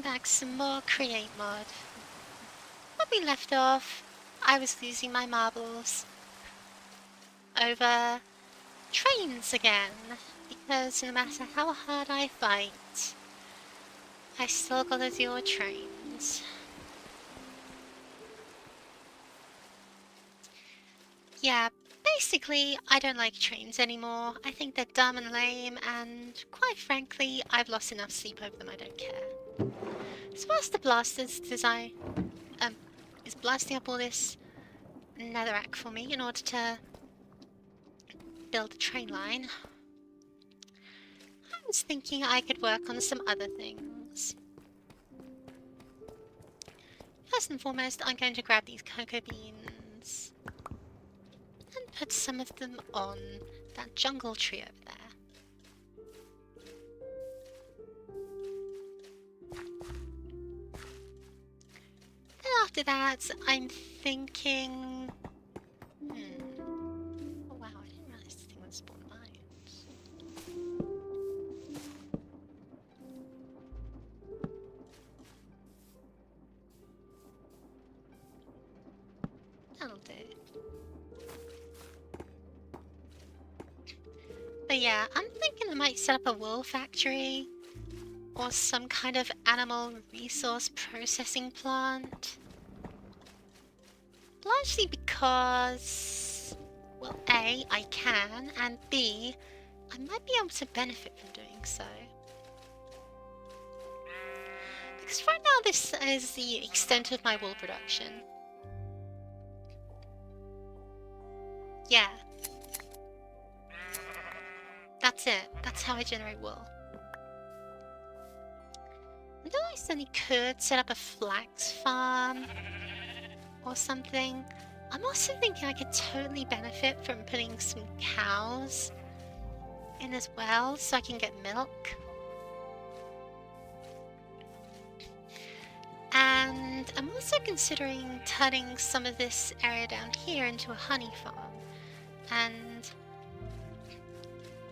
back some more Create mod. When we left off, I was losing my marbles over trains again, because no matter how hard I fight, I still gotta deal with trains. Yeah, basically, I don't like trains anymore. I think they're dumb and lame, and quite frankly, I've lost enough sleep over them, I don't care. So whilst the Blaster's design is blasting up all this netherrack for me in order to build a train line, I was thinking I could work on some other things. First and foremost, I'm going to grab these cocoa beans and put some of them on that jungle tree over there. Then after that, I'm thinking... Oh wow, I didn't realize this thing would spawn mines. That'll do. But yeah, I'm thinking I might set up a wool factory or some kind of animal resource processing plant. Largely because, well, A, I can, and B, I might be able to benefit from doing so. Because right now this is the extent of my wool production. Yeah. That's it. That's how I generate wool. And though I certainly could set up a flax farm or something, I'm also thinking I could totally benefit from putting some cows in as well so I can get milk. And I'm also considering turning some of this area down here into a honey farm and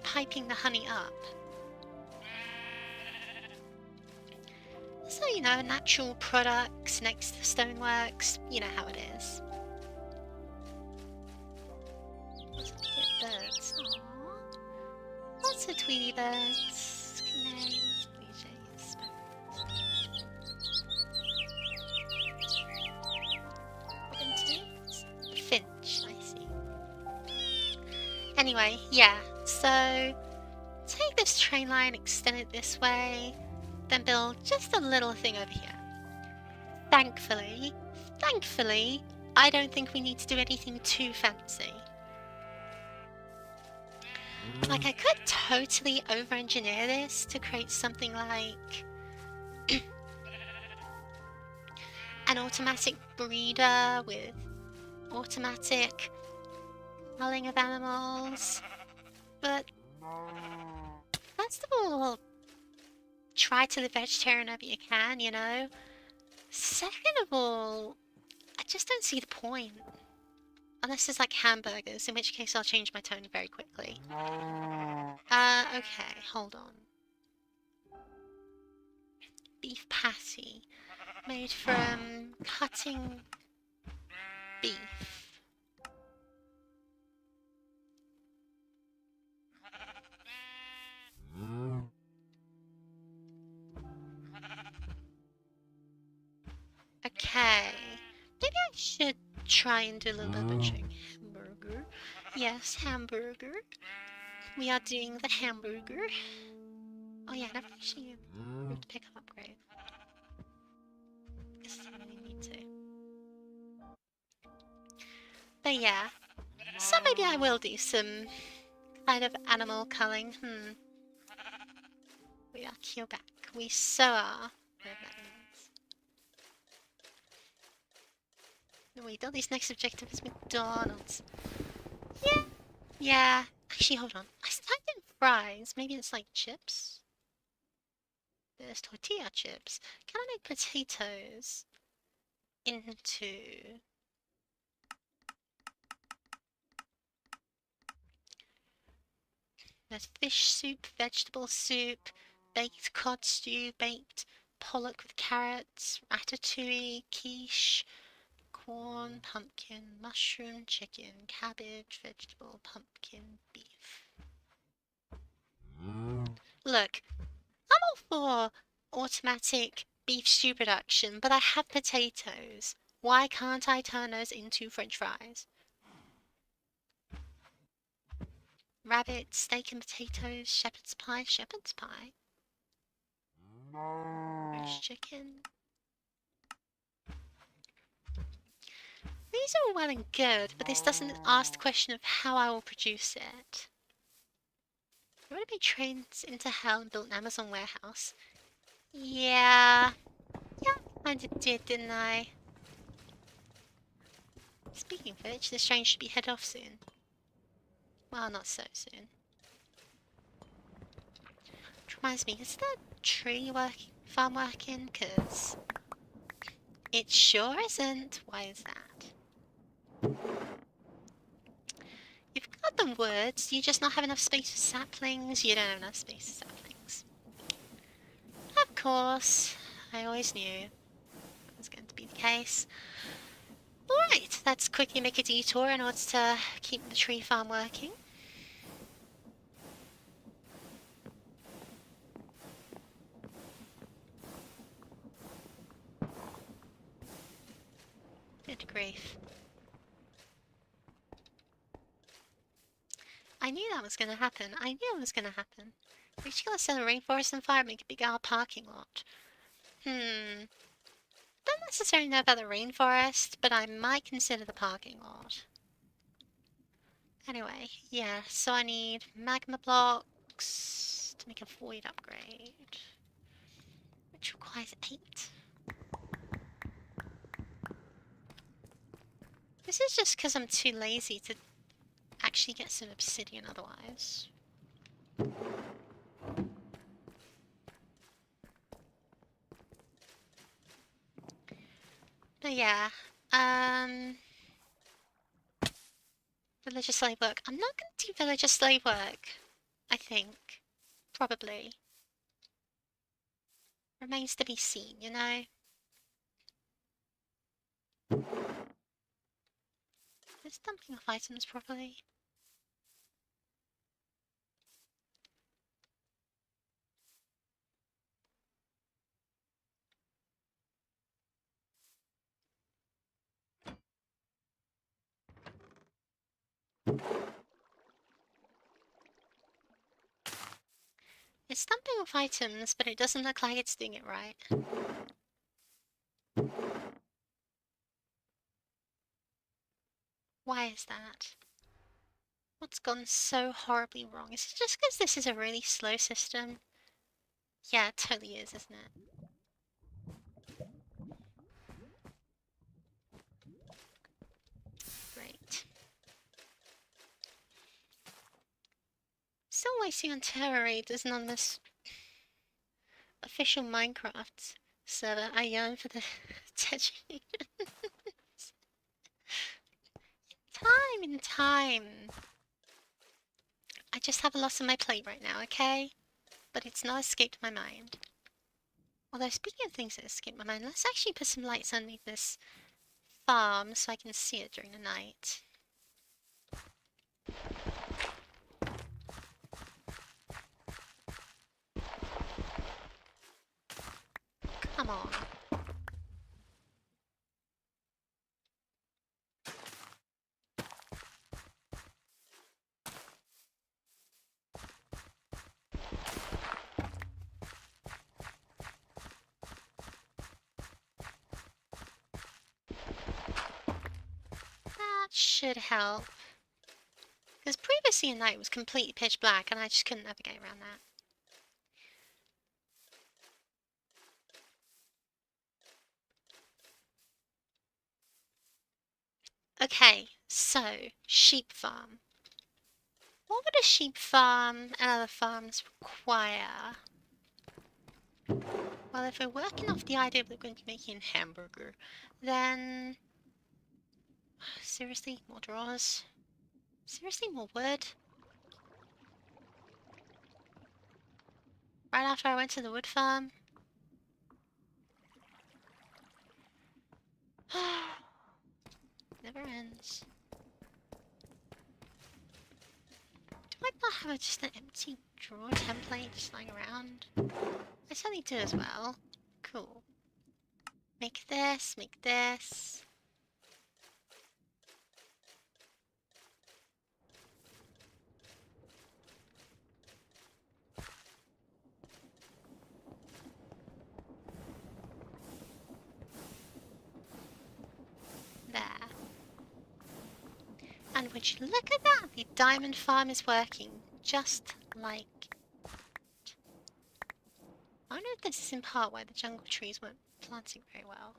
piping the honey up. So, you know, natural products next to stoneworks, you know how it is. Birds. Aww. Lots of Tweety birds, canaries, blue jays, robin-toots, finch, I see. Anyway, yeah, so take this train line, extend it this way, then build just a little thing over here. Thankfully, I don't think we need to do anything too fancy. Like, I could totally over-engineer this to create something like an automatic breeder with automatic culling of animals, but first of all, try to live vegetarian whenever you can, you know? Second of all, I just don't see the point. Unless it's like hamburgers, in which case I'll change my tone very quickly. Okay, hold on. Beef patty. Made from cutting beef. Okay. Maybe I should try and do a little bit of butchering. Hamburger. Yes, hamburger. We are doing the hamburger. Oh yeah, never actually moved to pick up upgrade. Guess I really need to. But yeah. So maybe I will do some kind of animal culling. We are Quebec. We so are. Whatever that means. Wait, Dudley's next objective is McDonald's. Yeah. Yeah. Actually, hold on. I typed in fries. Maybe it's like chips? There's tortilla chips. Can I make potatoes into... There's fish soup, vegetable soup, baked cod stew, baked pollock with carrots, ratatouille, quiche, corn, pumpkin, mushroom, chicken, cabbage, vegetable, pumpkin, beef. Look, I'm all for automatic beef stew production, but I have potatoes. Why can't I turn those into french fries? Rabbit, steak and potatoes, shepherd's pie, shepherd's pie. Roast chicken. These are all well and good, but this doesn't ask the question of how I will produce it. I would have been trained into hell and built an Amazon warehouse. Yeah. Yeah, I kinda did, didn't I? Speaking of which, this train should be head off soon. Well, not so soon. Which reminds me, is that farm working? 'Cause it sure isn't. Why is that? You've got the woods, you just not have enough space for saplings. You don't have enough space for saplings. Of course, I always knew that was going to be the case. Alright, let's quickly make a detour in order to keep the tree farm working. Good grief. I knew that was gonna happen. I knew it was gonna happen. We just gotta set a rainforest on fire and make a big old parking lot. Don't necessarily know about the rainforest, but I might consider the parking lot. Anyway, yeah, so I need magma blocks to make a void upgrade, which requires 8. This is just because I'm too lazy to actually get some obsidian otherwise. But yeah, villager slave work. I'm not gonna do villager slave work, I think. Probably. Remains to be seen, you know? Is dumping off items properly? It's dumping off items, but it doesn't look like it's doing it right. Why is that? What's gone so horribly wrong? Is it just because this is a really slow system? Yeah, it totally is, isn't it? Great. Still waiting on Terror Raiders and on this official Minecraft server. I yearn for the attention. Time in time. I just have a lot on my plate right now, okay? But it's not escaped my mind. Although, speaking of things that escape my mind, let's actually put some lights underneath this farm so I can see it during the night. Come on. That should help. Because previously at night it was completely pitch black and I just couldn't navigate around that. Okay, so, sheep farm. What would a sheep farm and other farms require? Well, if we're working off the idea that we're going to be making a hamburger, then... Seriously, more drawers? Seriously, more wood? Right after I went to the wood farm? diamonds. Do I not have just an empty drawer template just lying around? I certainly do as well. Cool. Make this, make this. There. And would you look at that? The diamond farm is working just like it. I wonder if this is in part why the jungle trees weren't planting very well.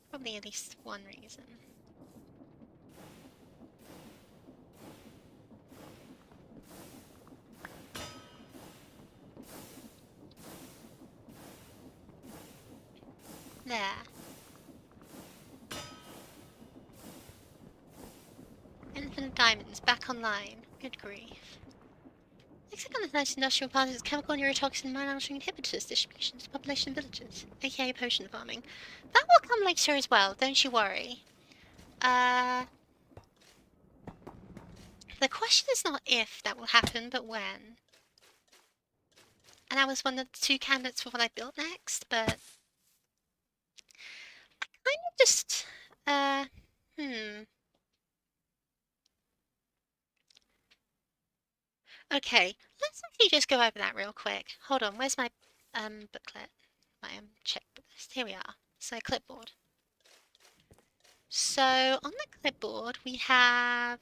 Probably at least one reason. There. Infinite diamonds back online. Good grief. Except on the nice industrial plants, chemical neurotoxin manufacturing inhibitors distribution to population villages, aka potion farming. That will come later as well, don't you worry. The question is not if that will happen, but when. And that was one of the two candidates for what I built next, but I kind of just, Okay, let's actually just go over that real quick. Hold on, where's my booklet? My checklist. Here we are. So clipboard. So on the clipboard we have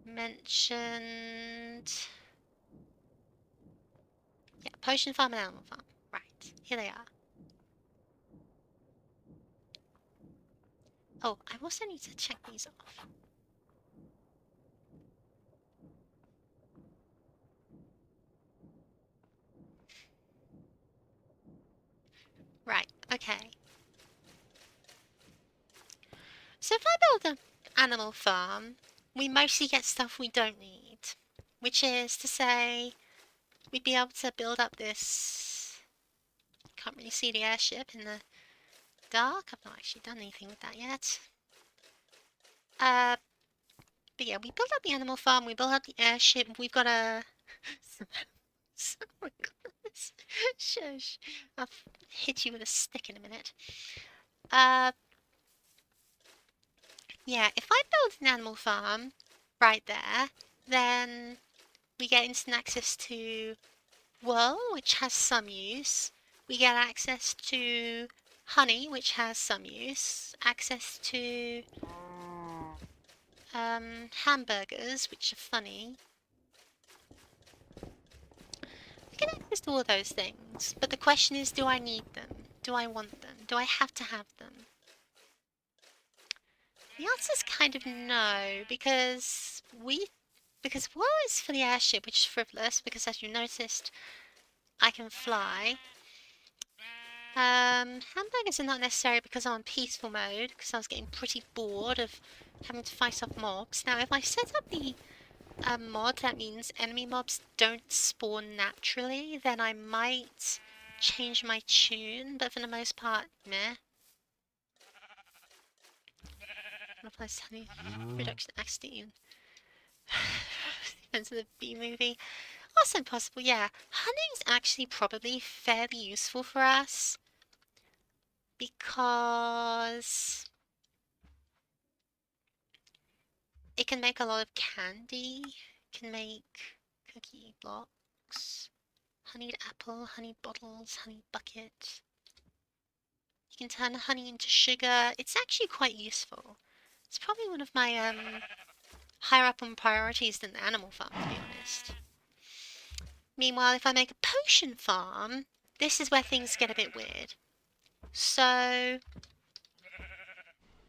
mentioned, yeah, potion farm and animal farm. Right, here they are. Oh, I also need to check these off. Right, okay. So if I build an animal farm, we mostly get stuff we don't need. Which is to say, we'd be able to build up this... Can't really see the airship in the dark. I've not actually done anything with that yet. But yeah, we built up the animal farm, we built up the airship, we've got a... Oh my goodness. Shush. I'll hit you with a stick in a minute. Yeah, if I build an animal farm right there, then we get instant access to wool, which has some use. We get access to honey, which has some use. Access to hamburgers, which are funny. We get access to all those things, but the question is, do I need them? Do I want them? Do I have to have them? The answer is kind of no, because wool is for the airship, which is frivolous, because as you noticed, I can fly. Hamburgers are not necessary because I'm on peaceful mode, because I was getting pretty bored of having to fight off mobs. Now, if I set up the mod that means enemy mobs don't spawn naturally, then I might change my tune, but for the most part, meh. Replace honey reduction accident. Depends on the B movie. Also possible, yeah. Honey is actually probably fairly useful for us because it can make a lot of candy, can make cookie blocks, honeyed apple, honey bottles, honey bucket. You can turn honey into sugar. It's actually quite useful. It's probably one of my higher up on priorities than the animal farm, to be honest. Meanwhile, if I make a potion farm, this is where things get a bit weird. So,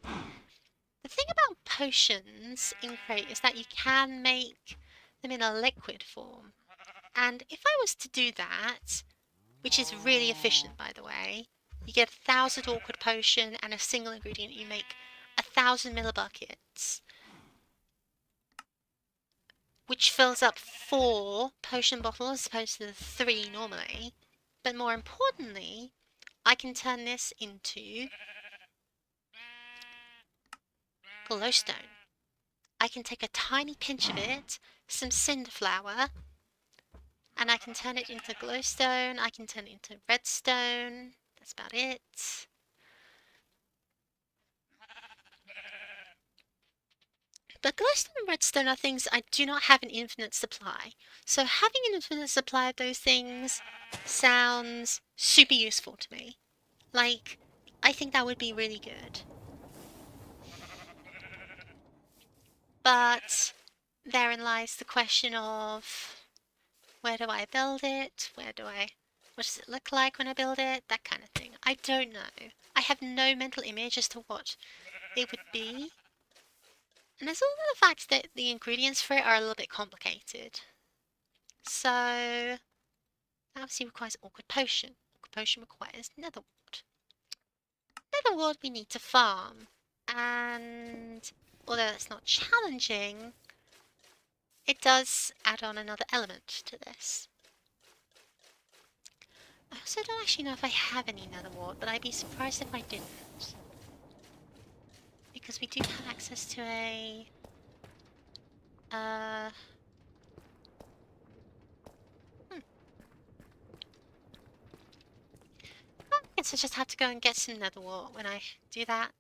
the thing about potions in Crate is that you can make them in a liquid form. And if I was to do that, which is really efficient by the way, you get 1,000 awkward potion and a single ingredient, you make 1,000 millibuckets. Which fills up 4 potion bottles as opposed to the 3 normally. But more importantly, I can turn this into glowstone. I can take a tiny pinch of it, some cinder flour, and I can turn it into glowstone. I can turn it into redstone. That's about it. But glowstone and redstone are things I do not have an infinite supply. So having an infinite supply of those things sounds super useful to me. Like, I think that would be really good. But therein lies the question of where do I build it? What does it look like when I build it? That kind of thing. I don't know. I have no mental image as to what it would be. And there's also the fact that the ingredients for it are a little bit complicated. So, that obviously requires Orchid Potion. Orchid Potion requires Nether Wart. Nether Wart we need to farm. And although that's not challenging, it does add on another element to this. I also don't actually know if I have any Nether Wart, but I'd be surprised if I didn't. Because we do have access to a... I guess I just have to go and get some Nether Wart when I do that.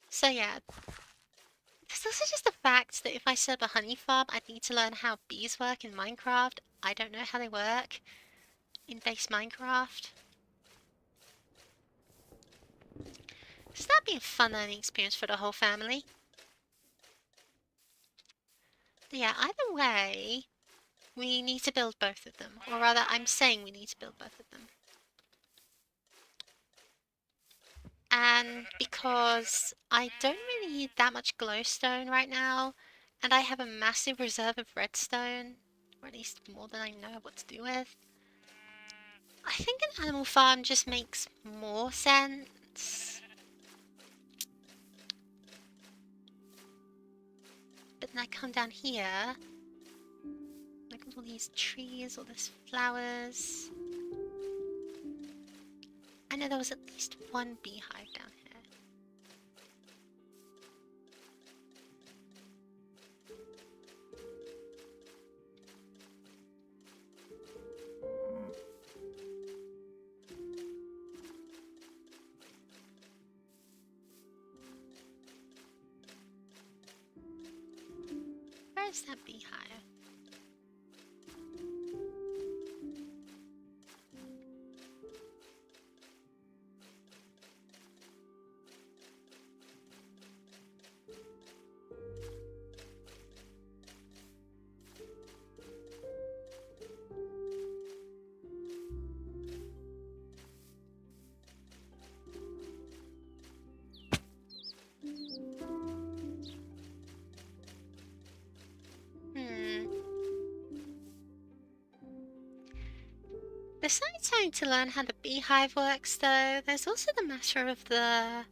So yeah, there's also just the fact that if I set up a honey farm, I'd need to learn how bees work in Minecraft. I don't know how they work in base Minecraft. So that'd be a fun learning experience for the whole family. But yeah, either way, we need to build both of them. Or rather, I'm saying we need to build both of them. And because I don't really need that much glowstone right now, and I have a massive reserve of redstone, or at least more than I know what to do with, I think an animal farm just makes more sense. But then I come down here, look at all these trees, all these flowers. I know there was at least one beehive down here. Where's that beehive? Besides having to learn how the beehive works, though, there's also the matter of the,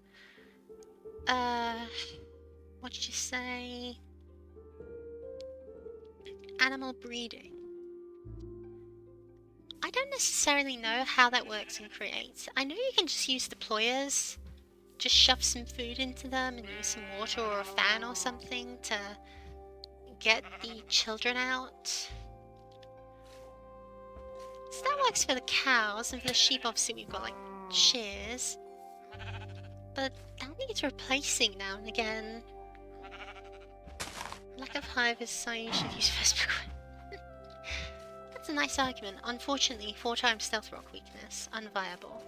what did you say? Animal breeding. I don't necessarily know how that works in Create. I know you can just use deployers, just shove some food into them and use some water or a fan or something to get the children out. So that works for the cows, and for the sheep obviously we've got like shears. But that needs replacing now and again. Lack of hive is a sign you should use first. That's a nice argument. Unfortunately, 4 times stealth rock weakness. Unviable.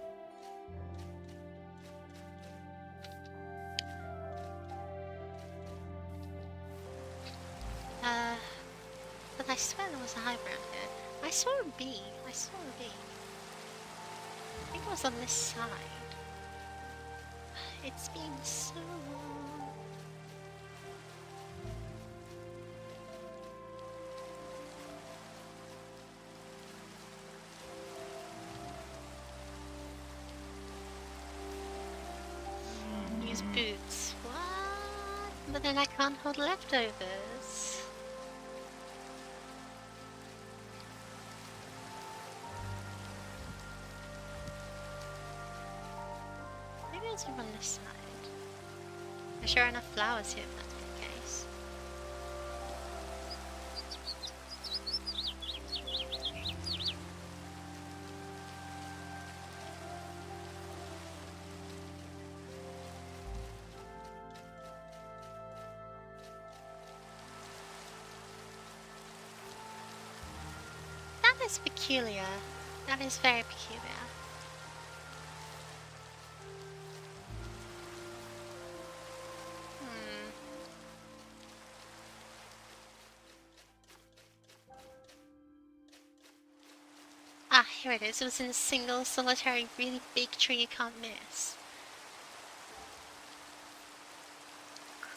But I swear there was a hive around here. I saw a bee. I saw a bee. I think it was on this side. It's been so long. Use boots. What? But then I can't hold leftovers. What's over on this side? There's sure enough flowers here if that's the case. That is peculiar. That is very peculiar. Ah, here it is. It was in a single, solitary, really big tree you can't miss.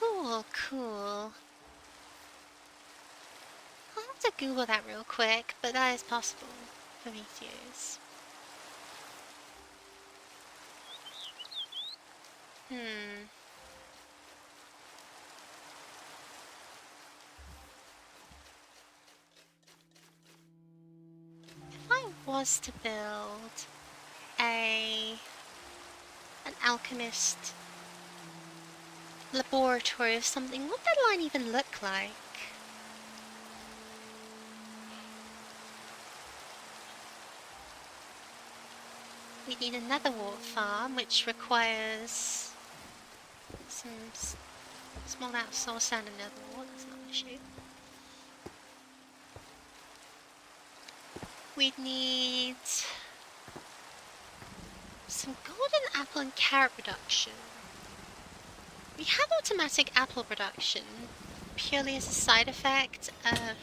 Cool, cool. I'll have to Google that real quick, but that is possible for me to use. If I was to build an alchemist laboratory or something, what would that line even look like? We need another wart farm, which requires some small outsource and another wart. That's not an issue. We'd need some golden apple and carrot production. We have automatic apple production purely as a side effect of...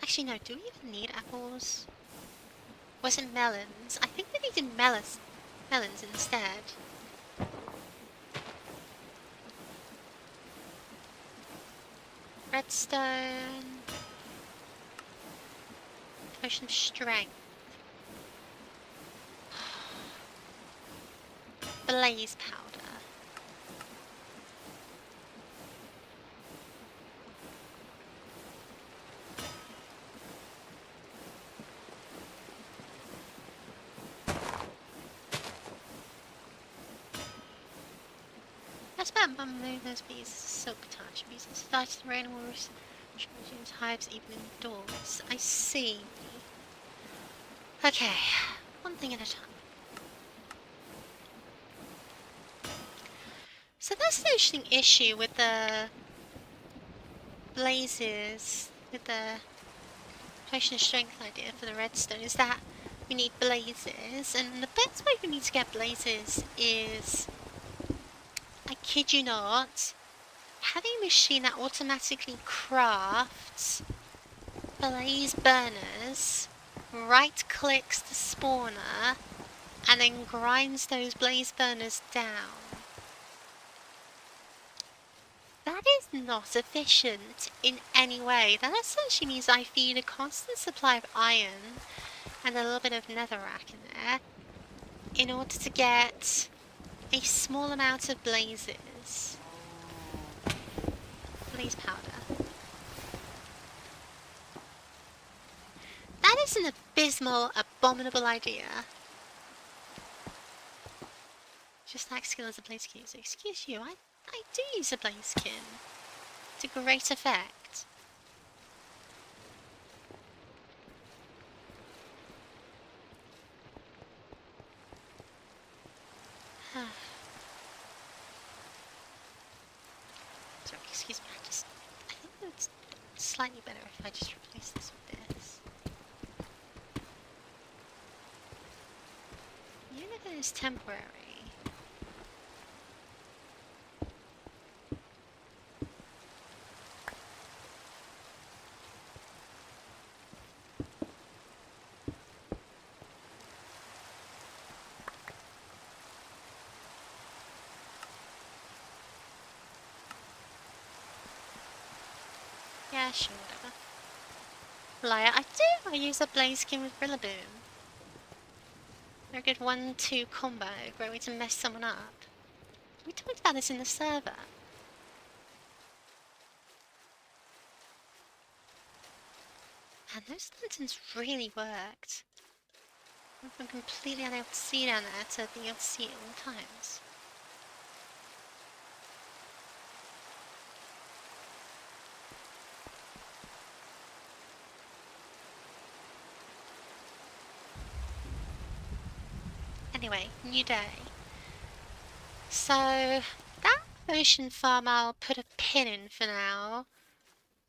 Actually, no, do we even need apples? Was it melons? I think we needed melons instead. Redstone. Potion of strength. Blaze powder. That's about move those bees. Silk touch. Bees started the rain walrus. Hives even indoors. I see. Okay, one thing at a time. So that's the interesting issue with the blazes, with the potion of strength idea for the redstone, is that we need blazes, and the best way for me to get blazes is, I kid you not, having a machine that automatically crafts blaze burners, right clicks the spawner, and then grinds those blaze burners down. That is not efficient in any way. That essentially means I feed a constant supply of iron and a little bit of netherrack in there in order to get a small amount of blazes. Blaze powder. That is an abysmal, abominable idea. Just like skill as a blaze skin. So excuse you, I do use a blaze skin to great effect. Sorry, excuse me, I think it's slightly better if I just replace this with this. Unit is temporary. Yeah, sure, whatever. Liar, I use a blaze skin with Rillaboom. They're a good 1-2 combo, great way to mess someone up. We talked about this in the server. And those lanterns really worked. I've been completely unable to see down there to being able to see it all times. Anyway, new day. So, that ocean farm I'll put a pin in for now,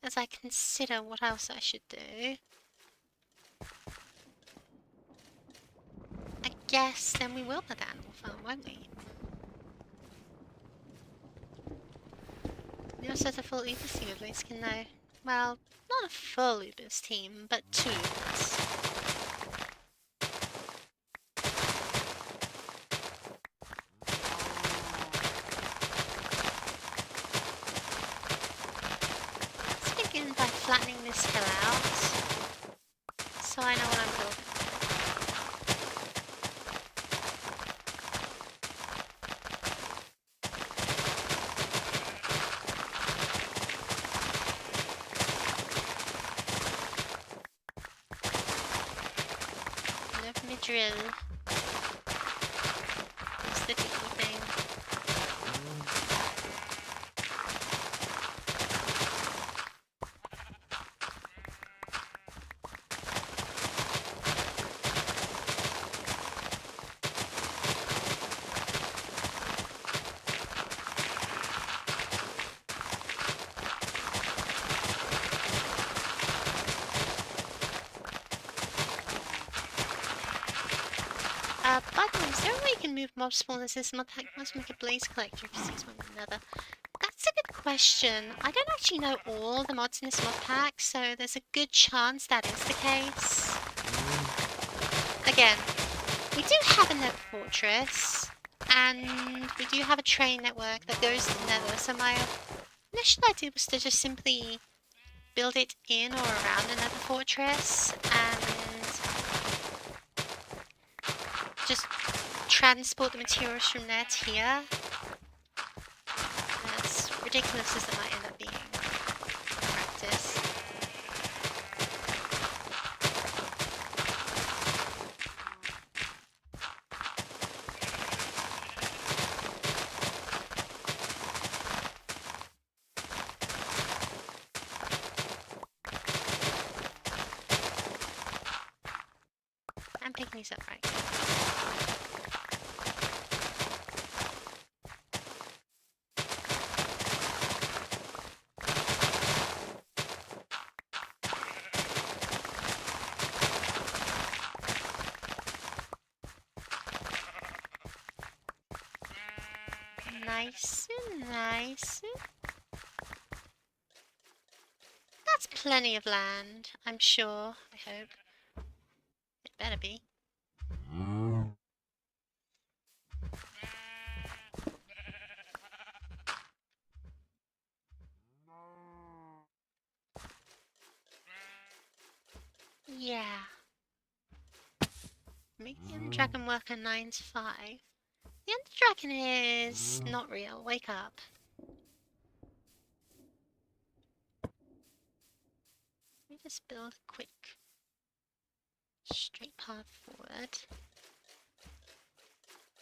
as I consider what else I should do. I guess then we will put the animal farm, won't we? We also have a full Ubers team of these can know. Well, not a full Ubers team, but 2 Ubers. Let's begin by flattening this hill out, so I know what I'm building. Let me drill. It's the tricky thing. By the way, is there a way you can move mob spawners? This mod pack must make a blaze collector if you use one another. That's a good question. I don't actually know all the mods in this mod pack, so there's a good chance that is the case. Again, we do have a nether fortress, and we do have a train network that goes to the nether, so my initial idea was to just simply build it in or around a nether fortress, and just transport the materials from there to here. As ridiculous as it might end up being in practice. I'm picking these up right now. Nice and nice. That's plenty of land, I'm sure. I hope. It better be. Yeah. Make the Ender Dragon work a 9 to 5. The Ender Dragon is not real. Wake up. Let me just build a quick straight path forward,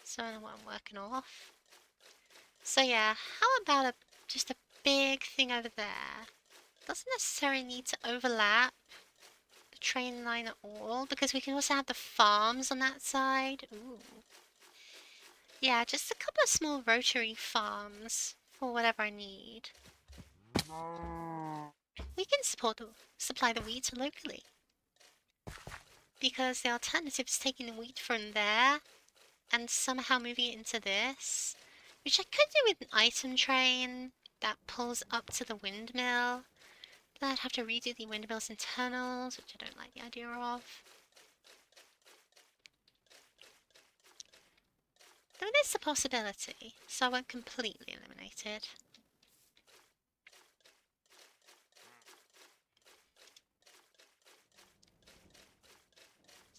so I know what I'm working off. So yeah, how about just a big thing over there? Doesn't necessarily need to overlap the train line at all, because we can also have the farms on that side. Ooh. Yeah, just a couple of small rotary farms for whatever I need. We can supply the wheat locally, because the alternative is taking the wheat from there and somehow moving it into this, which I could do with an item train that pulls up to the windmill. Then I'd have to redo the windmill's internals, which I don't like the idea of. Though it is a possibility, so I won't completely eliminate it.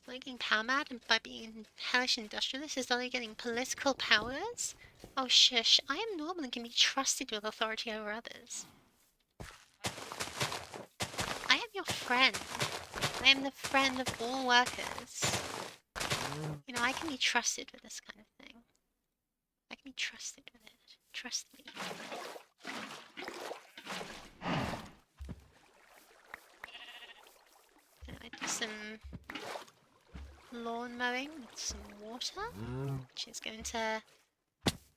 Is getting power mad, and by being hellish industrialist is only getting political powers? Oh shush, I am normal and can be trusted with authority over others. I am your friend. I am the friend of all workers. You know, I can be trusted with this kind of thing. I can be trusted with it. Trust me. I do some lawn mowing with some water, which is going to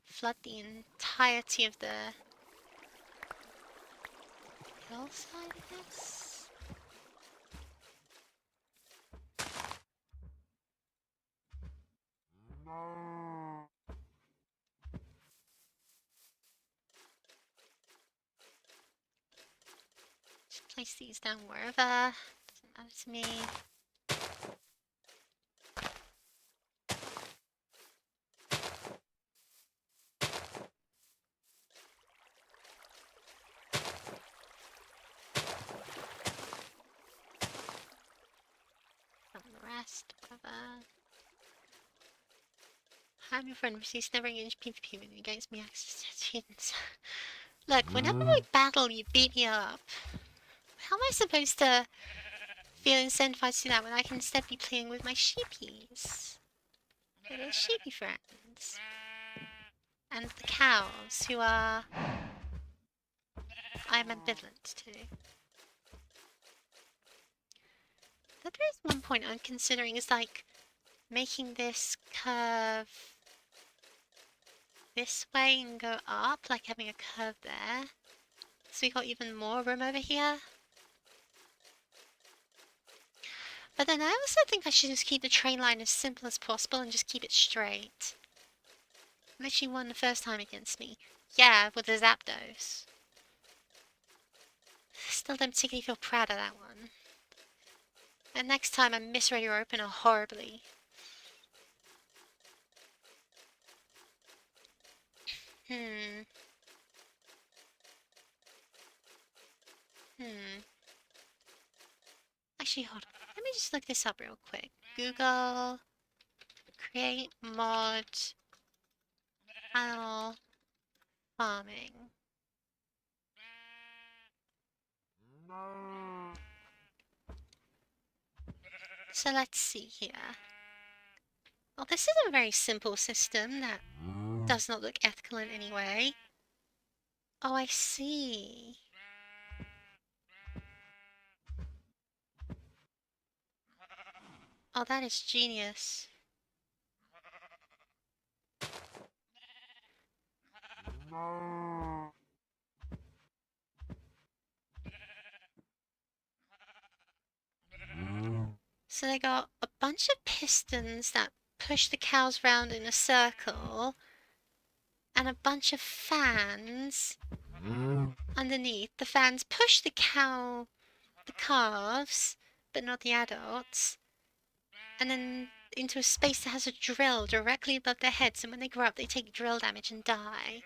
flood the entirety of the hillside, I guess. Just place these down wherever. Doesn't matter to me. From the rest, whatever. I'm your friend, receives never engaged PvP with you against me access to students. Look, whenever we battle, you beat me up. How am I supposed to feel incentivized to do that when I can instead be playing with my sheepies? Little sheepy friends. And the cows, who are... I'm ambivalent to. But there is one point I'm considering is like making this curve this way and go up, like having a curve there. So we got even more room over here. But then I also think I should just keep the train line as simple as possible and just keep it straight. Literally won the first time against me. Yeah, with the Zapdos. Still don't particularly feel proud of that one. And next time I misread your opener horribly. Hmm. Actually, hold on. Let me just look this up real quick. Google create mod animal farming. So let's see here. Well, this is a very simple system that does not look ethical in any way. Oh, I see. Oh, that is genius. So they got a bunch of pistons that push the cows round in a circle, and a bunch of fans underneath. The fans push the calves, but not the adults, and then into a space that has a drill directly above their heads, and when they grow up, they take drill damage and die.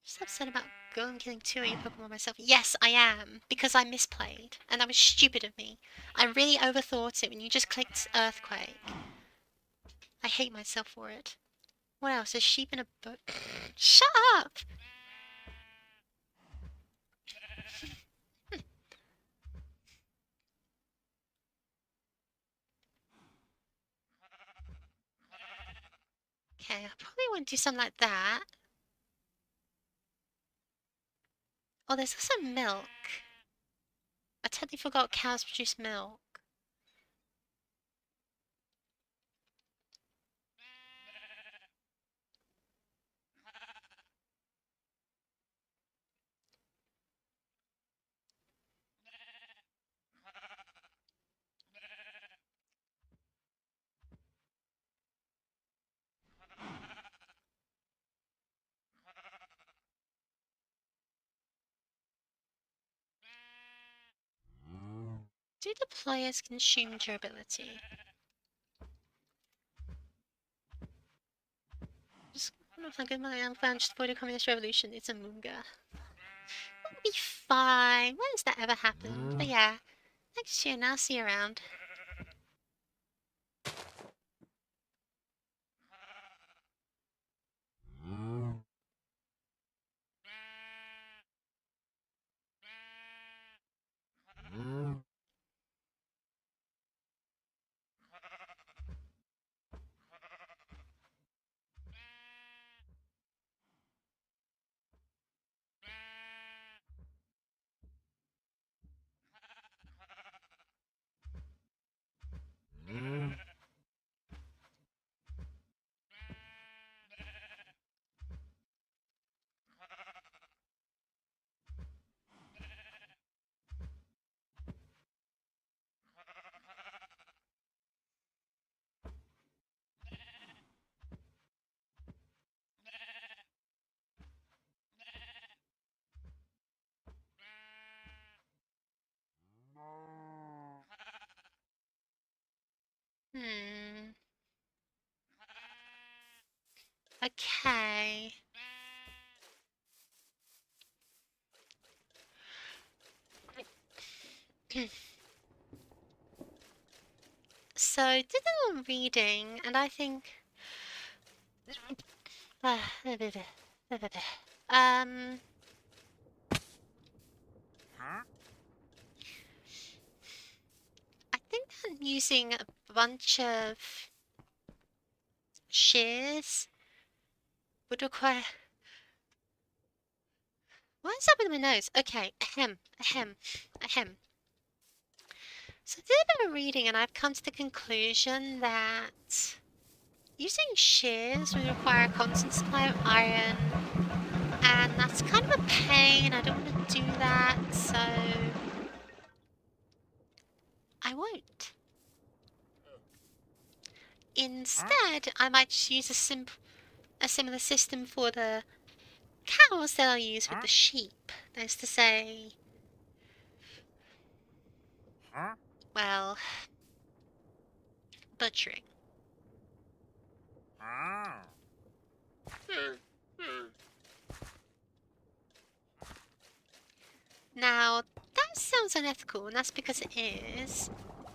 Just upset about going killing two of your Pokemon myself. Yes, I am, because I misplayed, and that was stupid of me. I really overthought it when you just clicked Earthquake. I hate myself for it. What else? A sheep in a boat. Shut up! Okay, I probably won't do something like that. Oh, there's also milk. I totally forgot cows produce milk. Do deployers consume durability? Just I don't know if I'm good money I'm found just avoid a communist revolution. It's a Moonga. We'll be fine. When has that ever happened? But yeah, next year now. See you around. Okay. So, did a little reading, and I think... Um... I think that using a bunch of shears would require... What is up with my nose? Okay, ahem, ahem, ahem. So I did a bit of reading and I've come to the conclusion that using shears would require a constant supply of iron, and that's kind of a pain. I don't want to do that, so I won't. Instead, I might just use a similar system for the cows that I'll use with the sheep. That is to say, well, butchering. Now, that sounds unethical, and that's because it is.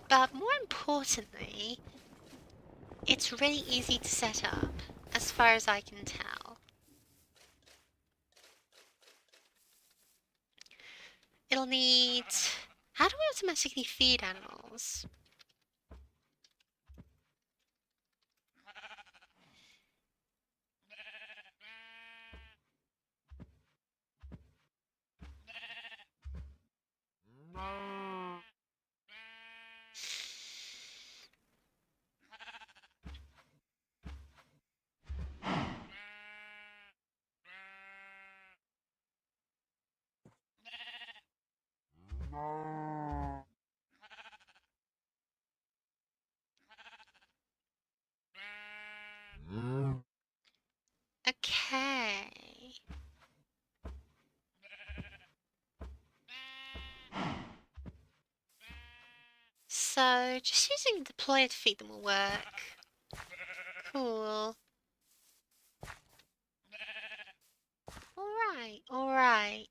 But more importantly, it's really easy to set up, as far as I can tell. It'll need... How do we automatically feed animals? Okay. So, just using the deployer to feed them will work. Cool. Alright, alright.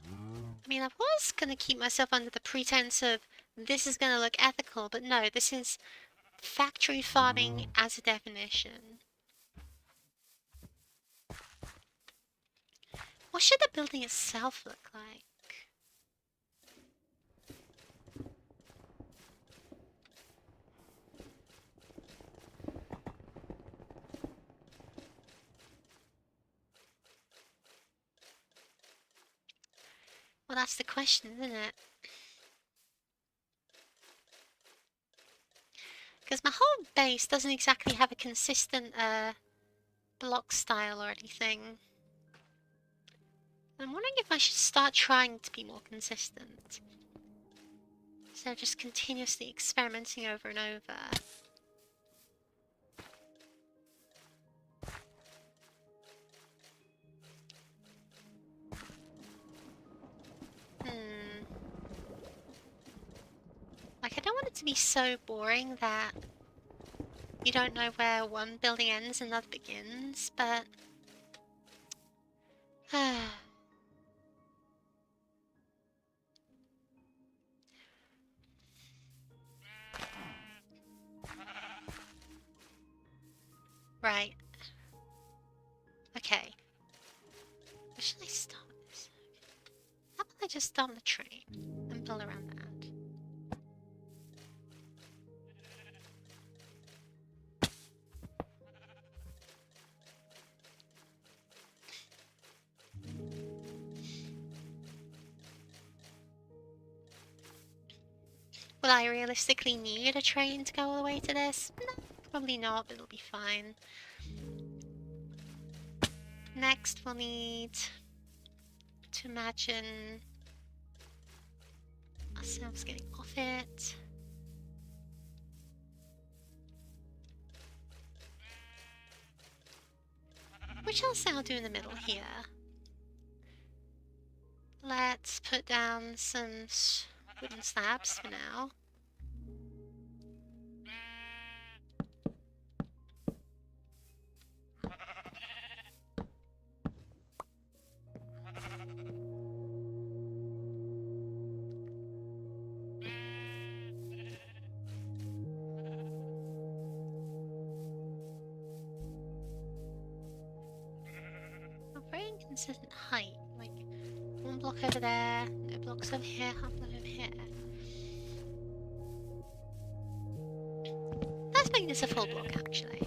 I mean, I was gonna keep myself under the pretense of this is gonna look ethical, but no, this is factory farming as a definition. What should the building itself look like? Well, that's the question, isn't it? Because my whole base doesn't exactly have a consistent block style or anything. I'm wondering if I should start trying to be more consistent. So just continuously experimenting over and over. Like, I don't want it to be so boring that you don't know where one building ends and another begins, but... Right. Okay. Where should I start this? How about I just start on the train and build around that? Will I realistically need a train to go all the way to this? No, probably not, but it'll be fine. Next, we'll need to imagine ourselves getting off it. Which I'll say I'll do in the middle here. Let's put down some wooden slabs for now. inconsistent height. Like, one block over there, no blocks over here, half block over here. Let's make this a full block, actually.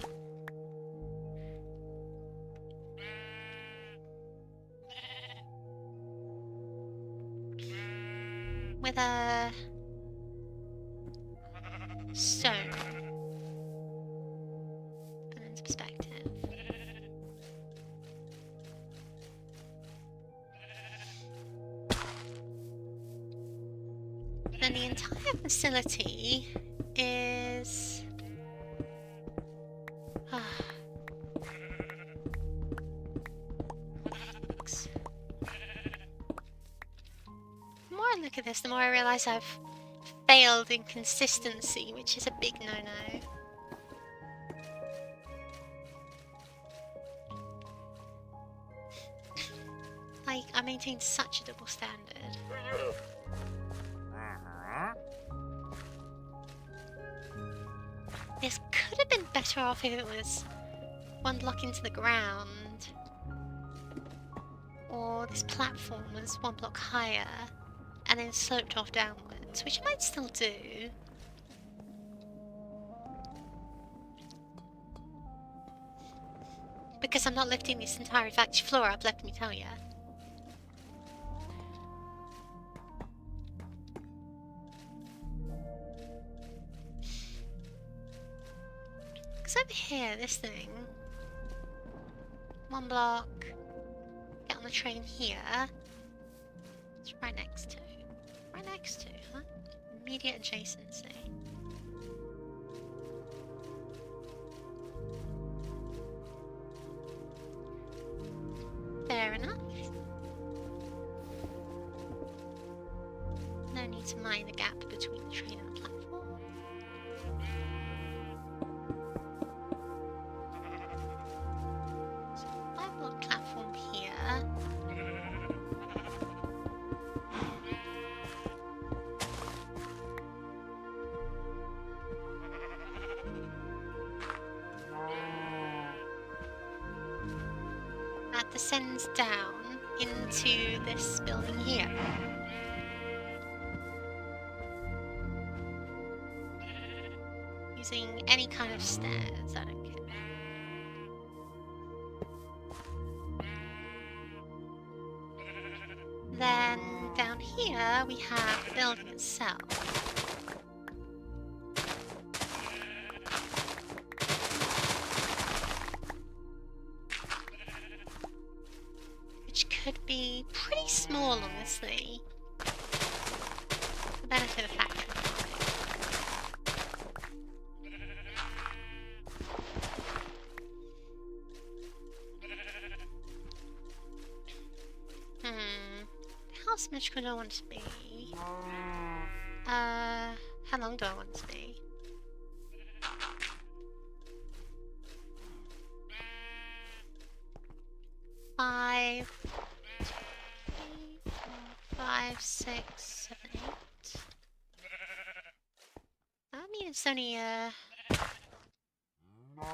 With a stone. Put it into perspective. Then the entire facility is... The more I look at this, the more I realise I've failed in consistency, which is a big no-no. Like, I maintained such a double standard. This could have been better off if it was one block into the ground. Or this platform was one block higher and then sloped off downwards, which I might still do. Because I'm not lifting this entire factory floor up, let me tell you. Because over here, this thing, one block, get on the train here. It's right next to, huh? Immediate adjacency. Fair enough. No need to mind the gap between the train and the platform. So 5-block platform here. That descends down into this building here. Using any kind of stairs, I don't care. Then down here we have the building itself. Which could be pretty small, honestly. The benefit of factory. How symmetrical do I want it to be? How long do I want it to be? Five, 5, 6, 7, 8. I mean, it's only if I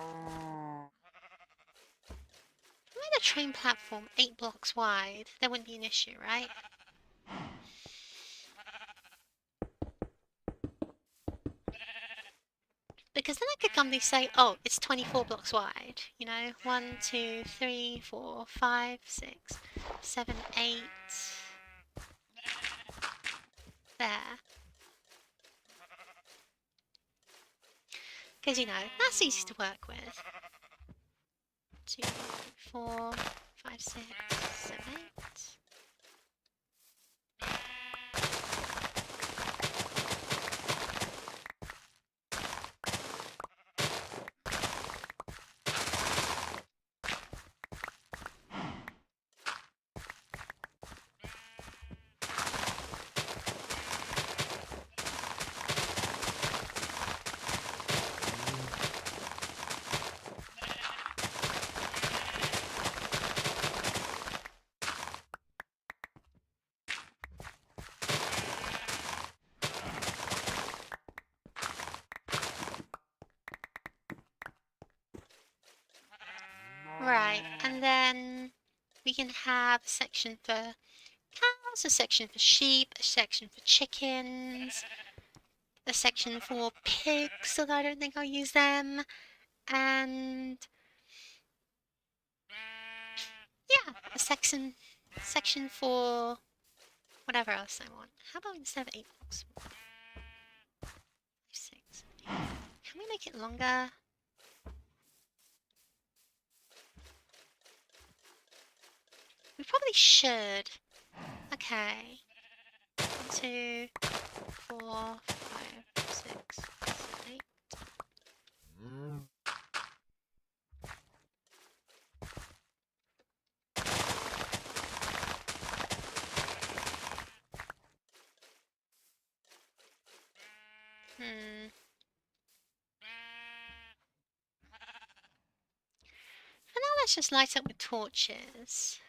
made a train platform 8 blocks wide, there wouldn't be an issue, right? Because then I could calmly say, oh, it's 24 blocks wide. You know, 1, 2, 3, 4, 5, 6, 7, 8. There. Because, you know, that's easy to work with. 2, 4, 5, 6, 7, 8. can have a section for cows, a section for sheep, a section for chickens, a section for pigs, although I don't think I'll use them, and yeah, a section for whatever else I want. How about instead of 8 blocks? 6. Can we make it longer? We probably should. Okay. 1, 2, 4, 5, 6, 8. For now, let's just light up with torches.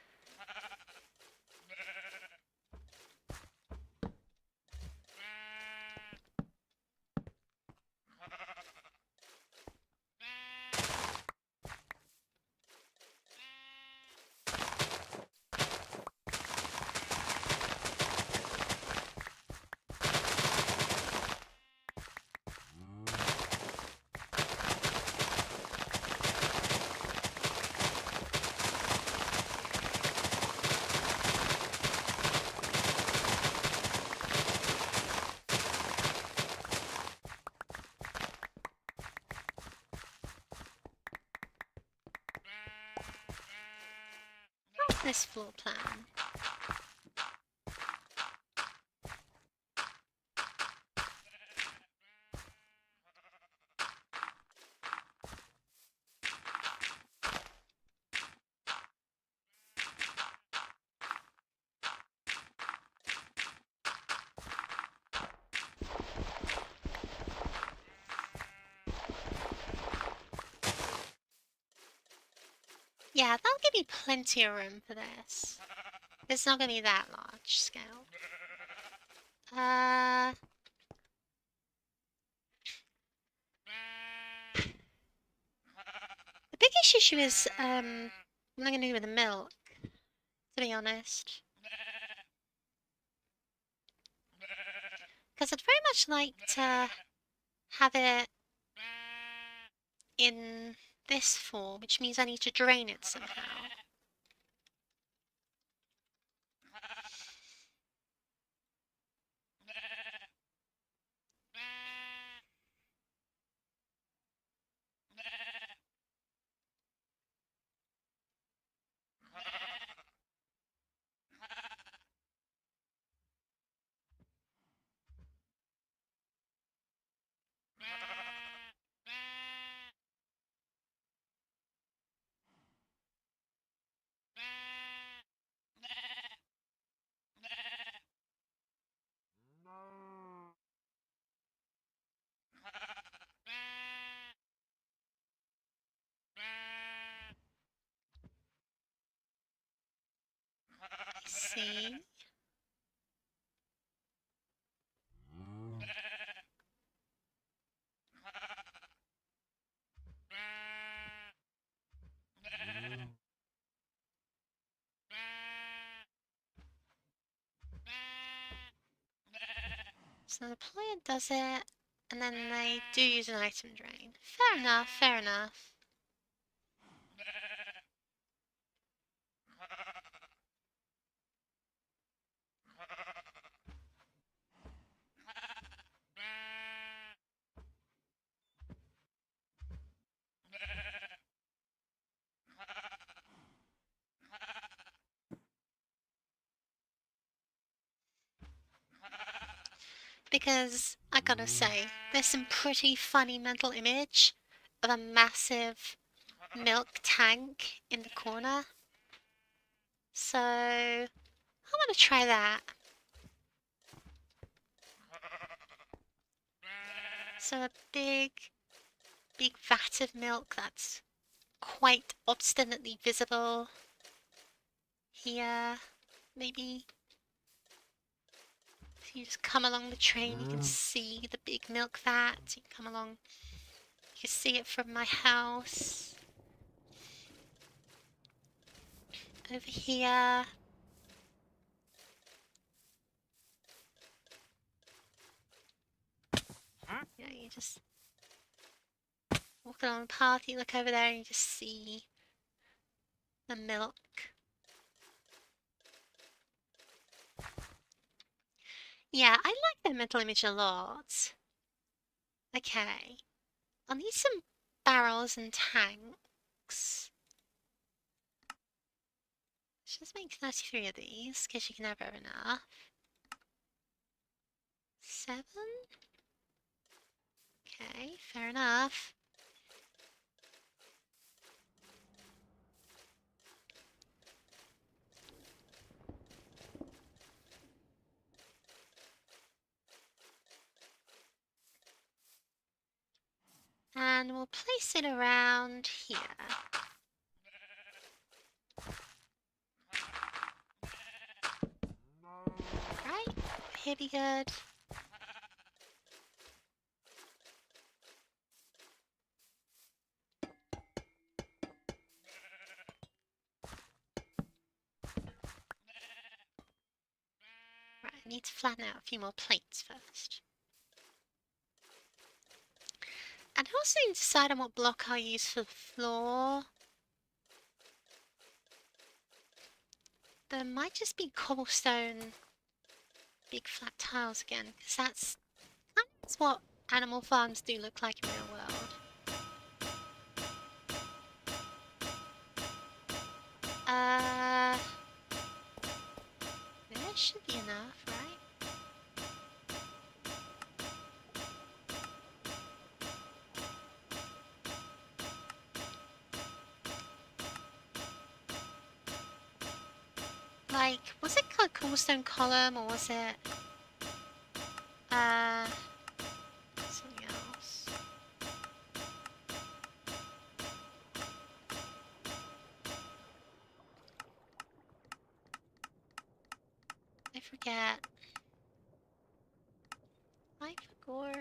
What's this floor plan? Yeah, that'll give me plenty of room for this. It's not going to be that large scale. The big issue is, what am I going to do with the milk, to be honest? Because I'd very much like to have it in this form, which means I need to drain it somehow. I see. So the player does it, and then they do use an item drain. Fair enough, fair enough. Because, I gotta say, there's some pretty funny mental image of a massive milk tank in the corner. So, I want to try that. So a big vat of milk that's quite obstinately visible here, maybe. If you just come along the train, you can see the big milk vat. You come along, you can see it from my house. over here. Yeah, you just walk along the path, you look over there and you just see the milk. Yeah, I like that mental image a lot. Okay. I'll need some barrels and tanks. Let's just make 33 of these, because you can never have enough. 7? Okay, fair enough. And we'll place it around here. Right, here be good. Right, I need to flatten out a few more plates first. And I also need to decide on what block I'll use for the floor. There might just be cobblestone big flat tiles again, because that's what animal farms do look like in real world. There should be enough, right? Like, was it called cobblestone column or was it something else? I forget. I forgot.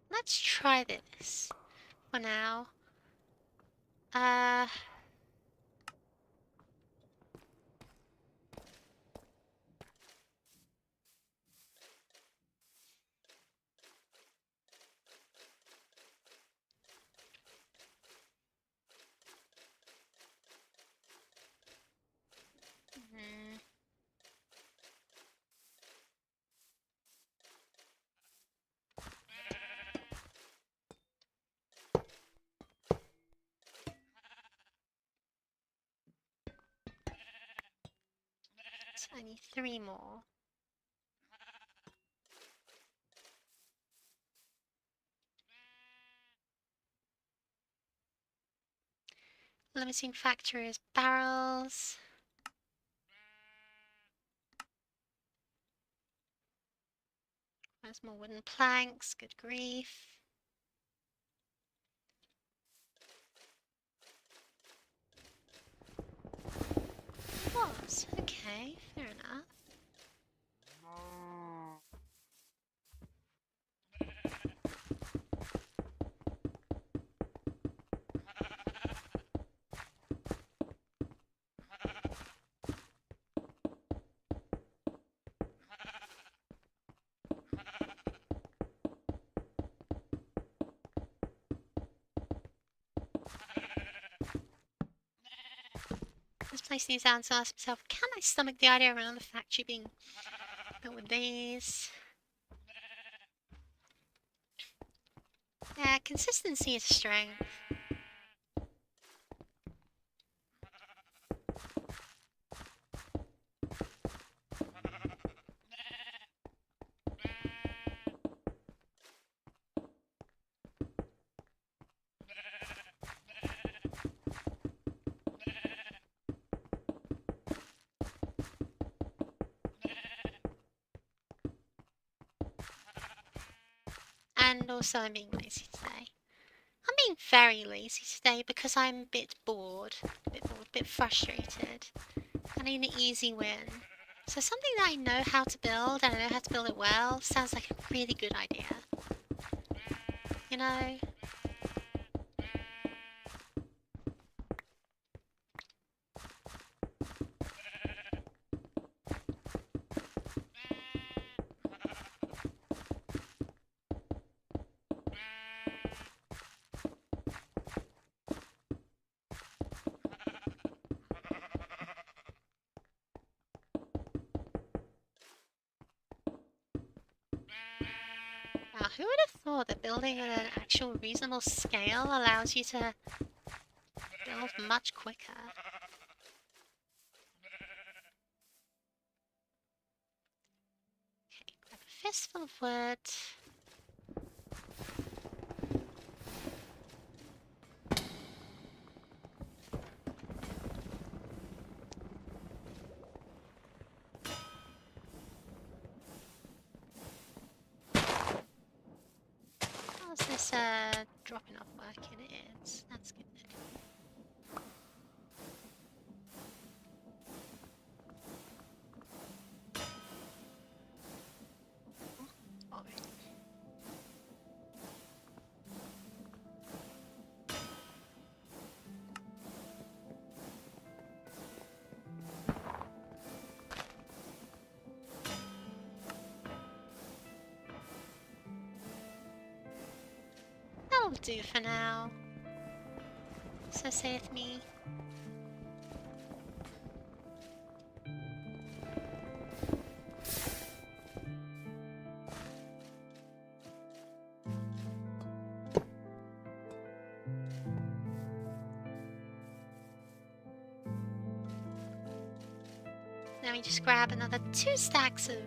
Let's try this for now. Hmm. So I need 3 more. Limiting factor is barrels. There's more wooden planks, good grief. Was, okay, fair enough. Just placing these down to ask myself, can I stomach the idea of another factory being built with these? Yeah, consistency is strength. And also I'm being lazy today. I'm being very lazy today because I'm a bit bored, a bit frustrated. I need an easy win. So something that I know how to build and I know how to build it well sounds like a really good idea. You know? Now, who would have thought that building at an actual reasonable scale allows you to build much quicker? Okay, grab a fistful of wood. How's this dropping off work? It is. That's good. Oh, that'll do for now. So saith me. Let me just grab another 2 stacks of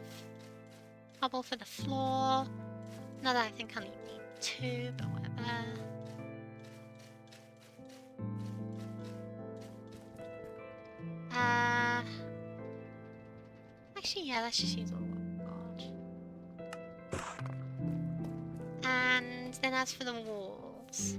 cobble for the floor. Not that I think I'll need 2, but whatever. Actually, yeah, let's just use all what we've got. And then as for the walls,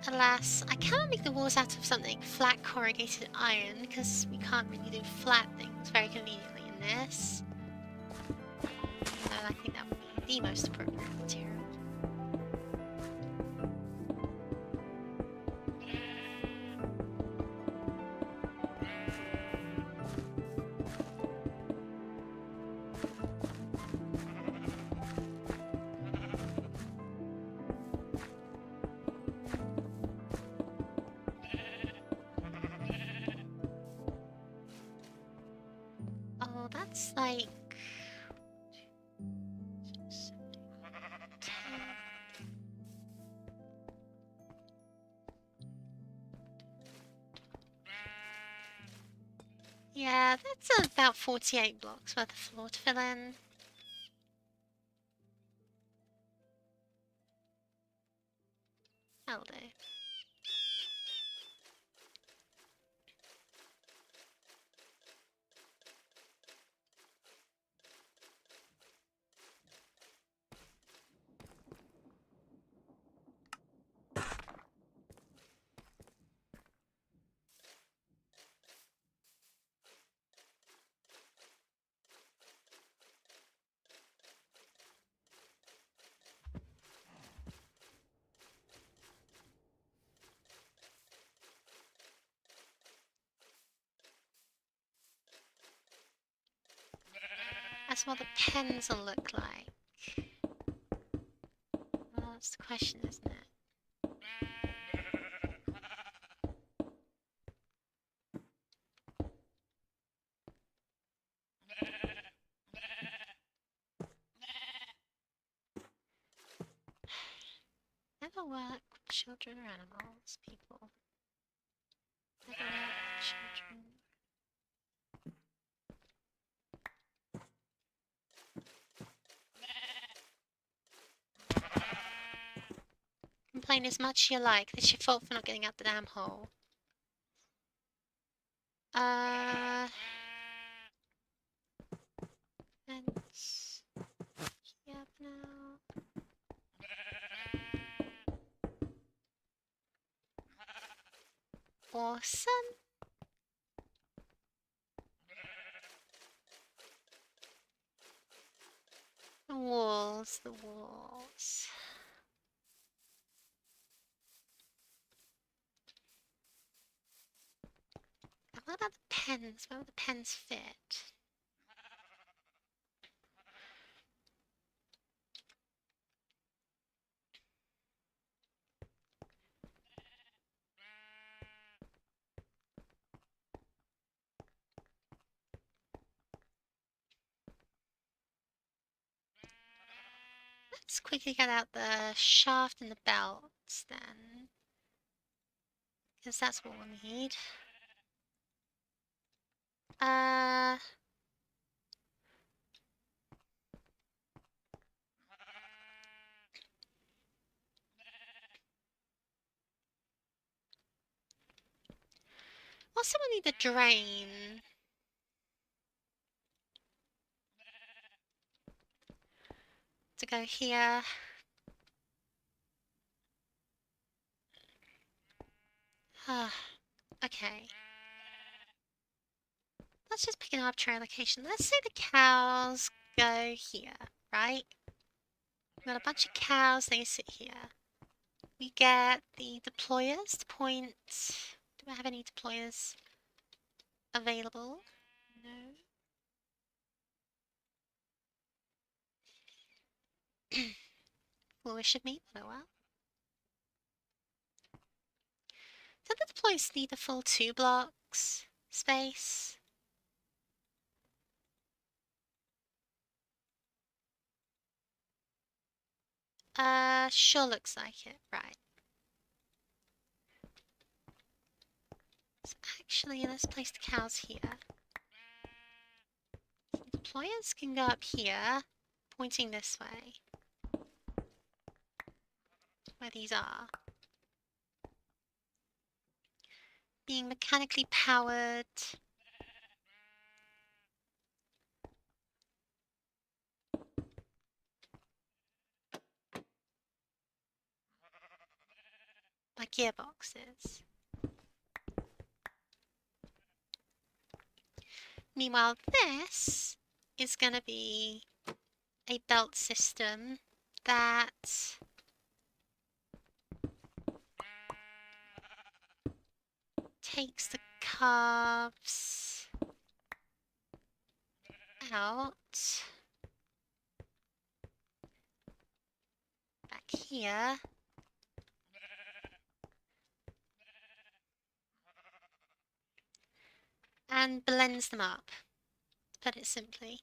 alas, I cannot make the walls out of something flat corrugated iron because we can't really do flat things very conveniently in this. Even though I think that would be the most appropriate material. Oh, that's like... Yeah, that's about 48 blocks worth of floor to fill in. That'll do. That's what the pens will look like. Well, that's the question, isn't it? Never work with children or animals, people. Never work with children. Complain as much as you like. It's your fault for not getting out the damn hole. Fence here for now. Awesome. The walls, the walls. And what about the pens? Where would the pens fit? Let's quickly get out the shaft and the belts then. Because that's what we'll need. Also we need the drain. To go here. Okay. Let's just pick an arbitrary location. Let's say the cows go here, right? We've got a bunch of cows, they sit here. We get the deployers to point. Do I have any deployers available? No. Foolish of me, but oh well. Do the deployers need a full 2 blocks space? Sure looks like it, right. So actually, let's place the cows here. So the deployers can go up here, pointing this way. Where these are. Being mechanically powered. By gearboxes. Meanwhile, this is going to be a belt system that takes the calves out back here. And blends them up, to put it simply.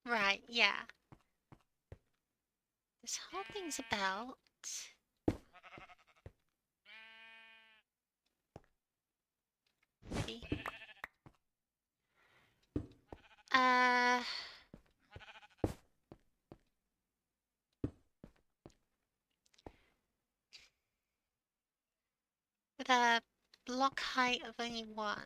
Right, yeah. This whole thing's about... Maybe. With a block height of only 1.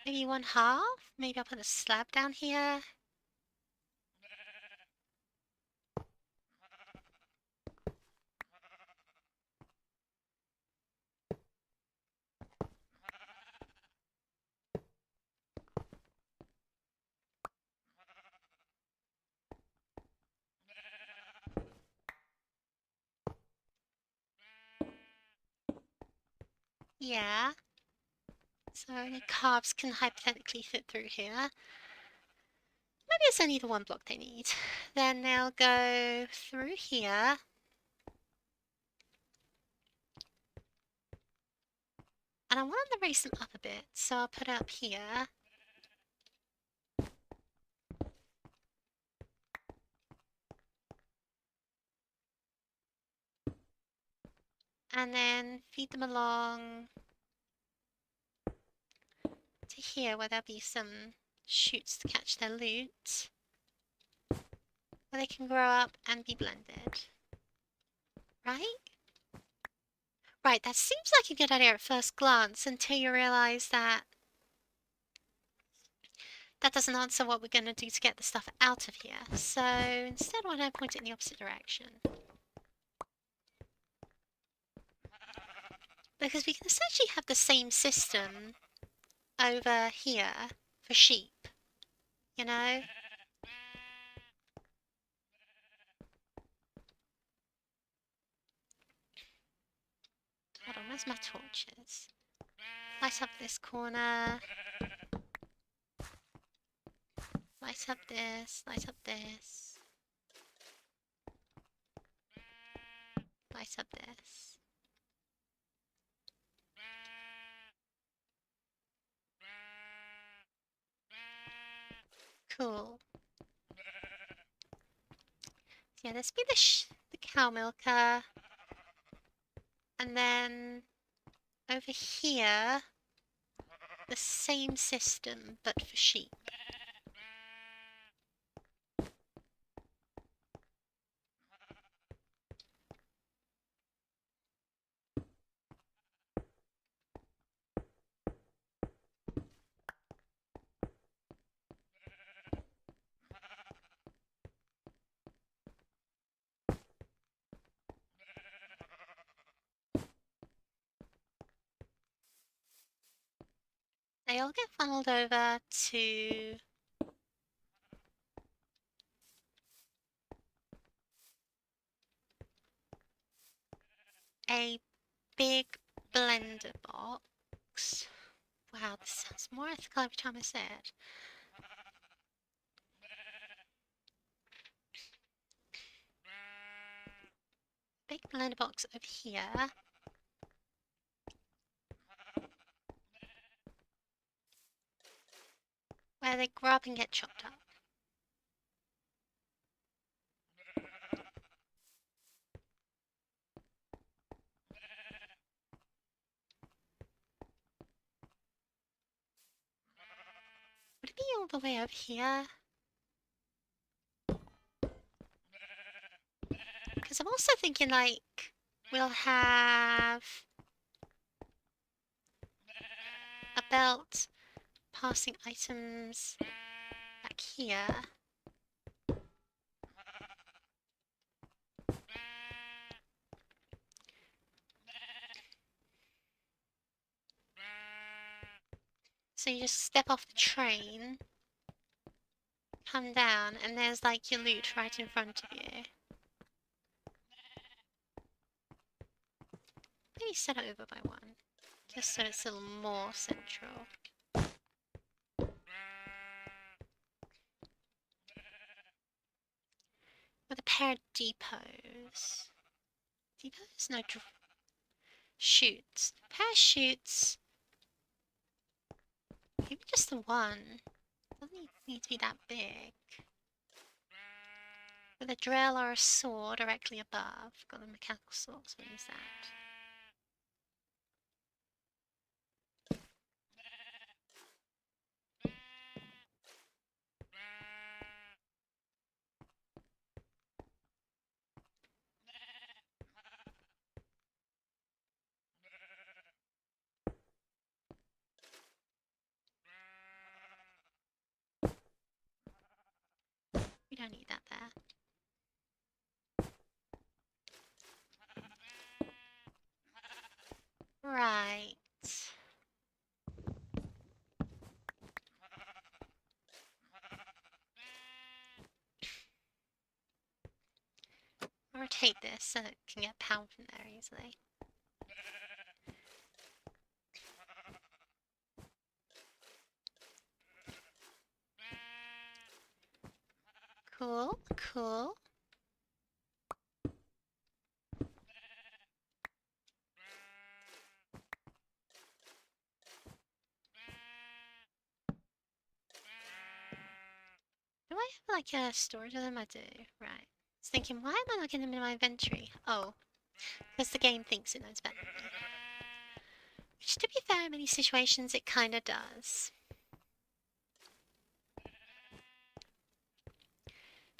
Maybe 1/2? Maybe I'll put a slab down here. Yeah. So only calves can hypothetically fit through here. Maybe it's only the 1 block they need. Then they'll go through here. And I want to raise them up a bit, so I'll put it up here. And then feed them along to here where there'll be some shoots to catch their loot. Where they can grow up and be blended. Right? Right, that seems like a good idea at first glance until you realise that that doesn't answer what we're going to do to get the stuff out of here. So instead, why don't I point it in the opposite direction? Because we can essentially have the same system over here for sheep, you know? Hold on, where's my torches? Light up this corner. Light up this, light up this. Light up this. Cool. So yeah, this be the cow milker. And then over here, the same system, but for sheep. They all get funneled over to a big blender box. Wow, this sounds more ethical every time I say it. Big blender box over here. Where they grow up and get chopped up. Would it be all the way over here? Because I'm also thinking, like, we'll have a belt passing items back here. So you just step off the train, come down, and there's like your loot right in front of you. Maybe set it over by one, just so it's a little more central. With a pair of depots. Depots? No, shoots. Parachutes. Maybe just the one. Doesn't need to be that big. With a drill or a saw directly above. Got a mechanical saw, so we'll use that. We don't need that there. Right. Rotate this so it can get pound from there easily. Cool, cool. Do I have like a storage of them? I do. Right. I was thinking, why am I not getting them in my inventory? Oh. Because the game thinks it knows better than me. Which, to be fair, in many situations it kind of does.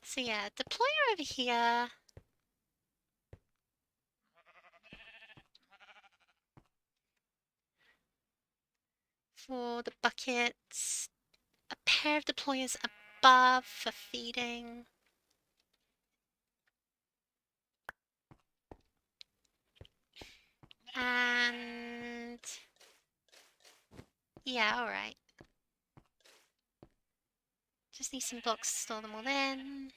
So yeah, deployer over here. For the buckets. A pair of deployers above for feeding. And yeah, alright. Just need some blocks to store them all in.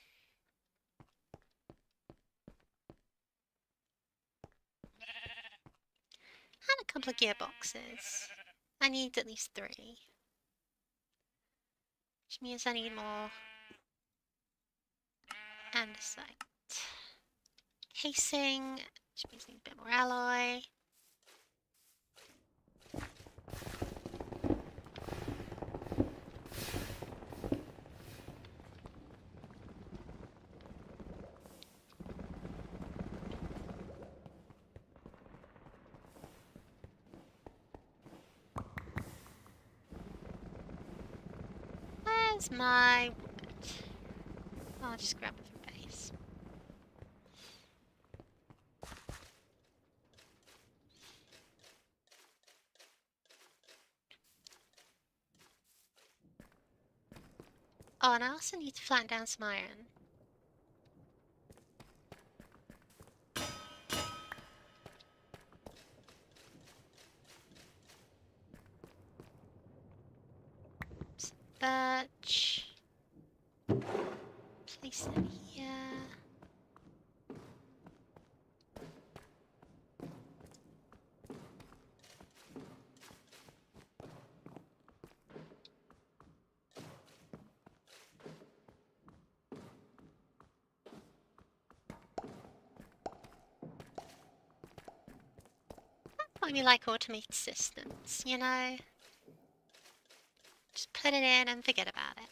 And a couple of gearboxes. I need at least 3. Which means I need more andesite. Casing, which means I need a bit more alloy. Where's my wood? I'll just grab it from base. Oh, and I also need to flatten down some iron. Some birch. Place it here. That's why we like automated systems, you know? Just put it in and forget about it.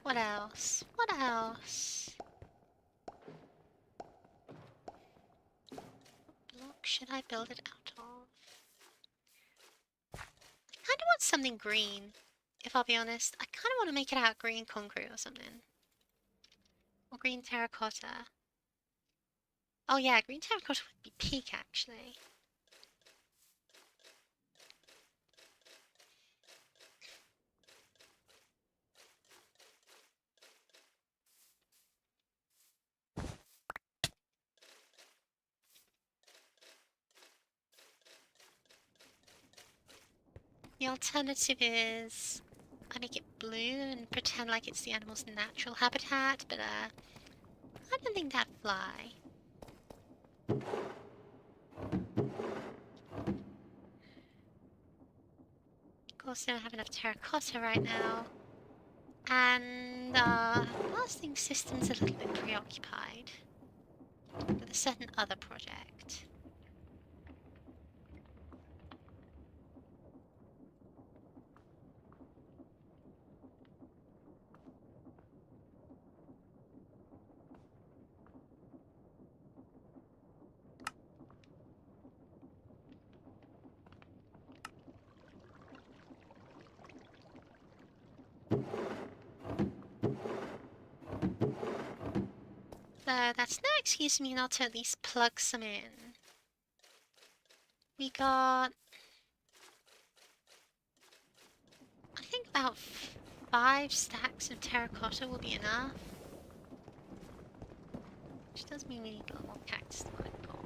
What else? What else? What block should I build it out of? I kind of want something green, if I'll be honest. I kind of want to make it out of green concrete or something. Or green terracotta. Oh yeah, green terracotta would be peak actually. The alternative is I make it blue and pretend like it's the animal's natural habitat, but I don't think that'd fly. Of course, I don't have enough terracotta right now. And blasting system's a little bit preoccupied with a certain other project. So that's no excuse me not to at least plug some in. We got, I think about 5 stacks of terracotta will be enough. Which does mean we need a little more cactus to quite gold.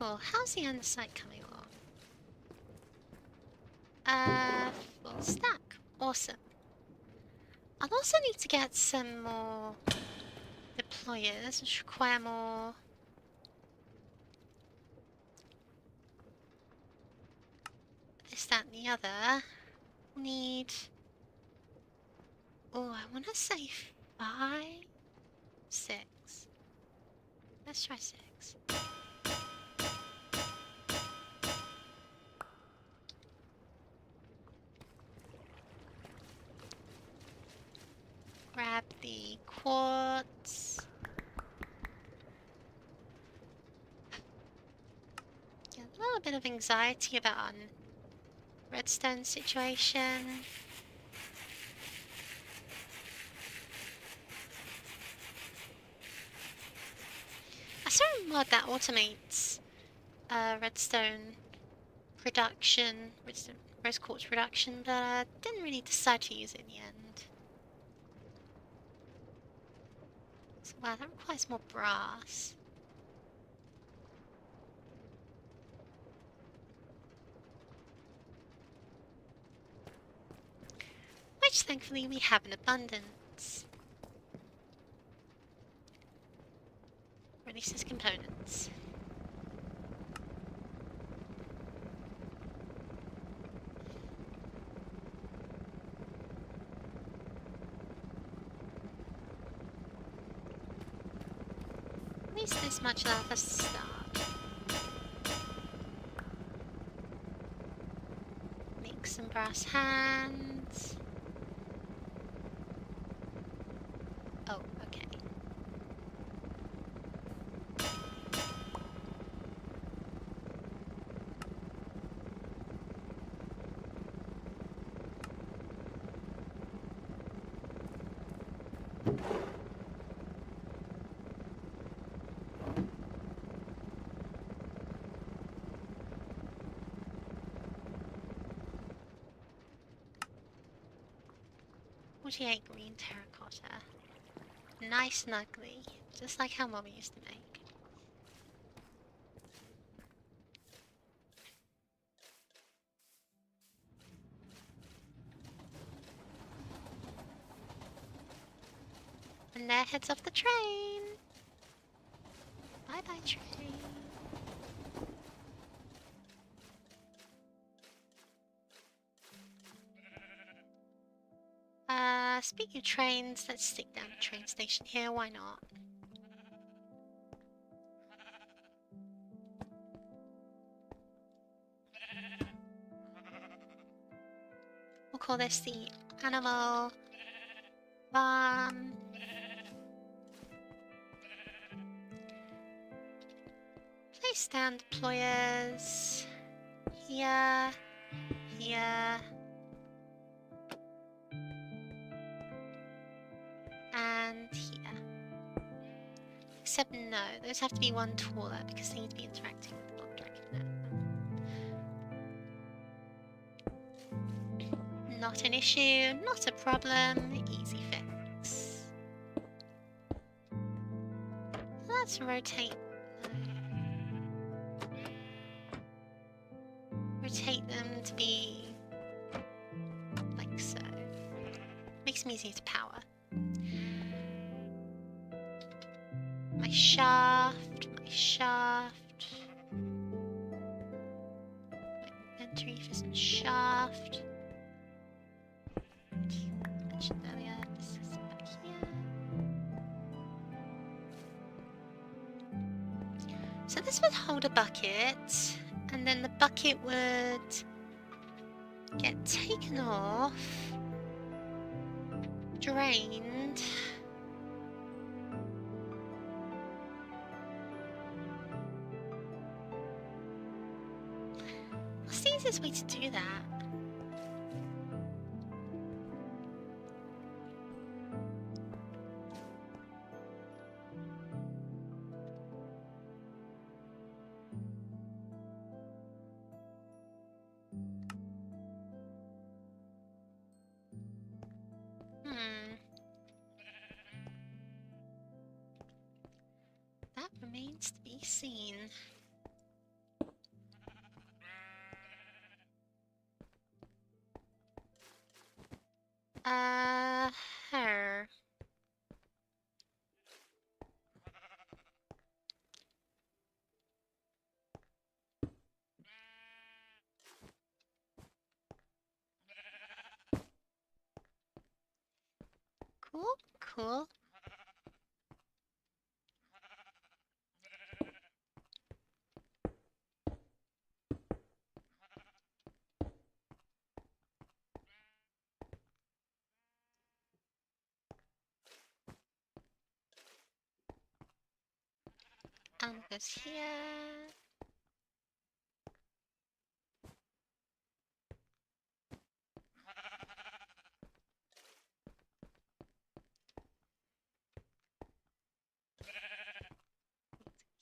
Cool. How's the andesite coming along? Full stack. Awesome. I'll also need to get some more deployers, which require more. This, that, and the other. Need. Oh, I want to say 5, 6. Let's try 6. Grab the quartz. Get a little bit of anxiety about our redstone situation. I saw a mod that automates redstone production, rose quartz production, but I didn't really decide to use it in the end. So, wow, that requires more brass. Which thankfully we have in abundance. Releases components. At least this much allows us to start. Make some brass hands. Oh, okay. Green terracotta. Nice and ugly, just like how Mummy used to make. And there heads off the train. Bye bye, train. Speaking of trains, let's stick down the train station here, why not? We'll call this the animal farm. Place down deployers here, here, and here. Except no, those have to be one taller because they need to be interacting with the block directly. No. Not an issue, not a problem, easy fix. Let's rotate. Rotate them to be like so. Makes them easier to power. My shaft, my shaft. My inventory for some shaft. Mentioned earlier, this is back here. So this would hold a bucket, and then the bucket would get taken off, drained. What's the easiest way to do that? That remains to be seen. Cool, cool. Animal goes here.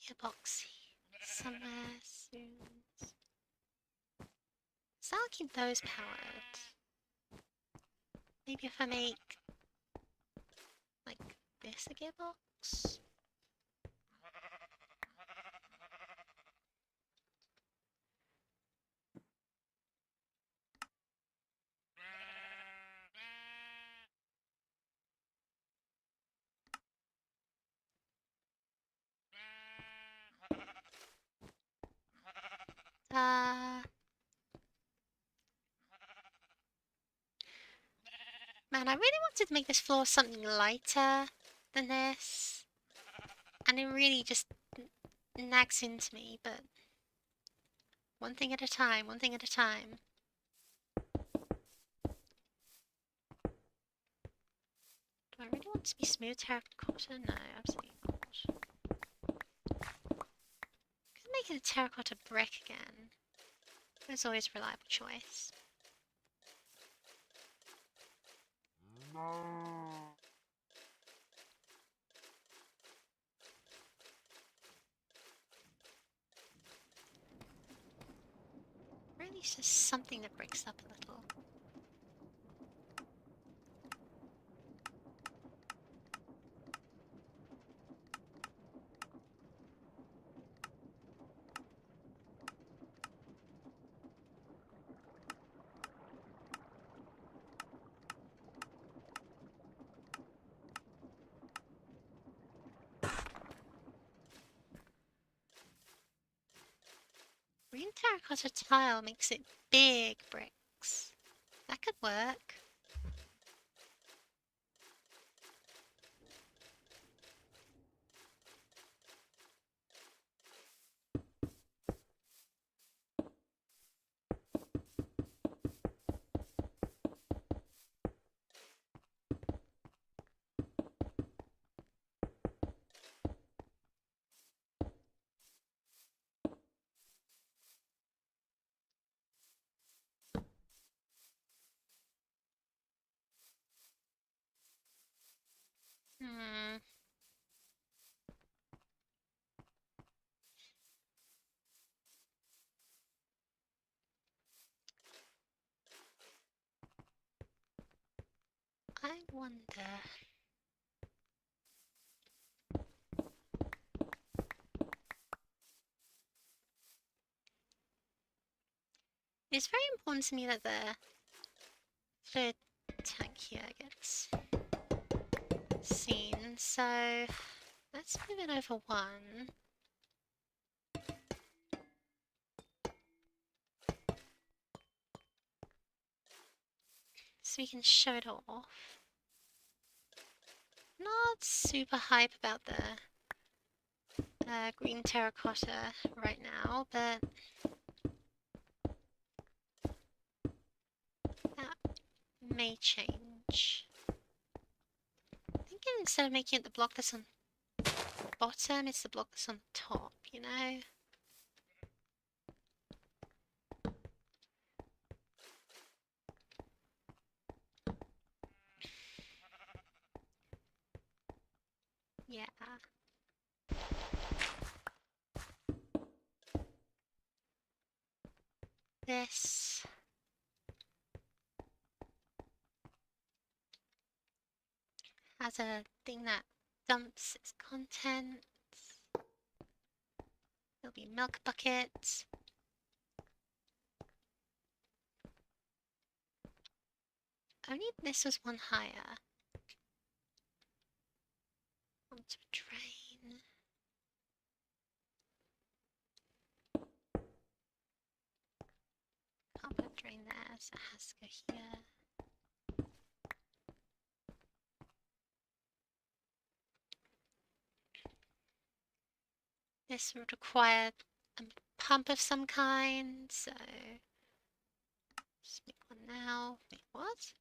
Gearbox somewhere soon. So I'll keep those powered. Maybe if I make like this a gearbox. Man, I really wanted to make this floor something lighter than this. And it really just nags into me, but one thing at a time, one thing at a time. Do I really want to be smooth terracotta? No, absolutely not. Could make it a terracotta brick again. There's always a reliable choice. Really, it's just something that breaks up a little. Green terracotta tile makes it big bricks. That could work. Hmm. I wonder. It's very important to me that the fluid tank here gets seen, so let's move it over one. So we can show it off. Not super hype about the green terracotta right now, but that may change. I think instead of making it the block that's on the bottom, it's the block that's on the top, you know? Yeah. This has a thing that dumps its contents. There'll be milk buckets. Only if this was one higher. Onto a drain. Can't put a drain there, so it has to go here. This would require a pump of some kind, so just make one now. Wait, what?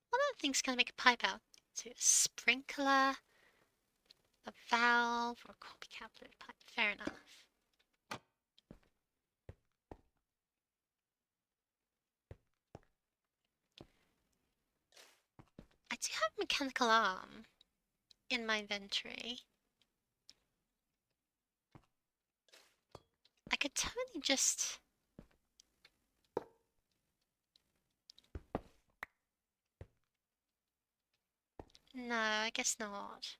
What other things can I make a pipe out? So a sprinkler, a valve, or a copycat fluid pipe. Fair enough. I do have a mechanical arm in my inventory. I could totally just... No, I guess not.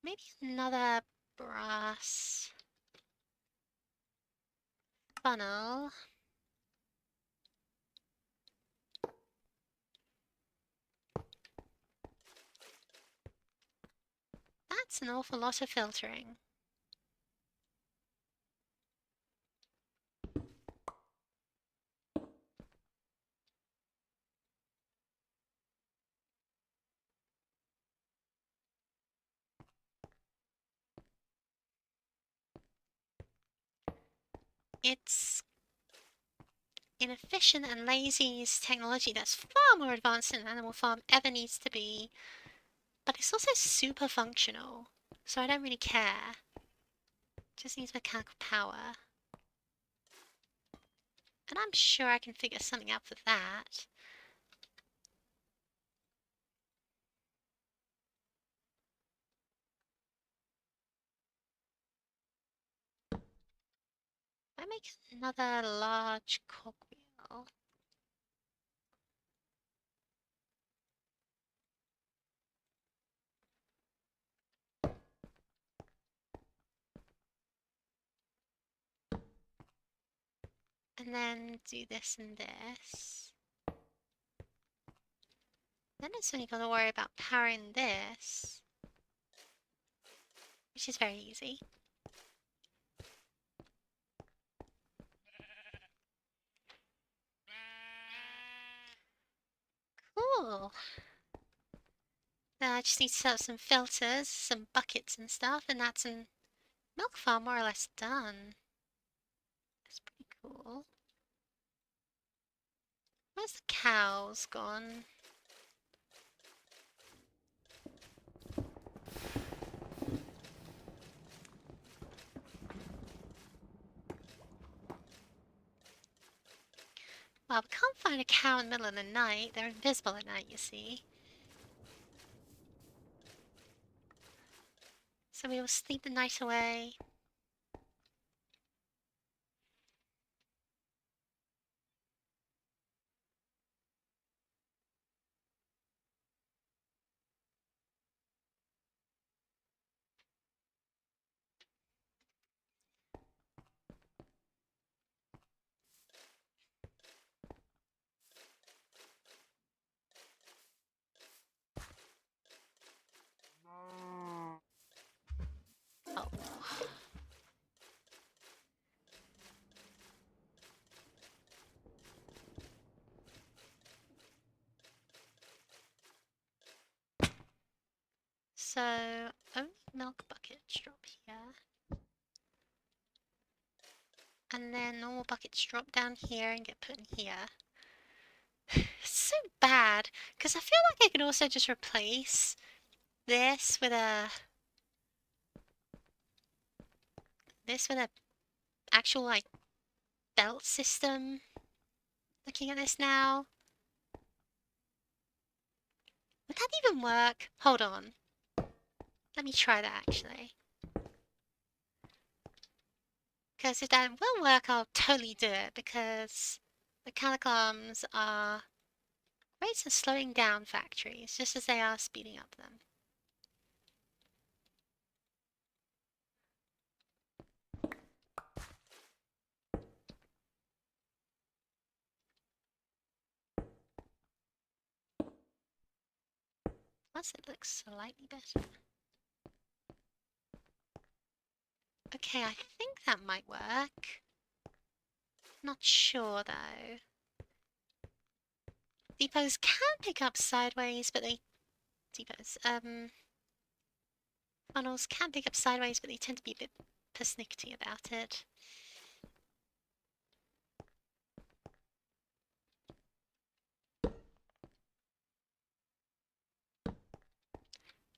Maybe another brass funnel. That's an awful lot of filtering. It's inefficient and lazy technology that's far more advanced than Animal Farm ever needs to be, but it's also super functional, so I don't really care. Just needs mechanical power. And I'm sure I can figure something out for that. I make another large cogwheel. And then do this and this. Then it's only got to worry about powering this, which is very easy. Cool. Now I just need to set up some filters, some buckets and stuff, and that's a milk farm more or less done. That's pretty cool. Where's the cows gone? Well, we can't find a cow in the middle of the night. They're invisible at night, you see. So we will sleep the night away. Oh. So, only milk buckets drop here. And then normal buckets drop down here and get put in here. It's so bad, because I feel like I could also just replace this with a... actual, like, belt system. Looking at this now. Would that even work? Hold on. Let me try that, actually. Because if that will work, I'll totally do it, because mechanical arms are great at slowing down factories, just as they are speeding up them. Plus, it looks slightly better. Okay, I think that might work. Not sure, though. Depots can pick up sideways, but they... Depots, funnels can pick up sideways, but they tend to be a bit persnickety about it.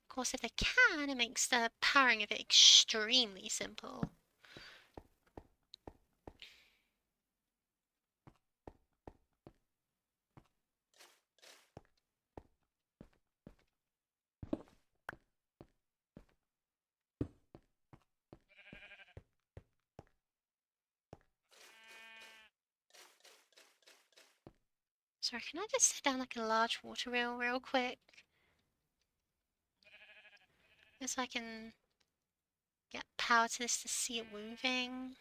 Of course, if they can, it makes the powering of it extremely simple. Sorry, can I just set down like a large water wheel real quick? Just so I can get power to this to see it moving.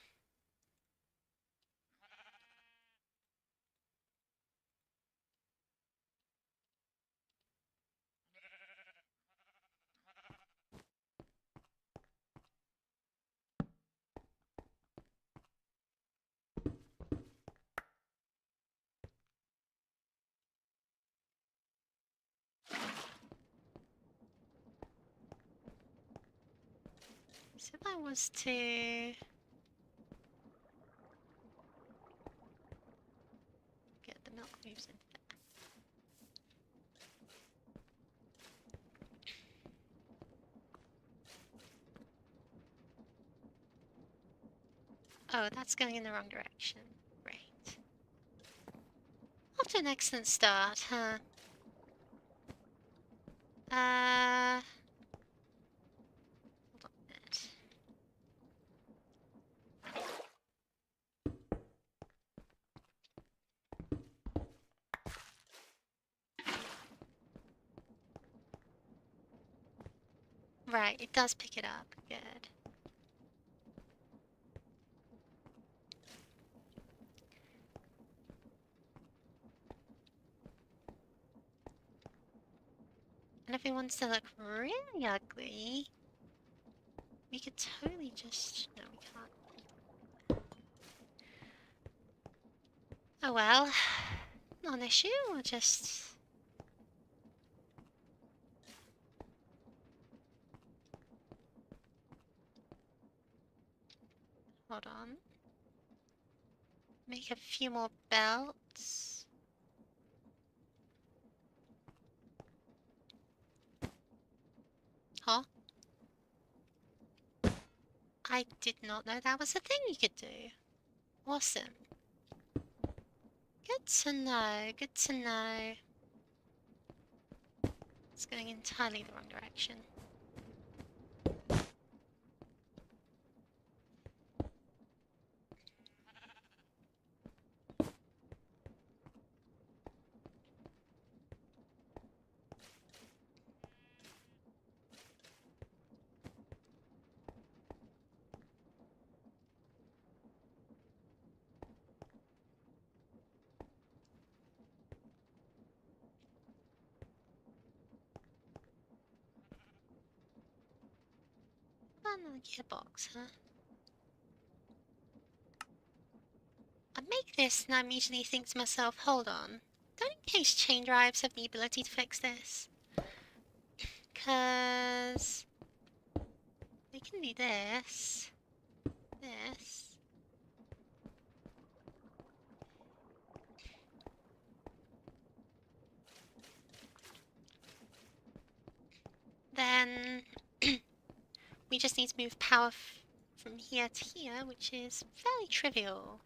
So if I was to get the milk moves in there. Oh, that's going in the wrong direction. Great. Off to an excellent start, huh? Hold on a minute. Right, it does pick it up. Good. And if we want to look really ugly, we could totally just... No, we can't. Oh well. Not an issue, we'll just... Hold on. Make a few more belts. Huh? I did not know that was a thing you could do. Awesome. Good to know, good to know. It's going entirely the wrong direction. Another gearbox, huh? I make this and I immediately think to myself, hold on. Don't encased chain drives have the ability to fix this? Because they can do this. This. Then we just need to move power from here to here, which is fairly trivial.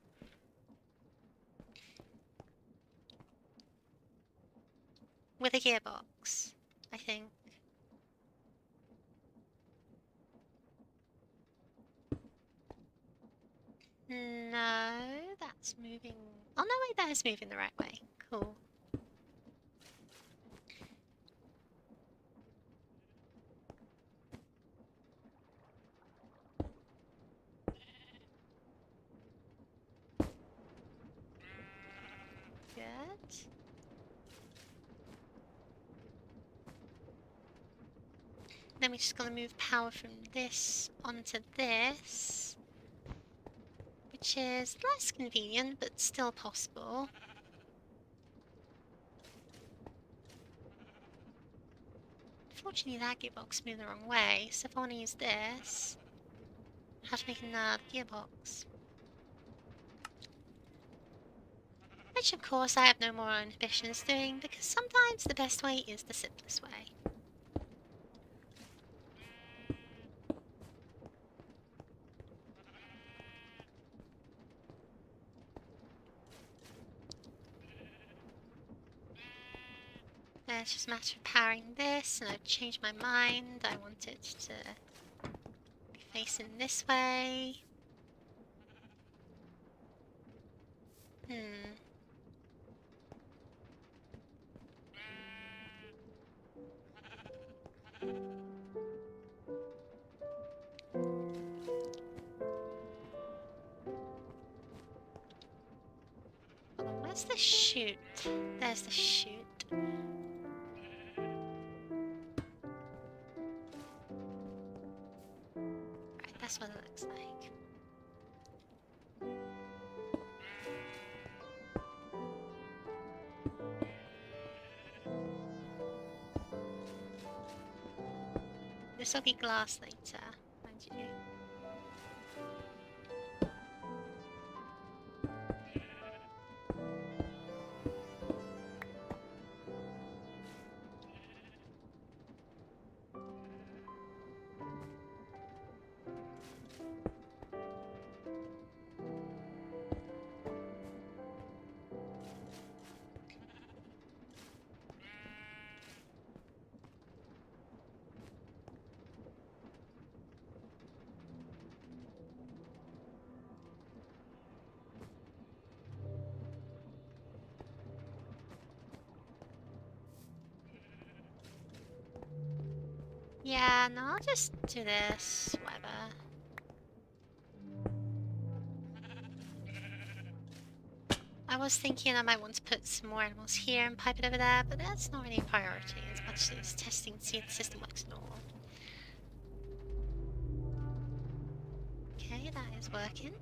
With a gearbox, I think. No, that's moving... Oh no, wait, that is moving the right way. Cool. Good. Then we're just gonna move power from this onto this, which is less convenient, but still possible. Unfortunately, that gearbox moved the wrong way, so if I want to use this, I have to make another gearbox. Which, of course, I have no more ambitions doing, because sometimes the best way is the simplest way. It's just a matter of powering this, and I've changed my mind. I want it to be facing this way. Where's the chute? There's the chute. Right, that's what it looks like. This will be glass later, mind you. Yeah, no, I'll just do this, whatever. I was thinking I might want to put some more animals here and pipe it over there, but that's not really a priority as much as testing to see if the system works at all. Okay, that is working.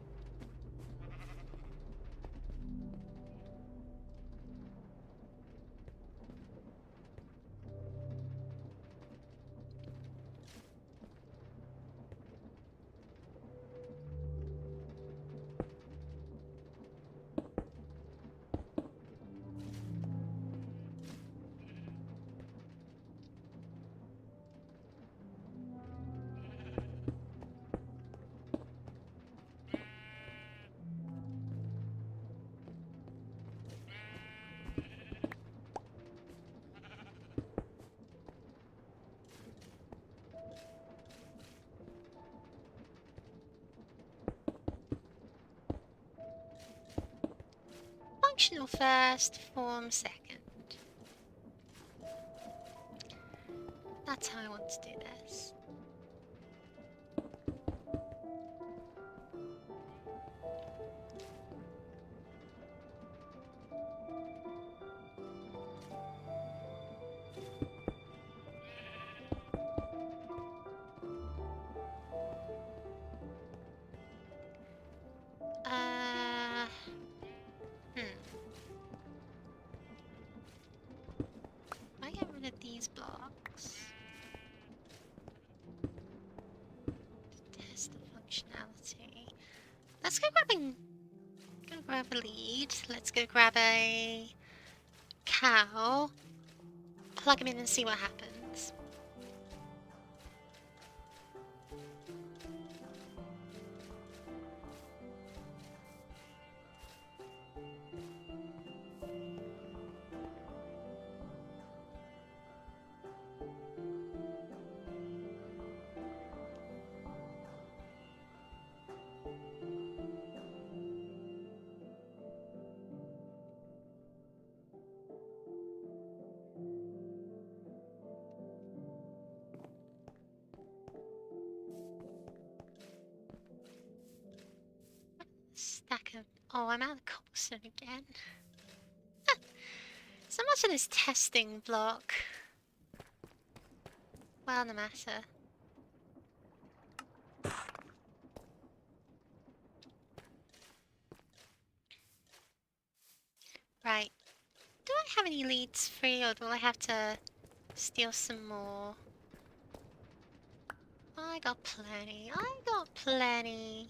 Functional first, form second. That's how I want to do this. If I get rid of these blocks, test the functionality. Let's go grab a lead. Let's go grab a cow. Plug him in and see what happens. Stack of... Oh, I'm out of cobblestone again. So much of this testing block. Well, no matter. Right. Do I have any leads free, or will I have to steal some more? I got plenty. I got plenty.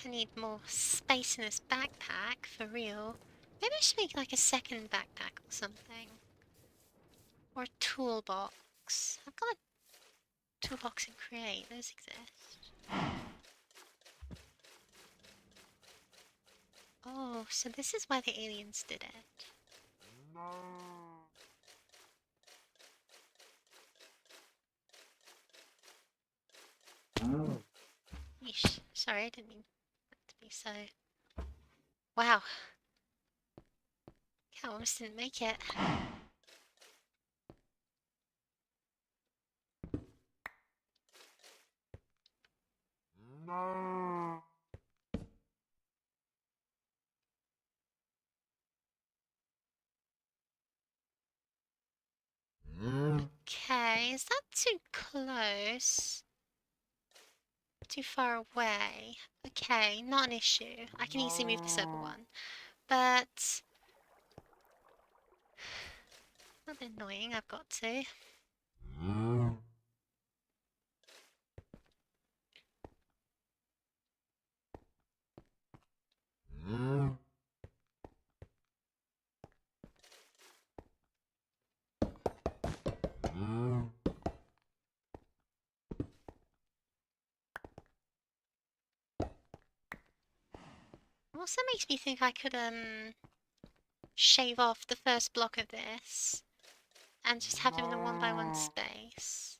I need more space in this backpack, for real. Maybe I should make like a second backpack or something. Or a toolbox. I've got a toolbox in Create, those exist. Oh, so this is why the aliens did it. Yeesh. Sorry, I didn't mean that to be so... Wow. I almost didn't make it. Okay, is that too close? Too far away? Okay, not an issue. I can easily move this over one. But... a bit annoying, I've got to. Also makes me think I could, shave off the first block of this and just have them in a 1x1 space.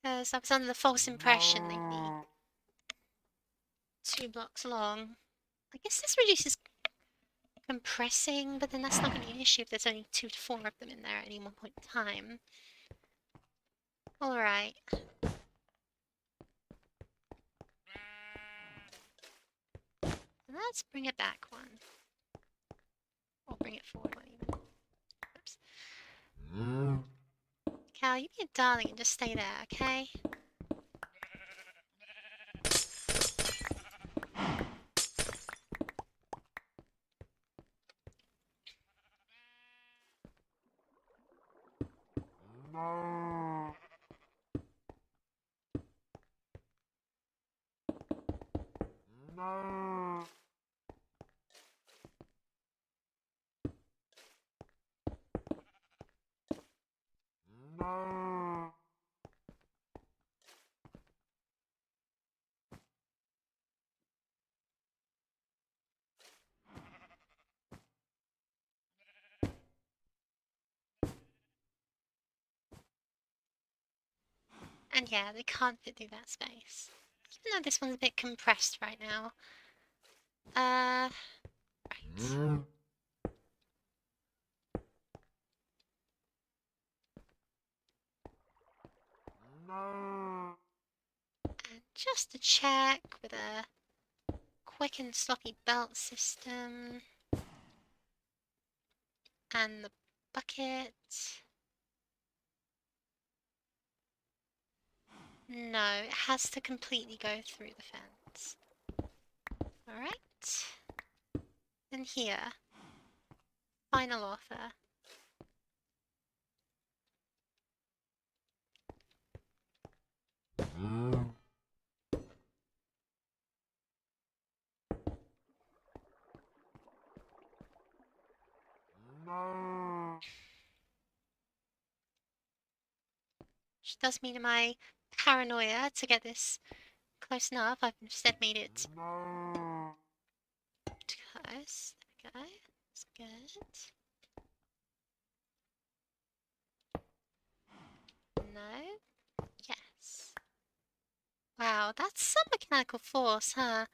Because I was under the false impression they'd be 2 blocks long. I guess this reduces compressing, but then that's not going to be an issue if there's only 2 to 4 of them in there at any one point in time. Alright. Let's bring it back one. Or bring it forward one even. Oops. Cal, you be a darling and just stay there, okay? And yeah, they can't fit through that space. Even though this one's a bit compressed right now. Right. And just to check with a quick and sloppy belt system. And the bucket. No, it has to completely go through the fence. Alright. And here. Final offer. Which does mean my paranoia to get this close enough. I've instead made it close. There we go. That's good. No. Yes. Wow, that's some mechanical force, huh?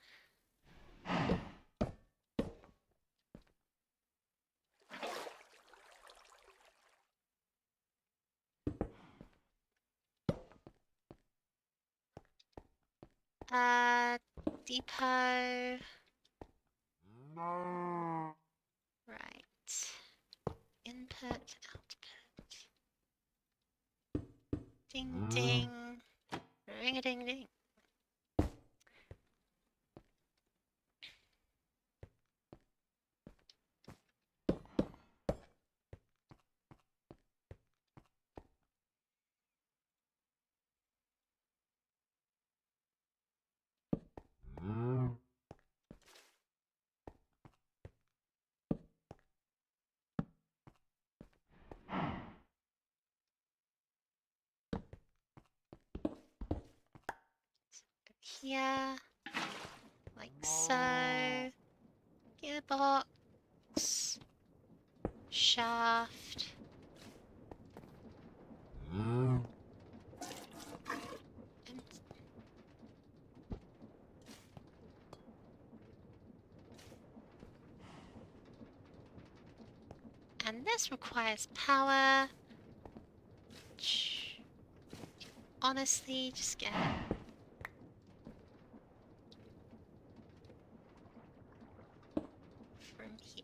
Depot. Right. Input, output. Ding ding. Ring a ding ding. here. Like so. Gearbox. Shaft. And this requires power. Which, honestly, just get it. From here.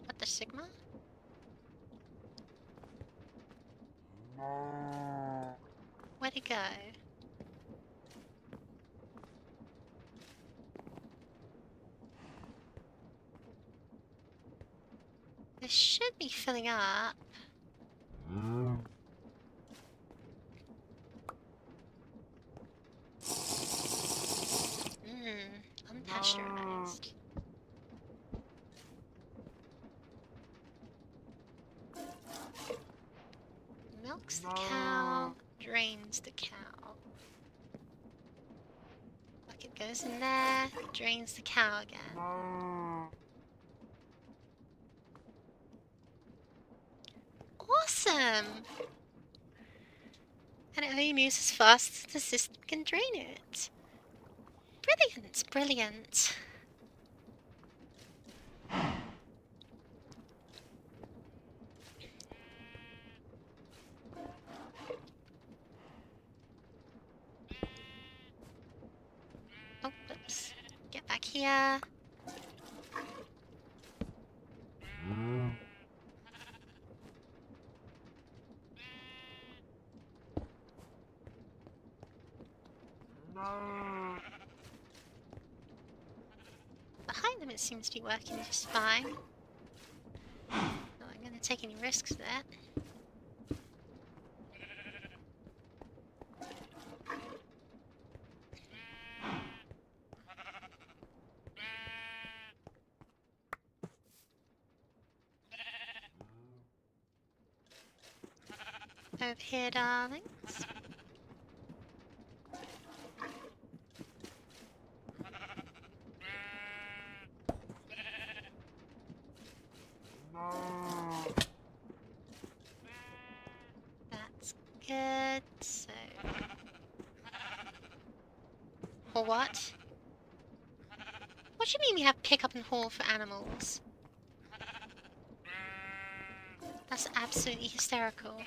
What the Sigma? Where'd it go? This should be filling up. Unpasteurized. Milks the cow, drains the cow. Bucket goes in there, drains the cow again. Awesome! And it only moves as fast as the system can drain it. Brilliant, brilliant. Oh, whoops. Get back here. Behind them it seems to be working just fine. Not going to take any risks there. Over here, darlings. That's good. So, or what? What do you mean we have pick up and haul for animals? That's absolutely hysterical.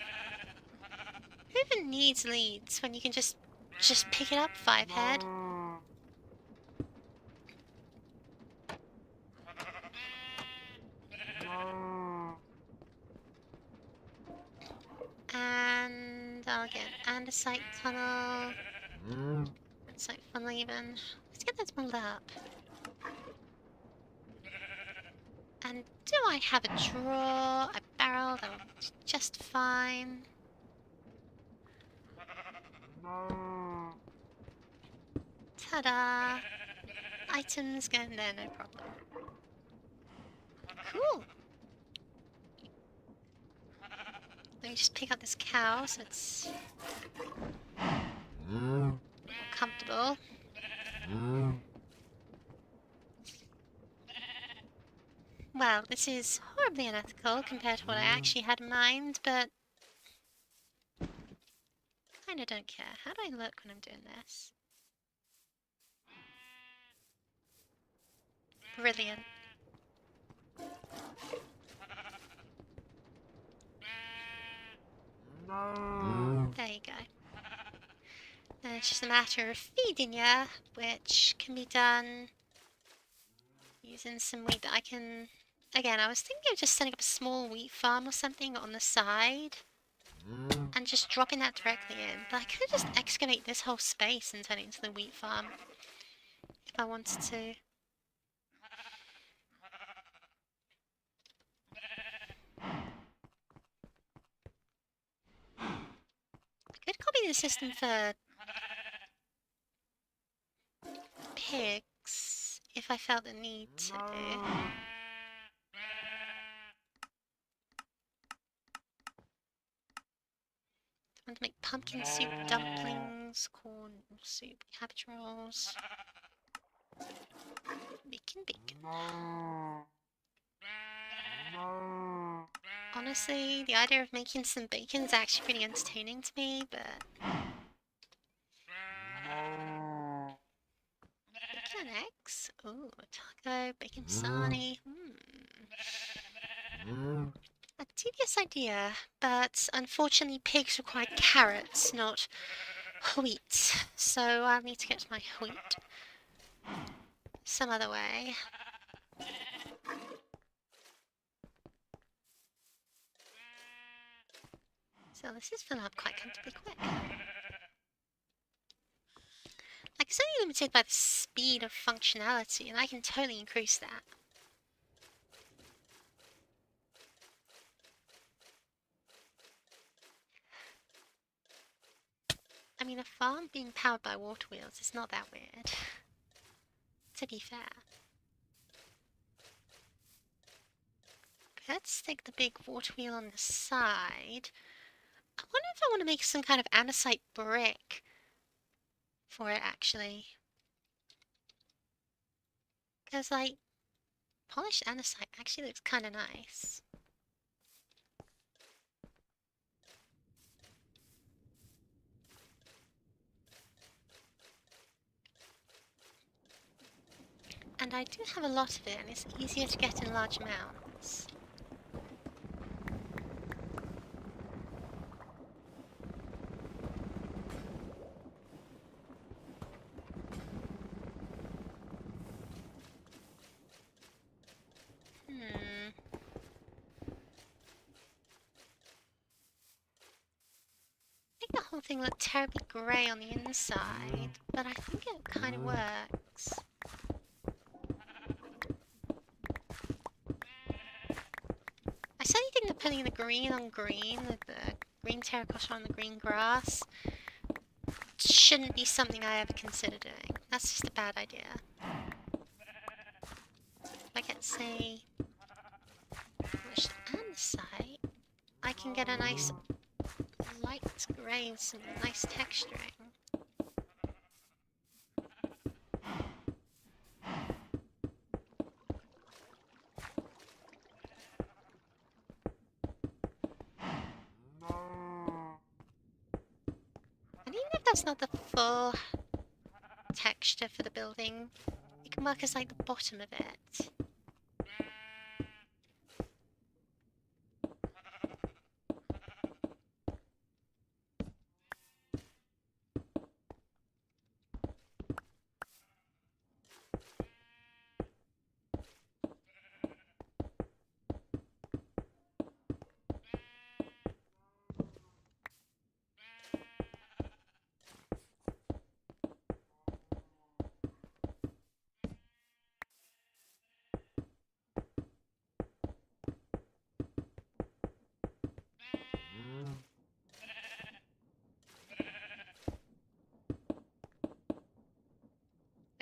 Who even needs leads when you can just pick it up, five head? And I'll get andesite tunnel. Andesite funnel even. Let's get this built up. And do I have a drawer, a barrel? That'll be just fine. Ta-da! Items go in there, no problem. Cool! Let me just pick up this cow so it's more comfortable. Well, this is horribly unethical compared to what I actually had in mind, but kinda don't care. How do I look when I'm doing this? Brilliant. There you go. Then it's just a matter of feeding ya, which can be done using some wheat that I can... Again, I was thinking of just setting up a small wheat farm or something on the side and just dropping that directly in. But I could just excavate this whole space and turn it into the wheat farm if I wanted to. system for pigs if I felt the need to. I want to make pumpkin soup, dumplings, corn soup, cabbage rolls. Bacon, bacon. Honestly, the idea of making some bacon is actually pretty entertaining to me, but... Bacon and eggs? Ooh, taco, bacon sarnie. A devious idea, but unfortunately pigs require carrots, not wheat. So I'll need to get my wheat some other way. So this is filling up quite comfortably quick. Like, it's only limited by the speed of functionality, and I can totally increase that. I mean, a farm being powered by water wheels is not that weird, to be fair. Let's stick the big water wheel on the side. I wonder if I want to make some kind of andesite brick for it, actually. Because, like, polished andesite actually looks kind of nice. And I do have a lot of it, and it's easier to get in large amounts. I think the whole thing looked terribly grey on the inside, but I think it kind of works. I certainly think that putting the green on green, with the green terracotta on the green grass, shouldn't be something I ever consider doing. That's just a bad idea. If I get, say, polished andesite, I can get a nice light grey with some nice texturing. And even if that's not the full texture for the building, it can work as like the bottom of it.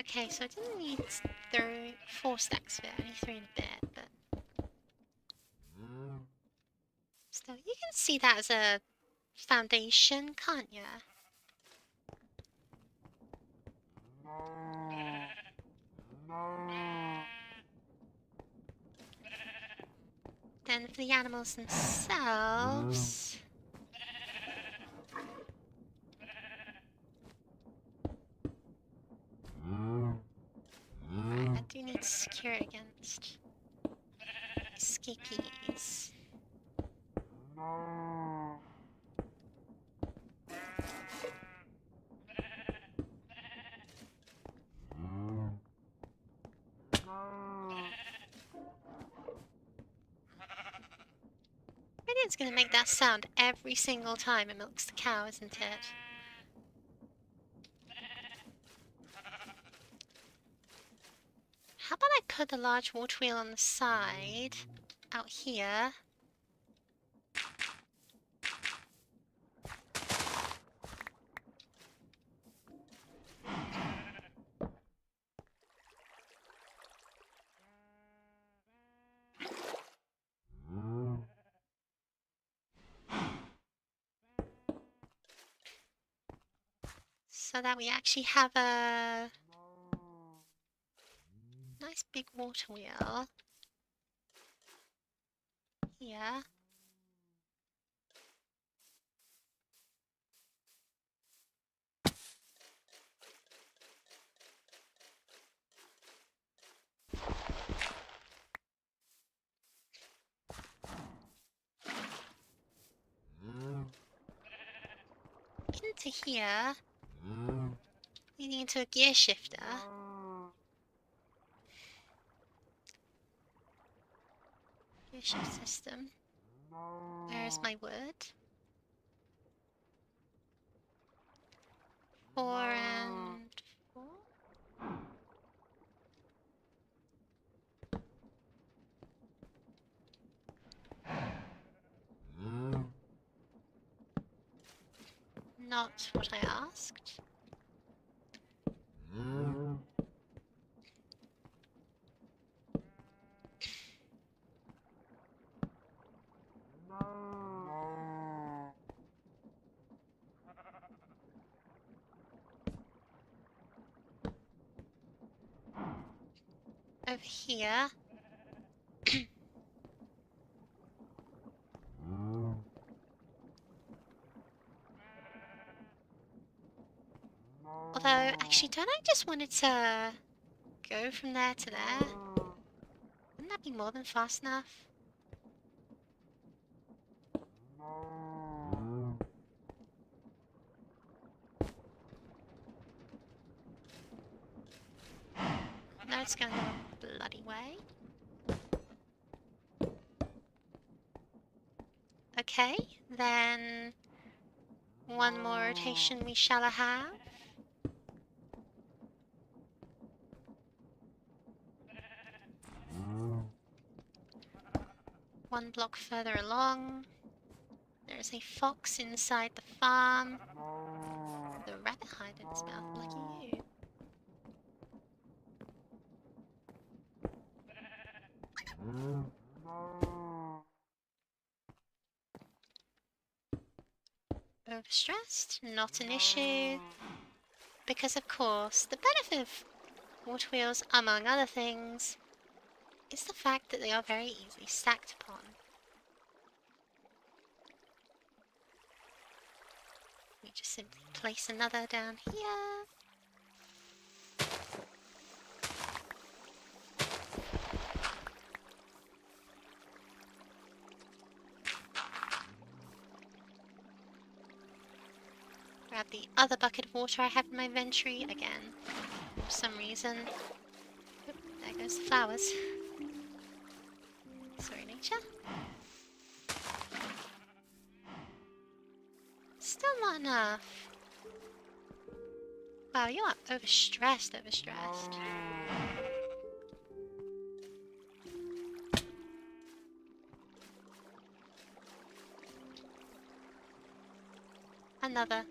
Okay, so I didn't need 4 stacks of it, only 3 and a bit, but... Still, you can see that as a foundation, can't you? Then for the animals themselves... I do need to secure it against escapees. Maybe it's gonna make that sound every single time it milks the cow, isn't it? How about I put the large water wheel on the side, out here. so that we actually have a nice big water wheel here. Into here, leading into a gear shifter. Gear shift system. Where's my wood? 4 and 4? Not what I asked. Over here. Although, actually, don't I just want it to go from there to there? Wouldn't that be more than fast enough? No, it's going the bloody way. Okay, then one more rotation we shall have. One block further along, there's a fox inside the farm. The rabbit hide in its mouth, lucky you. Overstressed? Not an issue. Because of course, the benefit of water wheels, among other things, is the fact that they are very easily stacked upon. We just simply place another down here. Grab the other bucket of water I have in my inventory again. For some reason. Oop, there goes the flowers. Sorry, nature. Still not enough. Wow, you are overstressed. Another.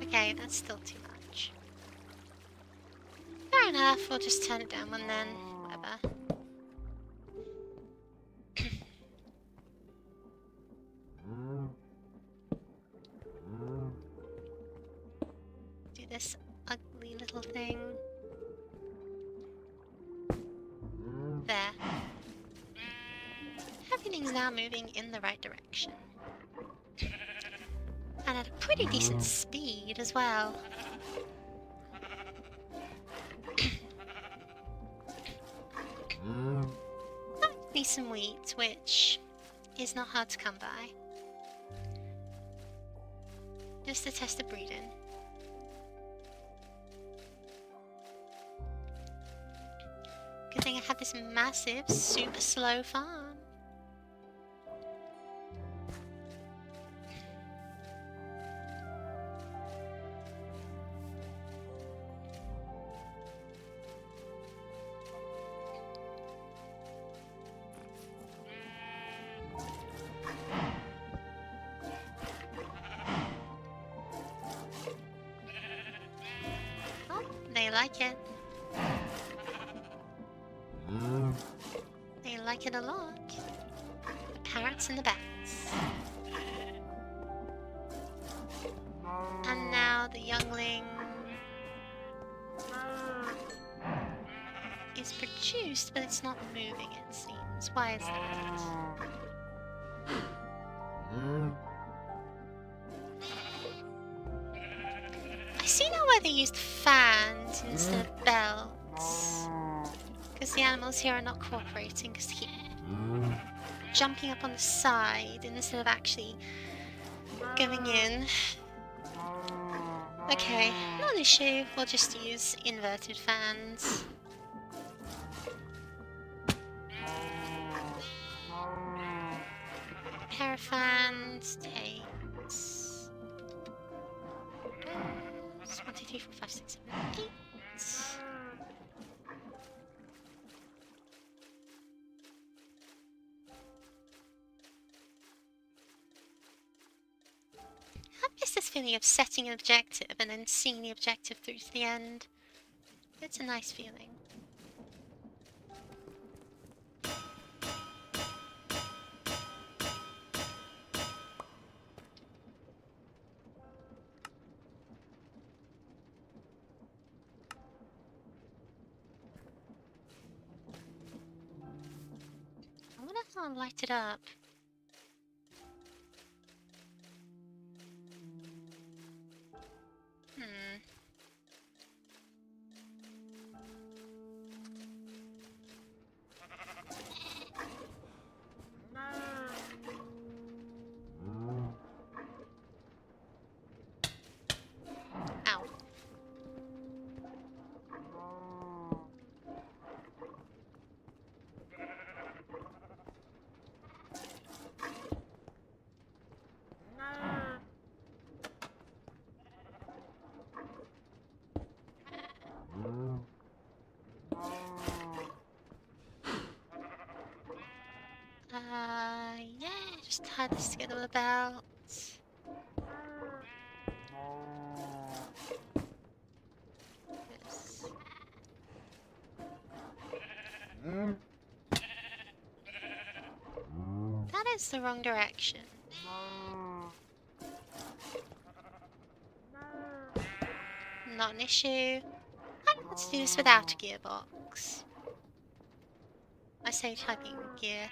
Okay, that's still too much. Fair enough, we'll just turn it down one then. Whatever. Do this ugly little thing. There. Everything's now moving in the right direction. And at a pretty decent speed as well. Some wheat, which is not hard to come by. Just to test the breeding. Good thing I have this massive, super slow farm. like it. They like it a lot. The parrots and the bats. And now the youngling is produced, but it's not moving, it seems. Why is that? I see now why they used fans instead of belts. Because the animals here are not cooperating, because they keep jumping up on the side instead of actually going in. Okay, not an issue. We'll just use inverted fans. Pair of fans takes 1, 2, 3, 4, 5, 6, 7, 8. I miss this feeling of setting an objective and then seeing the objective through to the end. It's a nice feeling. I wonder how I'll light it up. Ow. Yeah, just tie this together with a belt. Yes. That is the wrong direction. Not an issue. I'm going to do this without a gearbox. I say typing gear.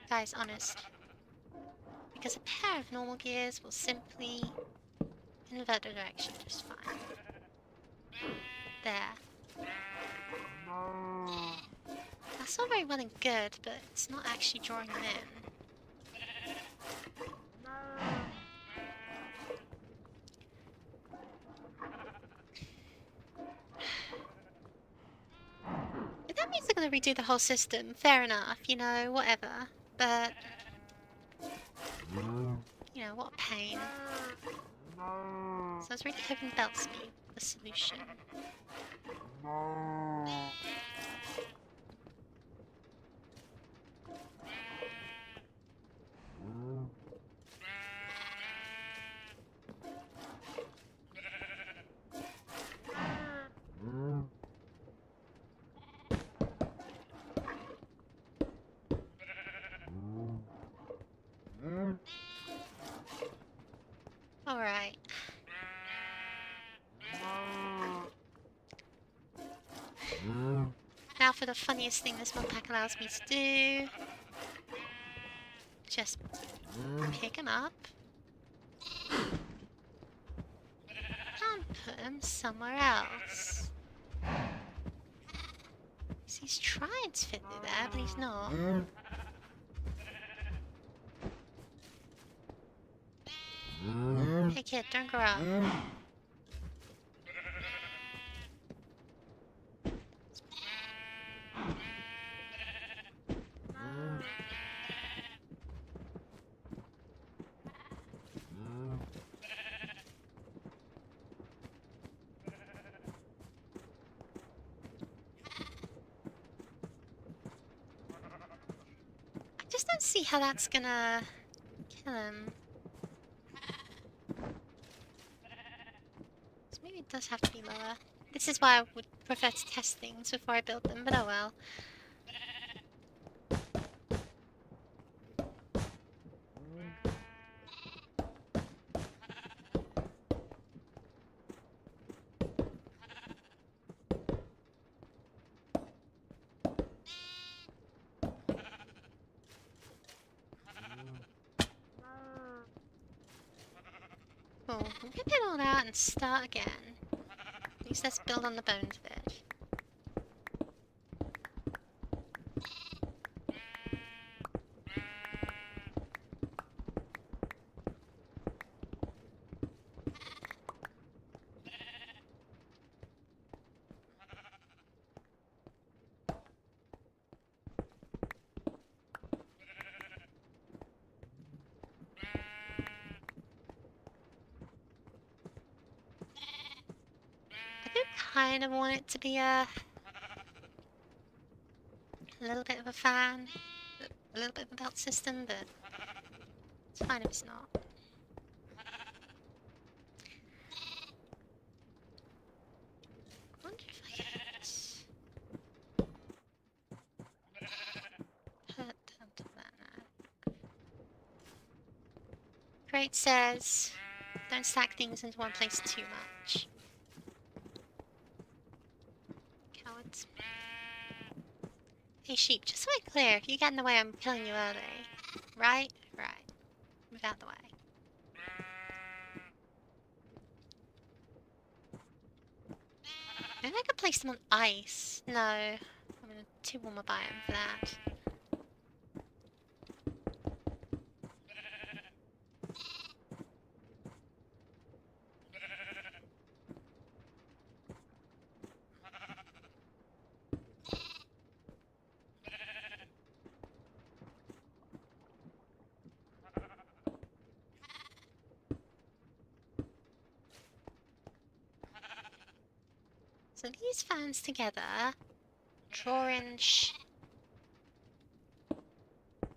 Guys, honest. Because a pair of normal gears will simply invert the direction just fine. There. That's all very well and good, but it's not actually drawing them in. If that means they're going to redo the whole system, fair enough, you know, whatever. But, you know, what a pain. So I was really hoping belts would be the solution. Alright. Now for the funniest thing this mod pack allows me to do. Just pick him up. And put him somewhere else. So he's trying to fit through there, but he's not. Hey kid, don't grow up. I just don't see how that's gonna kill him. So maybe it does have to be lower. This is why I would prefer to test things before I build them, but oh well. Cool. We'll get it all out and start again. At least let's build on the bones of it. I do kind of want it to be a little bit of a fan, a little bit of a belt system, but it's fine if it's not. I wonder if I can put down to that now. Great says, don't stack things into one place too much. Cowards. Hey sheep, just so I'm clear, if you get in the way, I'm killing you early. Right? Right. Move out the way. Maybe I could place them on ice. No. I'm in a too warm a biome for that. So these fans together draw in the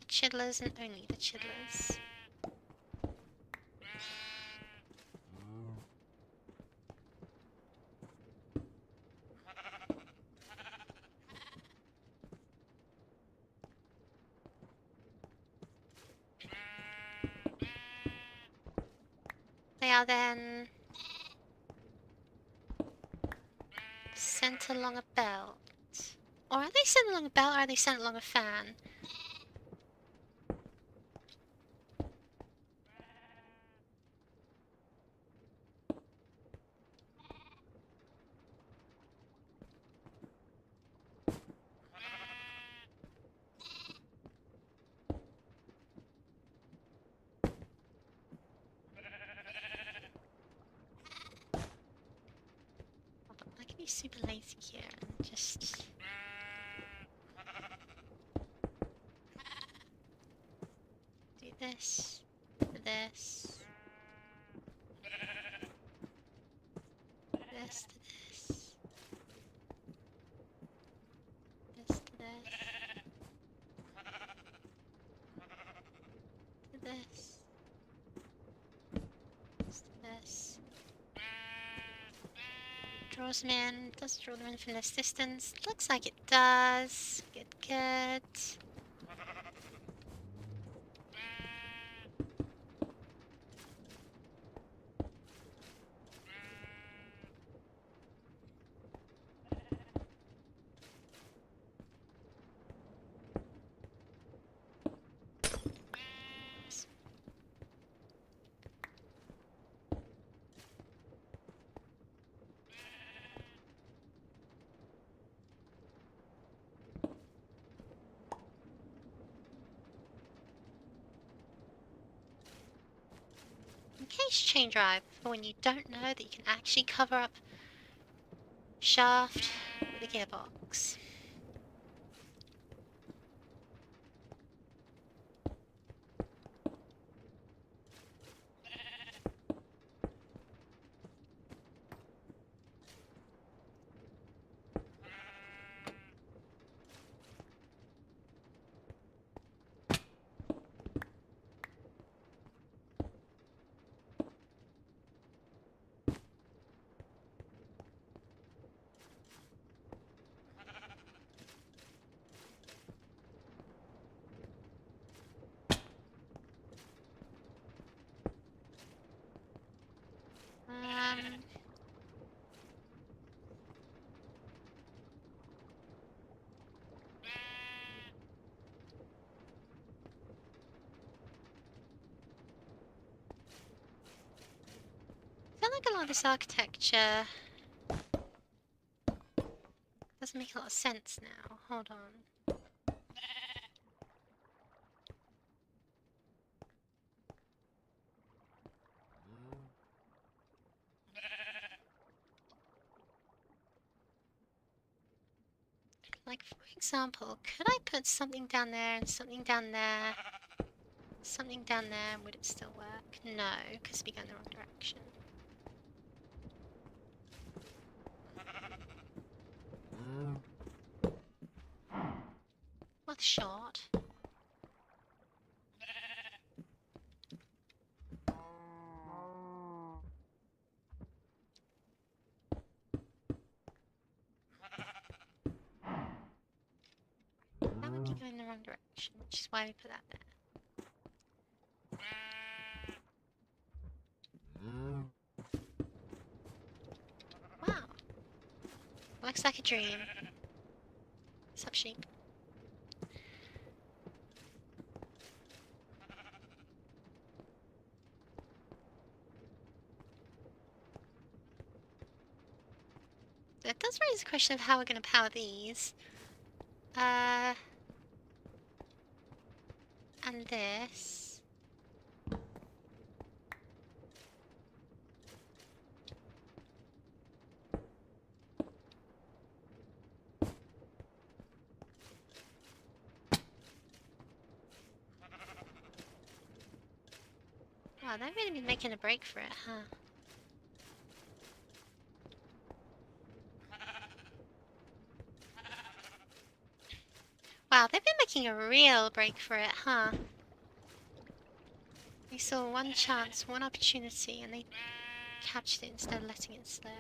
chidlers and only the chidlers. They are then sent along a belt. Or are they sent along a belt or are they sent along a fan? I can be super lazy here and just... do this, this, this to this, this to this, to this, this to this. Draws them in. Does it draw them in from this distance? Looks like it does. Good, good. In case chain drive, for when you don't know that you can actually cover up shaft with a gearbox. a lot of this architecture doesn't make a lot of sense now. Hold on. Like, for example, could I put something down there and something down there? Something down there, would it still work? No, because we go in the wrong direction. Worth a shot. That would be going the wrong direction, which is why we put that there. Wow. Looks like a dream. Sup, sheep? That does raise the question of how we're going to power these. And this. Wow, they've really been making a break for it, huh? Wow, they've been making a real break for it, huh? They saw one chance, one opportunity, and they captured it instead of letting it slip.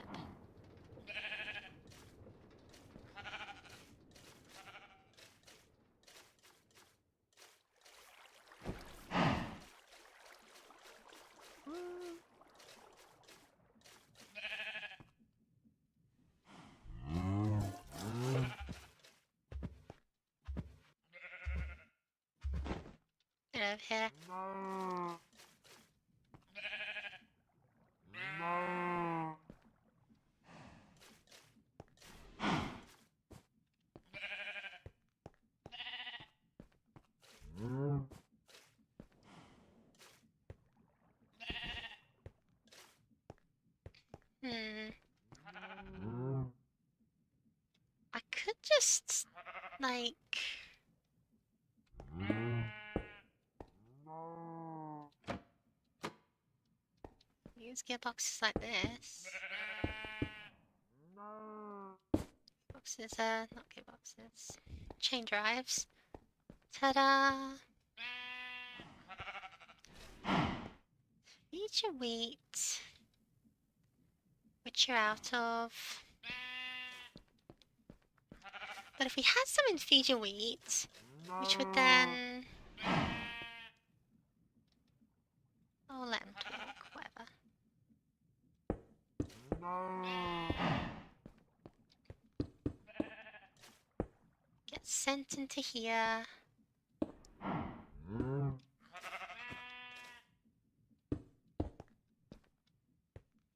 Get over here. I could just, like... use gearboxes like this. Boxes, not gearboxes. Chain drives. Ta-da! Feature wheat. Which you're out of. But if we had some in feeder wheat, which would then... oh, let him talk, whatever. Get sent into here.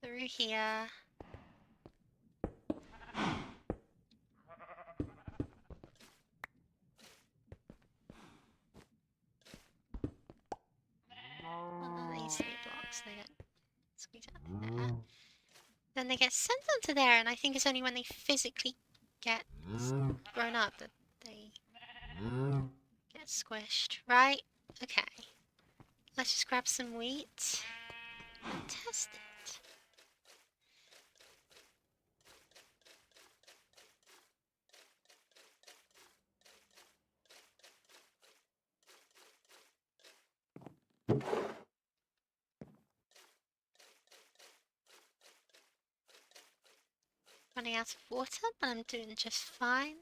Through here. Well, they used to be blocks, they get squeezed out there. Then they get sent onto there, and I think it's only when they physically get grown up that they get squished, right? Okay. Let's just grab some wheat and test it. Running out of water, but I'm doing just fine.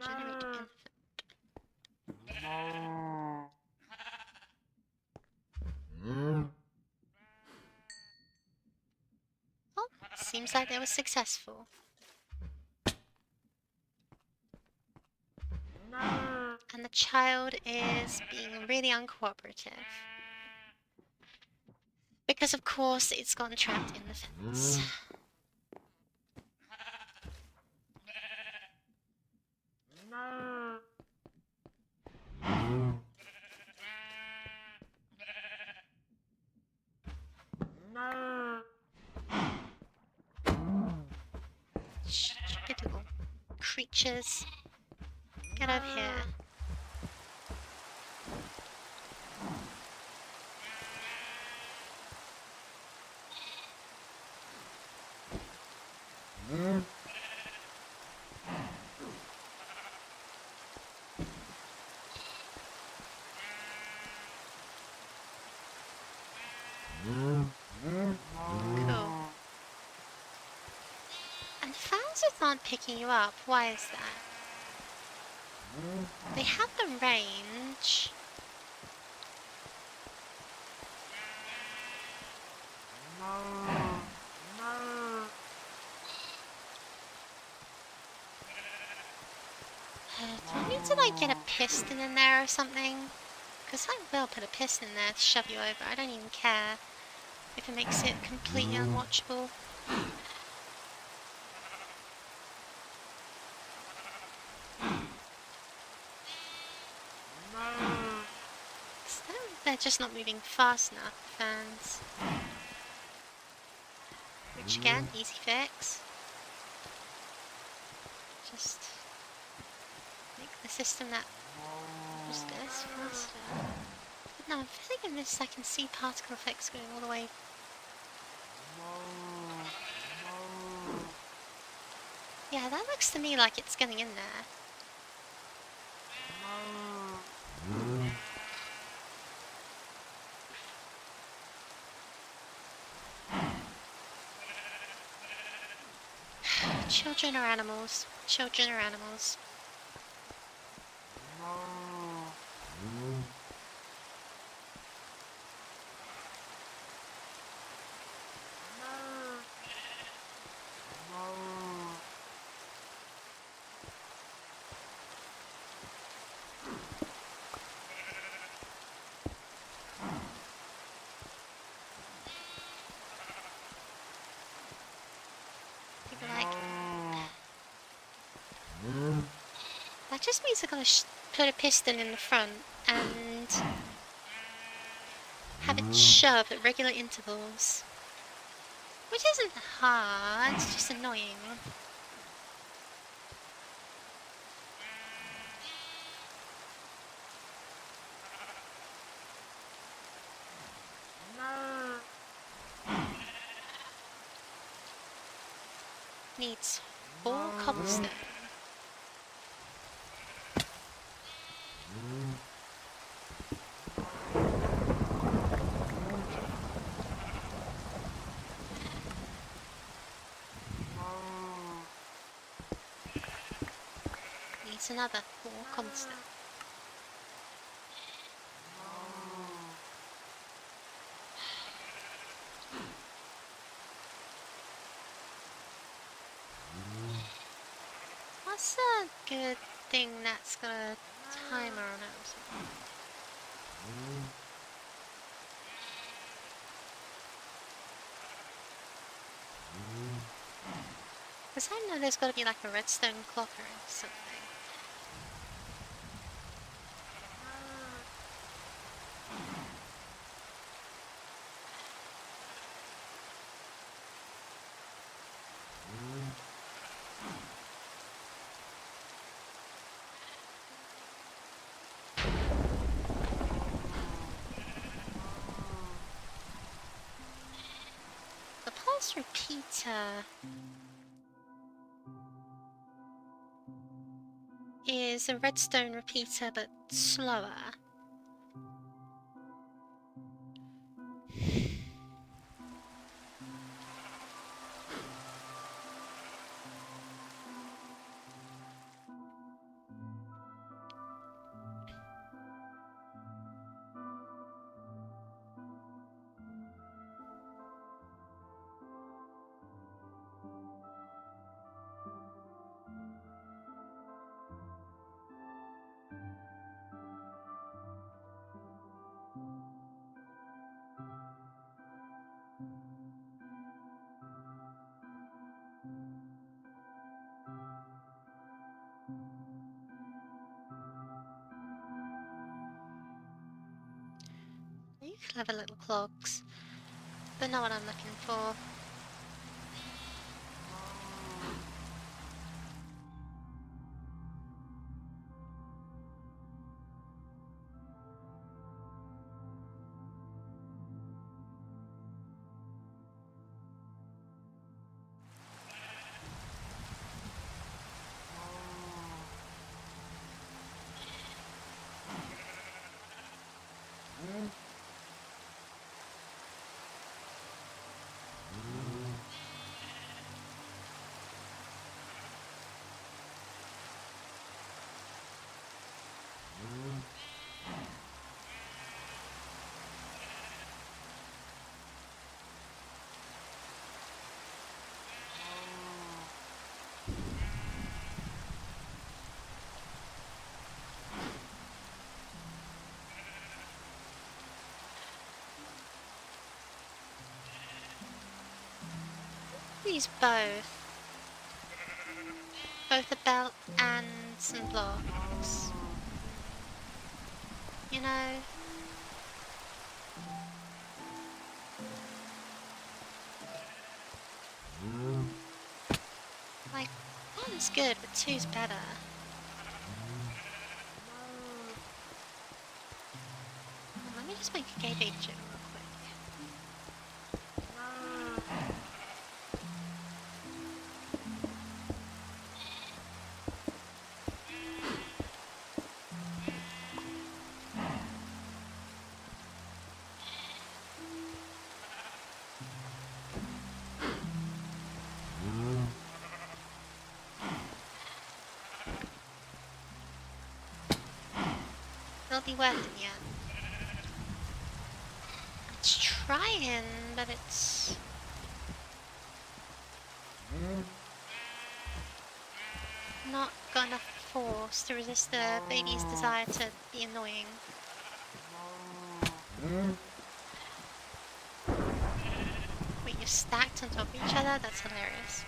Generate infant. seems like they were successful. And the child is being really uncooperative. Because of course it's gotten trapped in the fence. Stupid little creatures. Get over here. Cool. And the fowls aren't picking you up. Why is that? They have the range. Do I need to like get a piston in there or something? Because I will put a piston in there to shove you over. I don't even care if it makes it completely unwatchable. They're just not moving fast enough, the fans. Which again, easy fix. Just make the system that was this faster. But no, I'm feeling in this I can see particle effects going all the way. Yeah, that looks to me like it's getting in there. Children are animals. Children are animals. People like... That just means I gotta put a piston in the front and have it shove at regular intervals. Which isn't hard, it's just annoying. Needs 4 cobblestone. Needs another 4 cobblestone. What's a good thing that's got a timer on it or something? Because I know there's got to be like a redstone clock or something. The pulse repeater is a redstone repeater but slower. Clever little clogs. But not what I'm looking for. These both. Both a belt and some blocks. You know? Like, one's good, but two's better. Let me just make a gay baby joke real quick. It'll be worth it in the end. It's trying, but it's... not got enough force to resist the baby's desire to be annoying. Wait, you're stacked on top of each other? That's hilarious.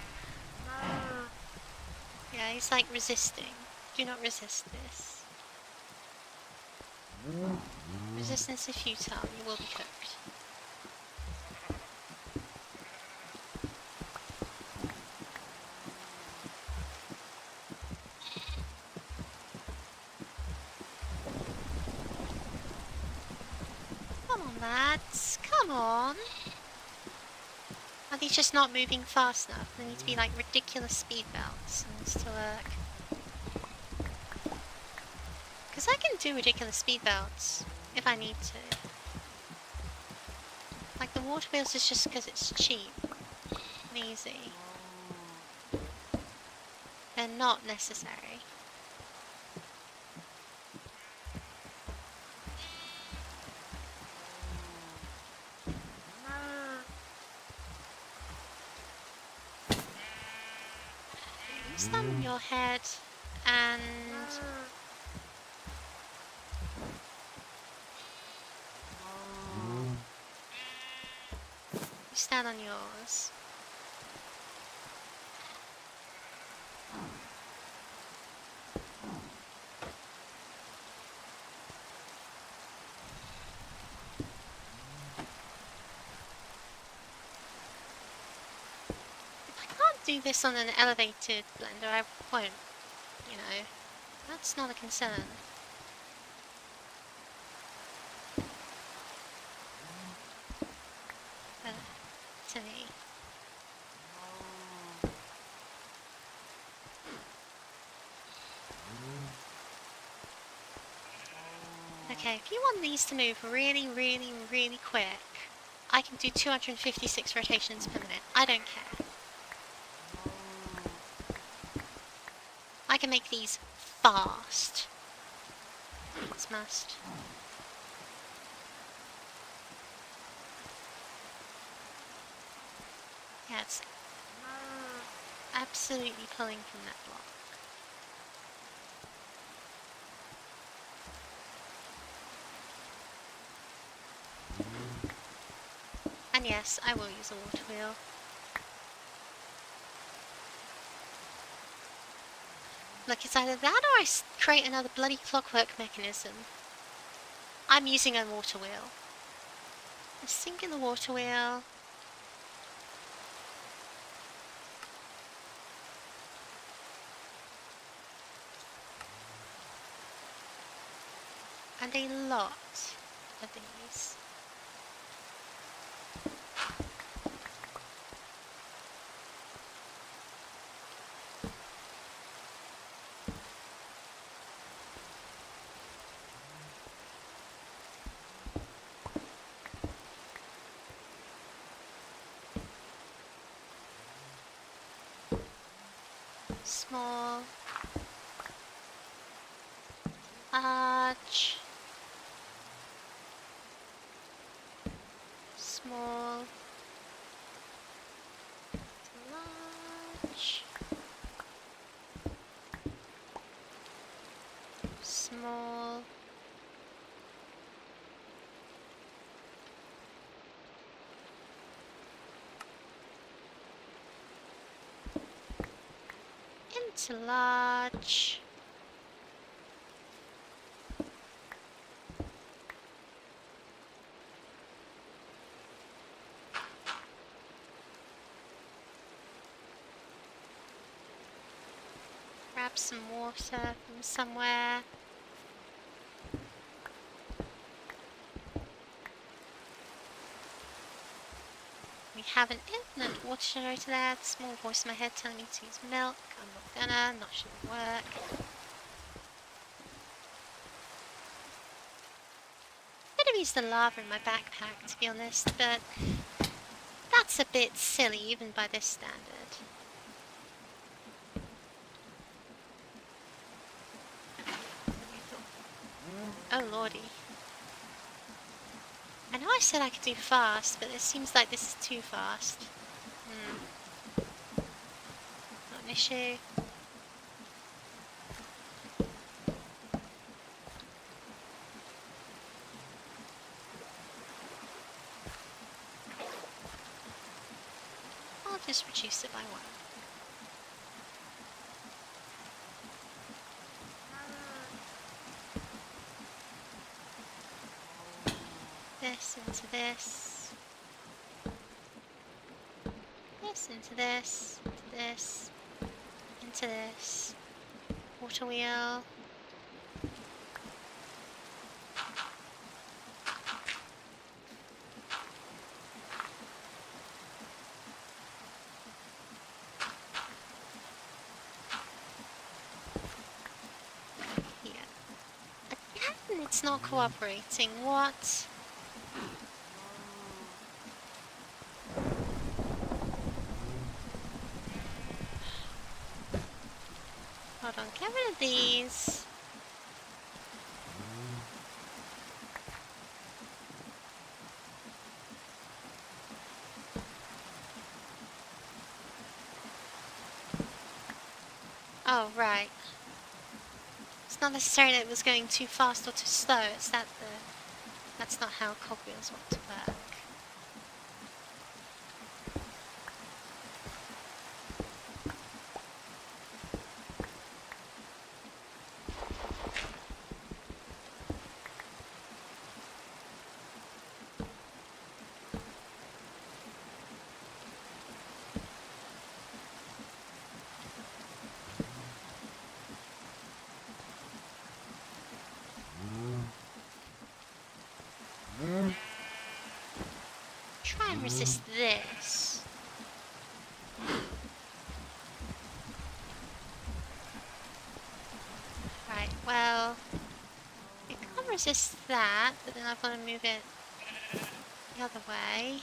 Yeah, he's like resisting. Do not resist this. Resistance is futile, you will be cooked. Come on, lads. Come on. Are these just not moving fast enough? There need to be like ridiculous speed belts and this to work. Because I can do ridiculous speed belts if I need to. Like the water wheels is just because it's cheap and easy. They're not necessary. Stand on your head and you stand on yours. Do this on an elevated blender, I won't, you know, that's not a concern. To me. Okay, if you want these to move really, really, really quick, I can do 256 rotations per minute. I don't care. I can make these fast. It's must. Yeah, it's absolutely pulling from that block. And yes, I will use a water wheel. Look, it's either that or I create another bloody clockwork mechanism. I'm using a water wheel. A sink in the water wheel. And a lot of these. Small, large, small, large, small, into large. Grab some water from somewhere. We have an infinite water generator there. The small voice in my head telling me to use milk. I'm not gonna, not sure it'll work. Could have used the lava in my backpack, to be honest, but that's a bit silly even by this standard. Oh lordy. I know I said I could do fast, but it seems like this is too fast. Not an issue. I'll just reduce it by 1. This into this. This into this. Into this. Into this. Water wheel. Here. Again, it's not cooperating. What? Hold on, get rid of these. Oh, right. It's not necessarily that it was going too fast or too slow, it's that that's not how cogwheels want to work. Try and resist this. Right, well, it can't resist that, but then I've got to move it the other way.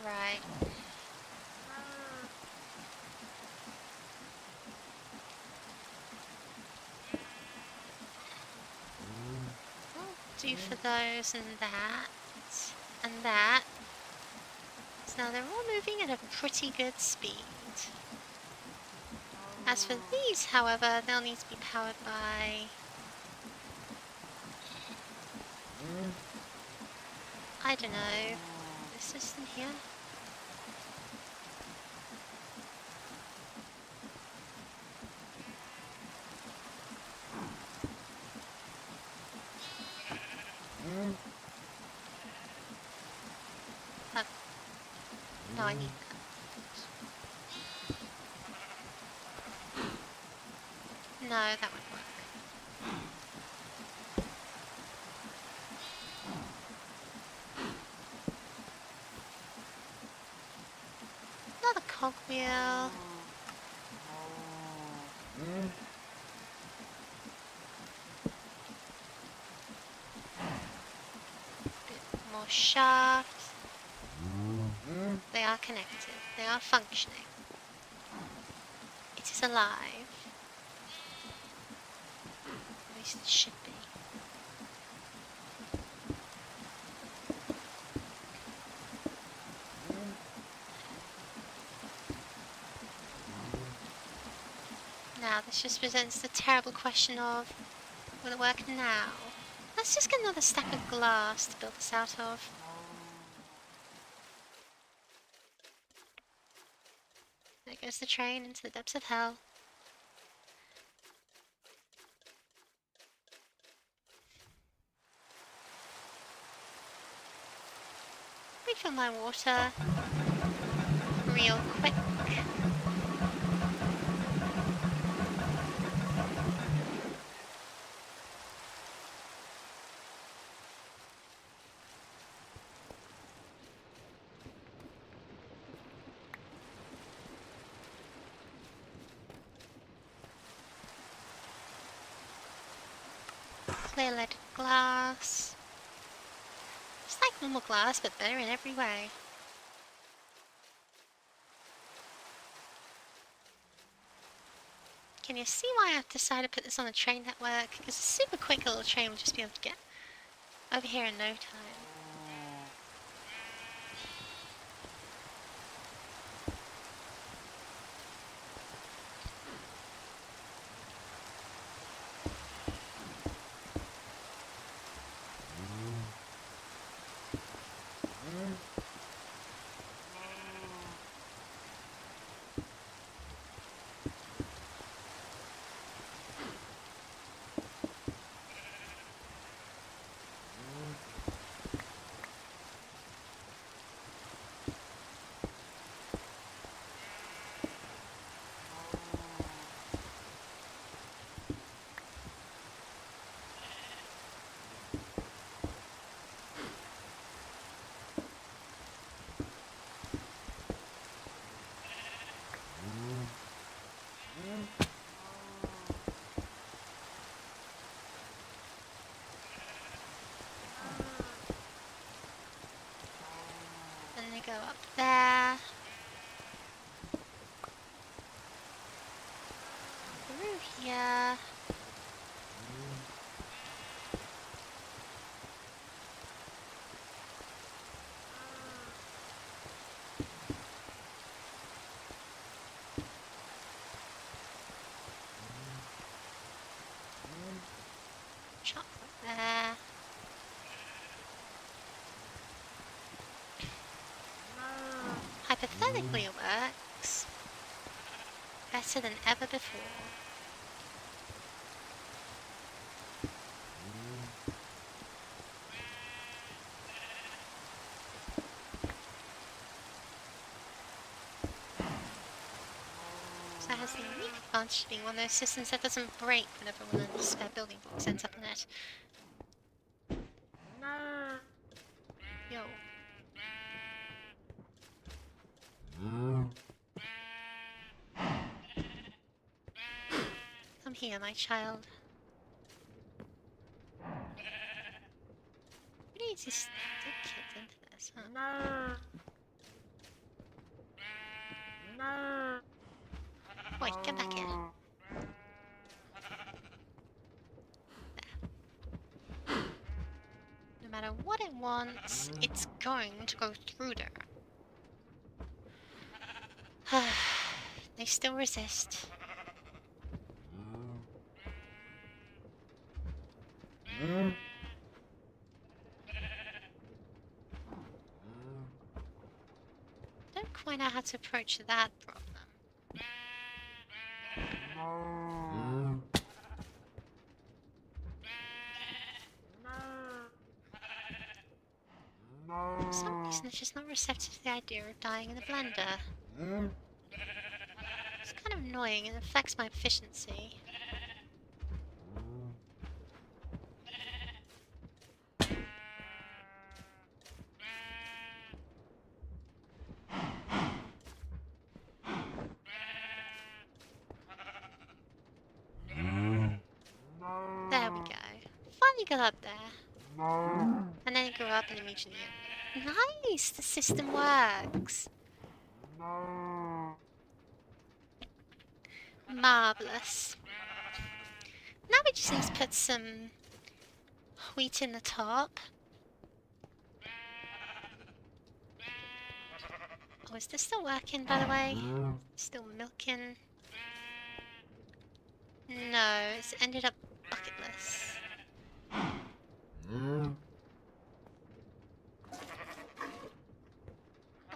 Right. I'll do for those and that. And that. So they're all moving at a pretty good speed. As for these, however, they'll need to be powered by... I don't know. This system here? No, I need that. No, that won't work. Another cogwheel. Bit more shafts. They are connected. They are functioning. It is alive. At least it should be. Now, this just presents the terrible question of, will it work now? Let's just get another stack of glass to build this out of. There goes the train into the depths of hell. Refill my water real quick. Clear leaded glass. It's like normal glass, but better in every way. Can you see why I've decided to put this on the train network? Because a super quick little train will just be able to get over here in no time. Then they go up there. Through here. Chocolate there. Hypothetically it works better than ever before. So it has the unique advantage of being one of those systems that doesn't break whenever one of the spare building blocks ends up in it. Yo. Come here, my child. You need to stick kids into this, huh? Wait, get back in. There. No matter what it wants, it's going to go through there. They still resist. Don't quite know how to approach that problem. For some reason, it's just not receptive to the idea of dying in a blender. It's kind of annoying and affects my efficiency. There we go. Finally got up there. And then it grew up and immediately. Nice! The system works! Marvellous. Now we just need to put some wheat in the top. Oh, is this still working, by the way? Still milking? No, it's ended up bucketless.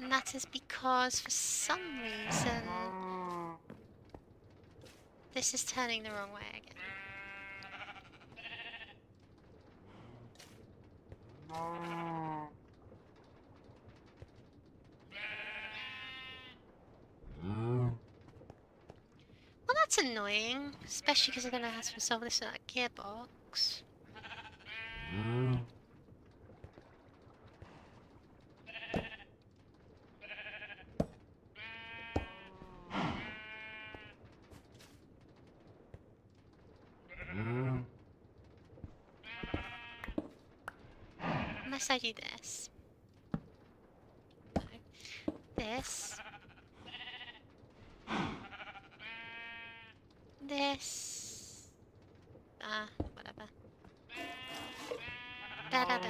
And that is because, for some reason, this is turning the wrong way again. Well, that's annoying, especially because I don't know how to resolve this with that gearbox. Unless I do this. No. This. This. Whatever. Better.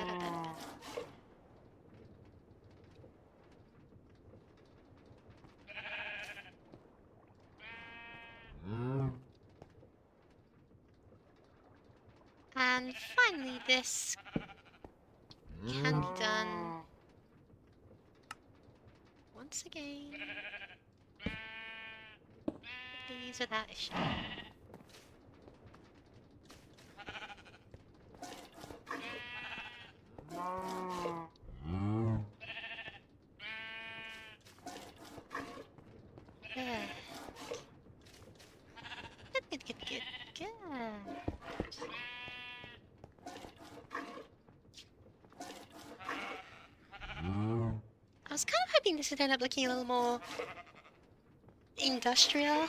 And finally, this can be done once again with these without issue. Good. I was kind of hoping this would end up looking a little more industrial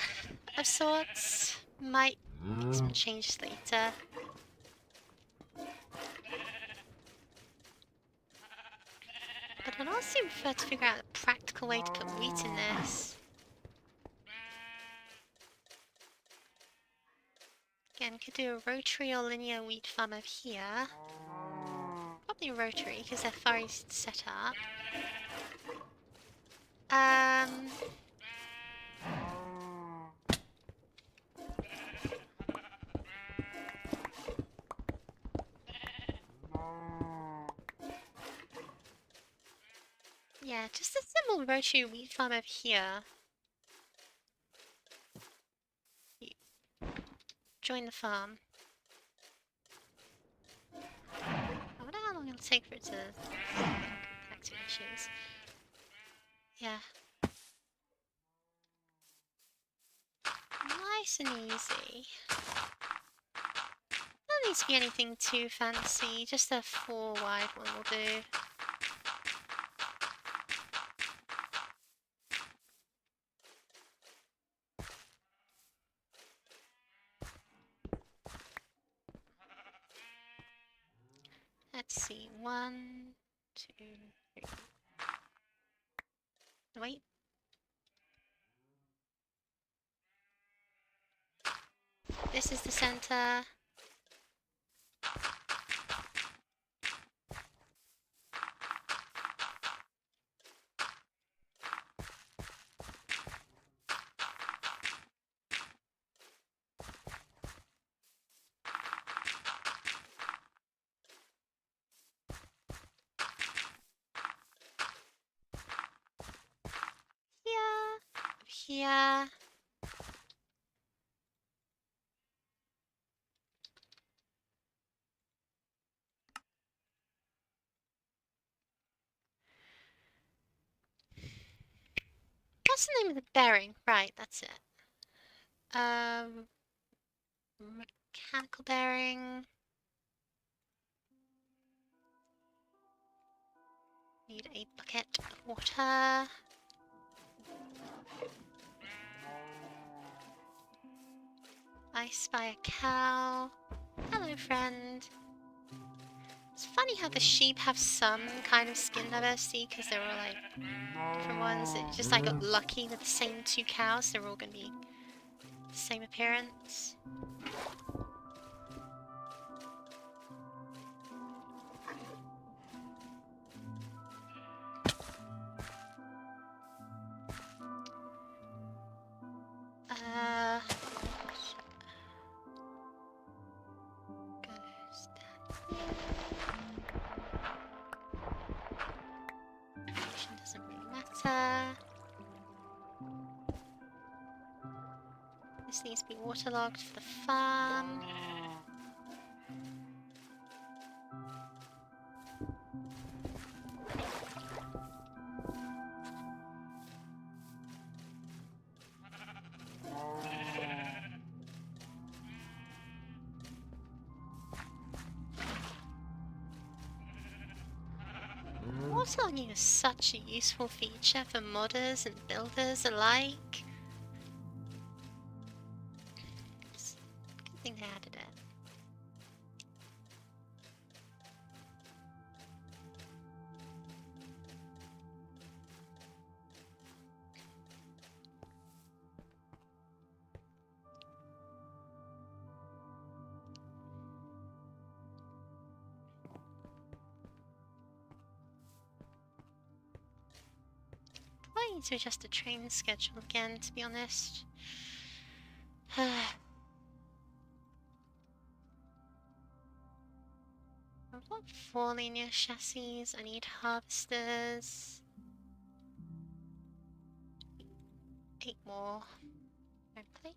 of sorts. Might make some changes later. But I'd also prefer to figure out a practical way to put wheat in this. Again, could do a rotary or linear wheat farm over here. Probably rotary because they're far easier to set up. Yeah, just a simple rotary wheat farm over here. Join the farm. I wonder how long it'll take for it to activate issues. Yeah. Nice and easy. Don't need to be anything too fancy, just a 4 wide one will do. Let's see, 1, 2, 3. Wait. This is the center. here. What's the name of the bearing? Right, that's it. Mechanical bearing. Need a bucket of water. I spy a cow. Hello, friend. It's funny how the sheep have some kind of skin diversity because they're all like different ones. It just I got lucky with the same two cows. They're all gonna be the same appearance. Goes that. Doesn't really matter. This needs to be waterlogged for the farm. Waterlogging is such a useful feature for modders and builders alike. It's a good thing they added it. I need to adjust the train schedule again, to be honest. I've got 4 linear chassis. I need harvesters. 8 more. No plates.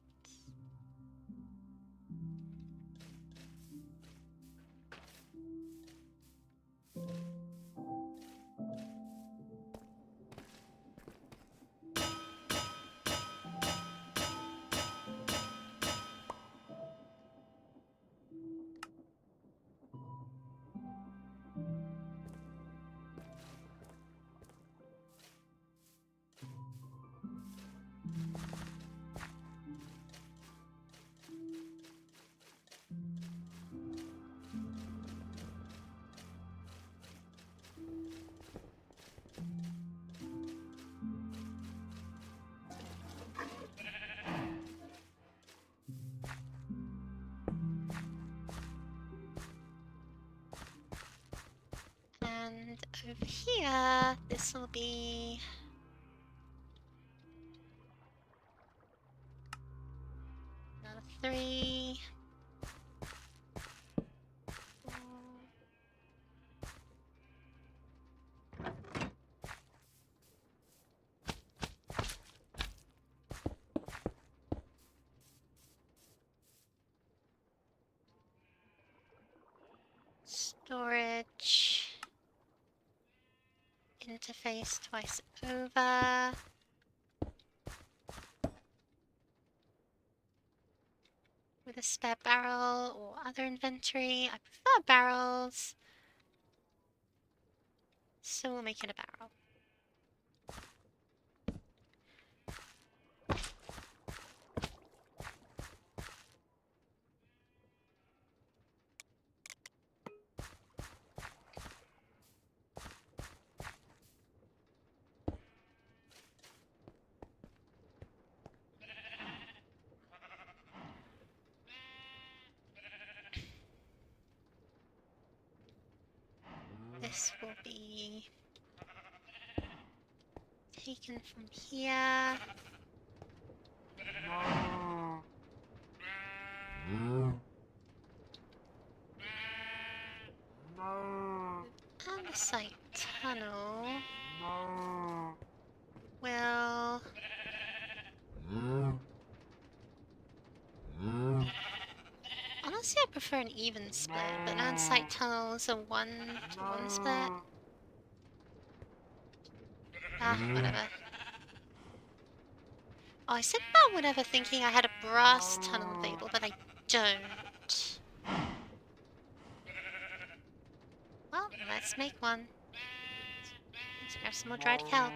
And over here, this will be another 3. 4. Storage. Interface twice over. With a spare barrel or other inventory. I prefer barrels, so we'll make it a barrel. This will be taken from here. And the site tunnel will Honestly, I prefer an even split, but land-side tunnels are 1-to-1 split. Ah, whatever. Oh, I said about whatever thinking I had a brass tunnel available, but I don't. Well, let's make one. Let's grab some more dried kelp.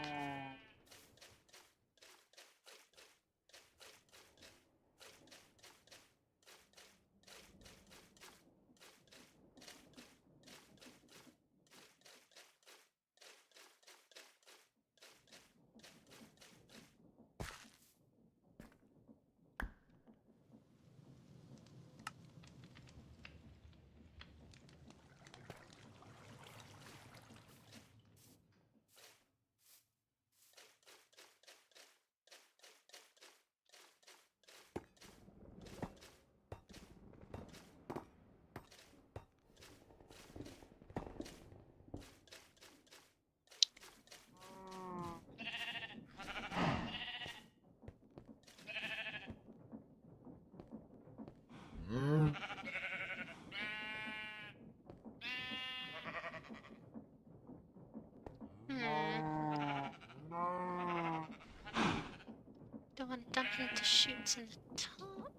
Don't want dumping the chutes in the top.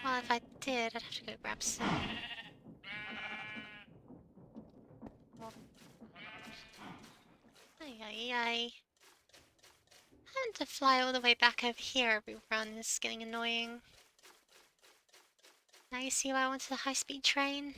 Well, if I did, I'd have to go grab some. Ay, ay, ay. Having to fly all the way back over here every run is getting annoying. Now you see why I wanted a high-speed train?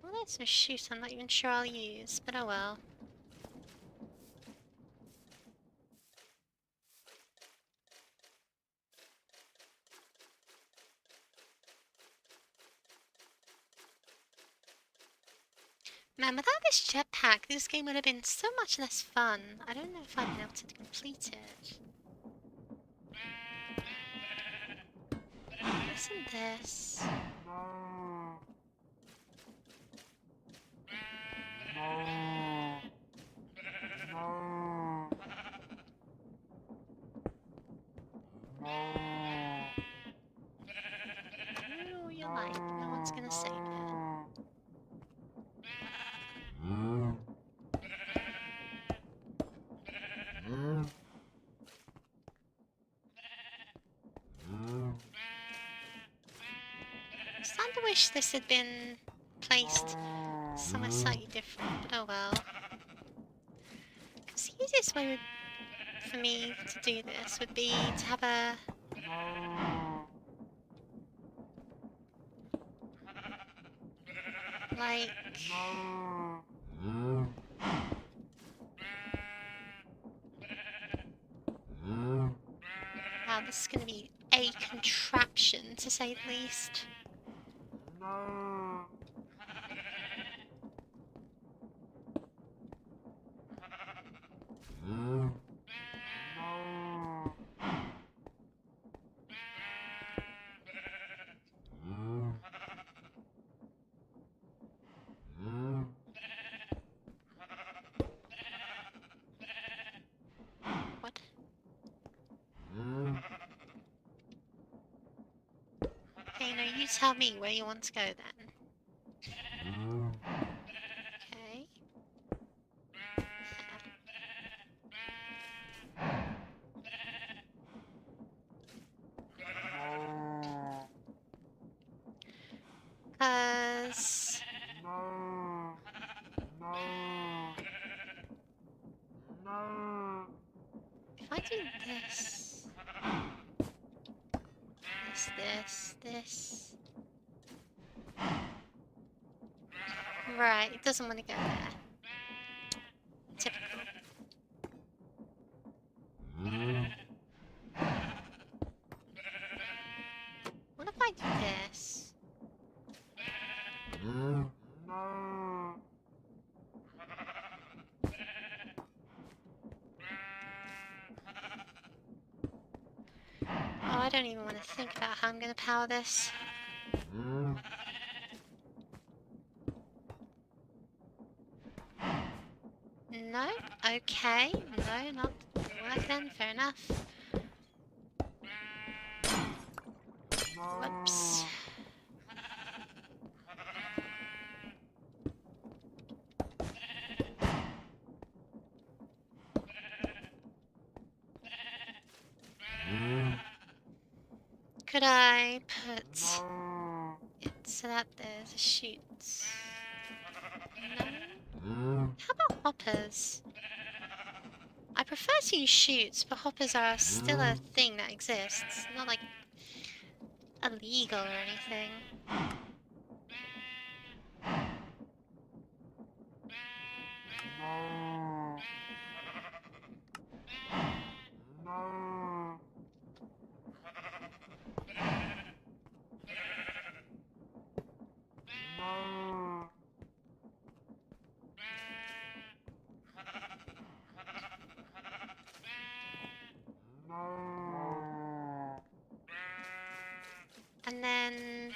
Well, there's a chute I'm not even sure I'll use, but oh well. Man, without this jetpack, this game would have been so much less fun. I don't know if I'd be able to complete it. Listen to this. Do you like? No one's gonna say it. I'm starting to wish this had been placed somewhere slightly different, but oh well. Because the easiest way for me to do this would be to have a... like... Wow, this is gonna be a contraption, to say the least. What? Okay, now you tell me where you want to go then. Okay. Cause... if I do this... this... Right, it doesn't want to go there. Typical. What if I do this? Oh, I don't even want to think about how I'm going to power this. No? Okay. No, not work then. Fair enough. Whoops. Could I put it so that there's a chute? No? How about hoppers? I prefer to use chutes, but hoppers are still a thing that exists. Not like illegal or anything. And then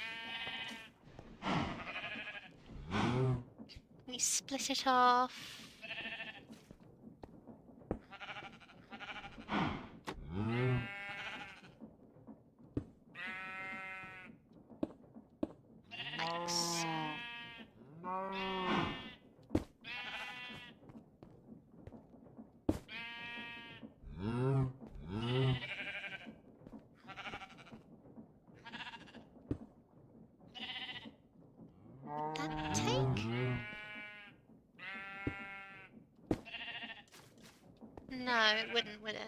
we split it off. Like so. Would that take? No, it wouldn't, would it?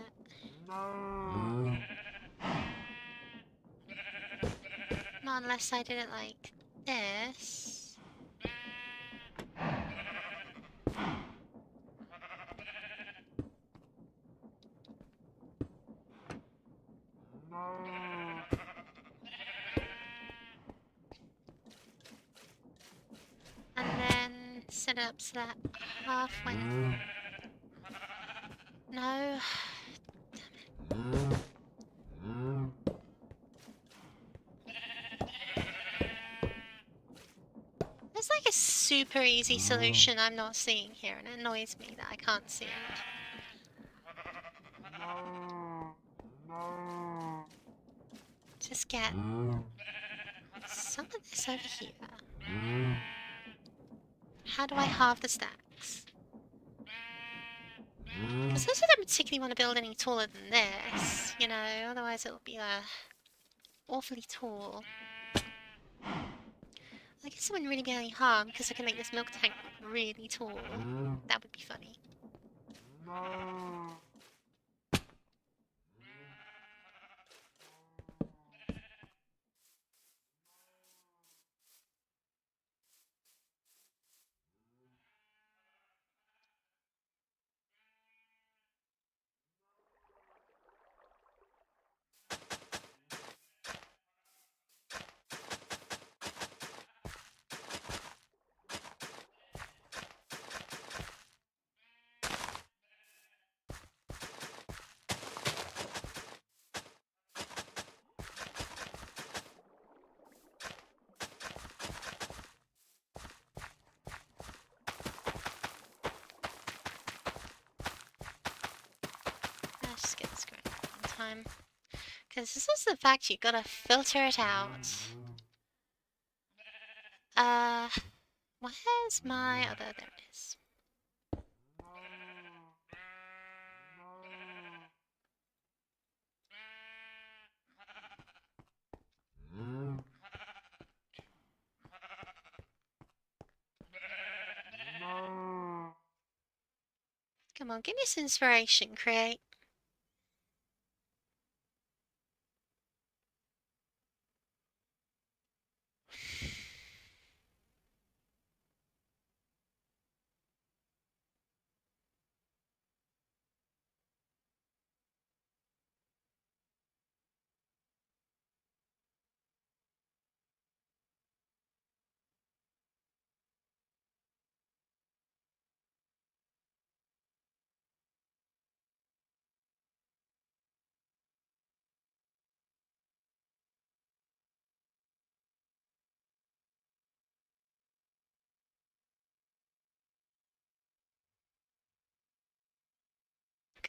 Not unless I did it like this. And then set it up so that half went. No. There's like a super easy solution I'm not seeing here, and it annoys me that I can't see it. Just get some of this over here. How do I halve the stacks? Because I don't particularly want to build any taller than this, you know, otherwise it'll be awfully tall. I guess it wouldn't really be any harm because I can make this milk tank really tall. That would be funny. Let's just get this going in time. Because this is the fact you gotta filter it out. Where's my other? There it is. Come on, give me some inspiration, create.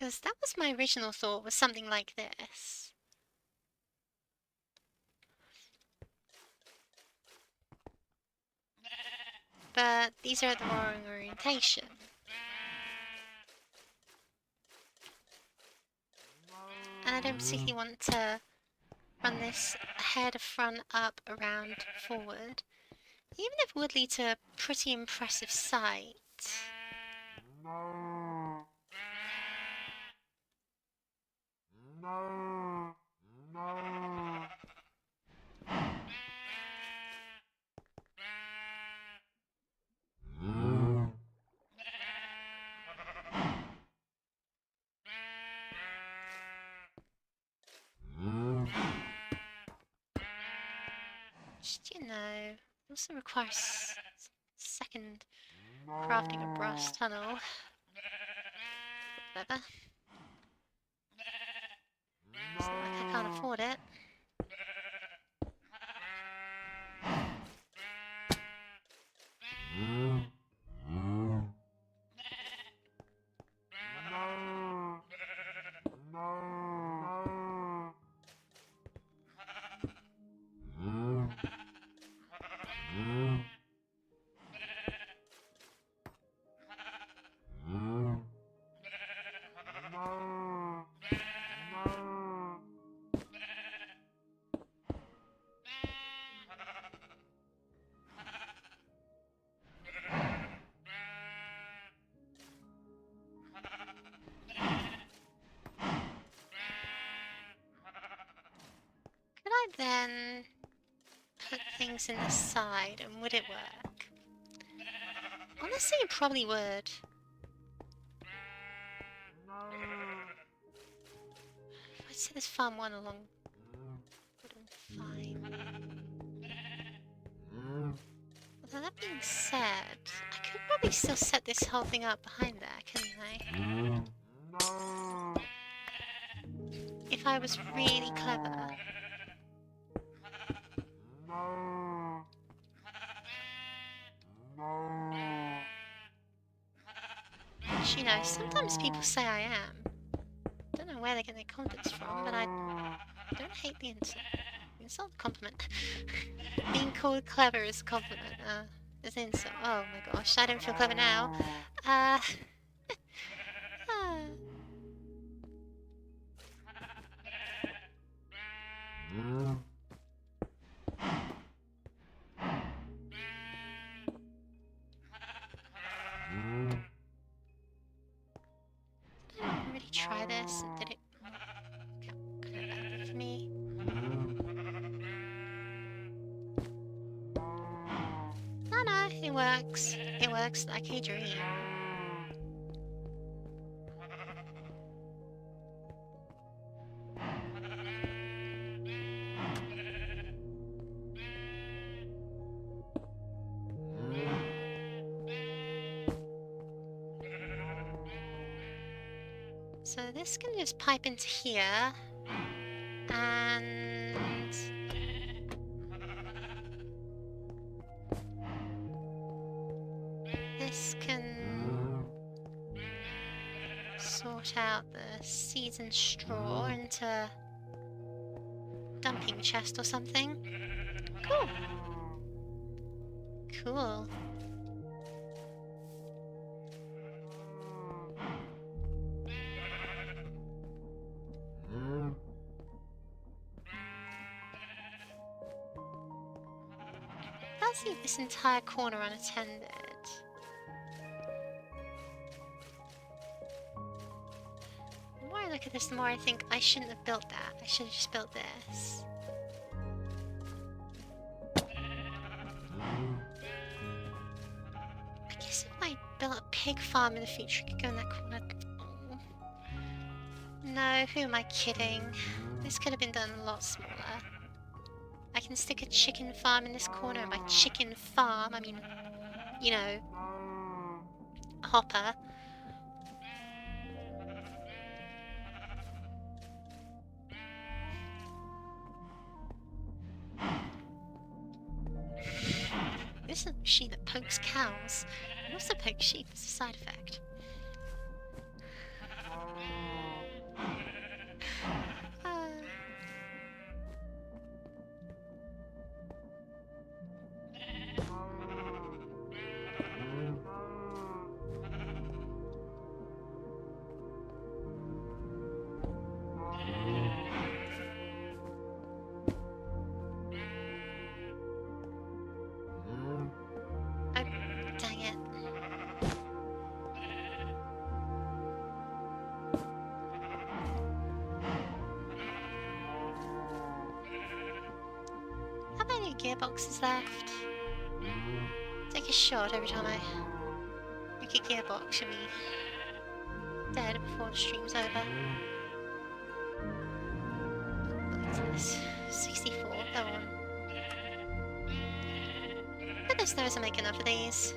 Because that was my original thought, was something like this. But these are the wrong orientation. And I don't particularly want to run this ahead, front, up, around, forward. Even if it would lead to a pretty impressive sight. Just, you know, also requires second crafting a brass tunnel. Whatever. It's not like I can't afford it. Could I then put things in the side, and would it work? Honestly, it probably would. I'd say there's farm one along wooden fine. Although that being said, I could probably still set this whole thing up behind there, couldn't I? If I was really clever. Which, you know, sometimes people say I am. Don't know where they get their confidence from, but I don't hate the insult. Insult? Compliment. Being called clever is a compliment. Is an insult. Oh my gosh, I don't feel clever now. Did I already try this? Did it for me? No, it works. It works like a dream. So this can just pipe into here, and this can sort out the seeds and straw into dumping chest or something. Cool. Cool. Let's leave this entire corner unattended. The more I look at this, the more I think I shouldn't have built that. I should have just built this. I guess if I built a pig farm in the future, I could go in that corner. Oh. No, who am I kidding? This could have been done a lot smaller. I can stick a chicken farm in this corner, and by chicken farm, I mean, you know, a hopper. This is a machine that pokes cows. It also pokes sheep as a side effect. gearboxes left. Take a shot every time I make a gearbox. Should be dead before the stream's over. This 64, go on. Goodness knows I make enough of these.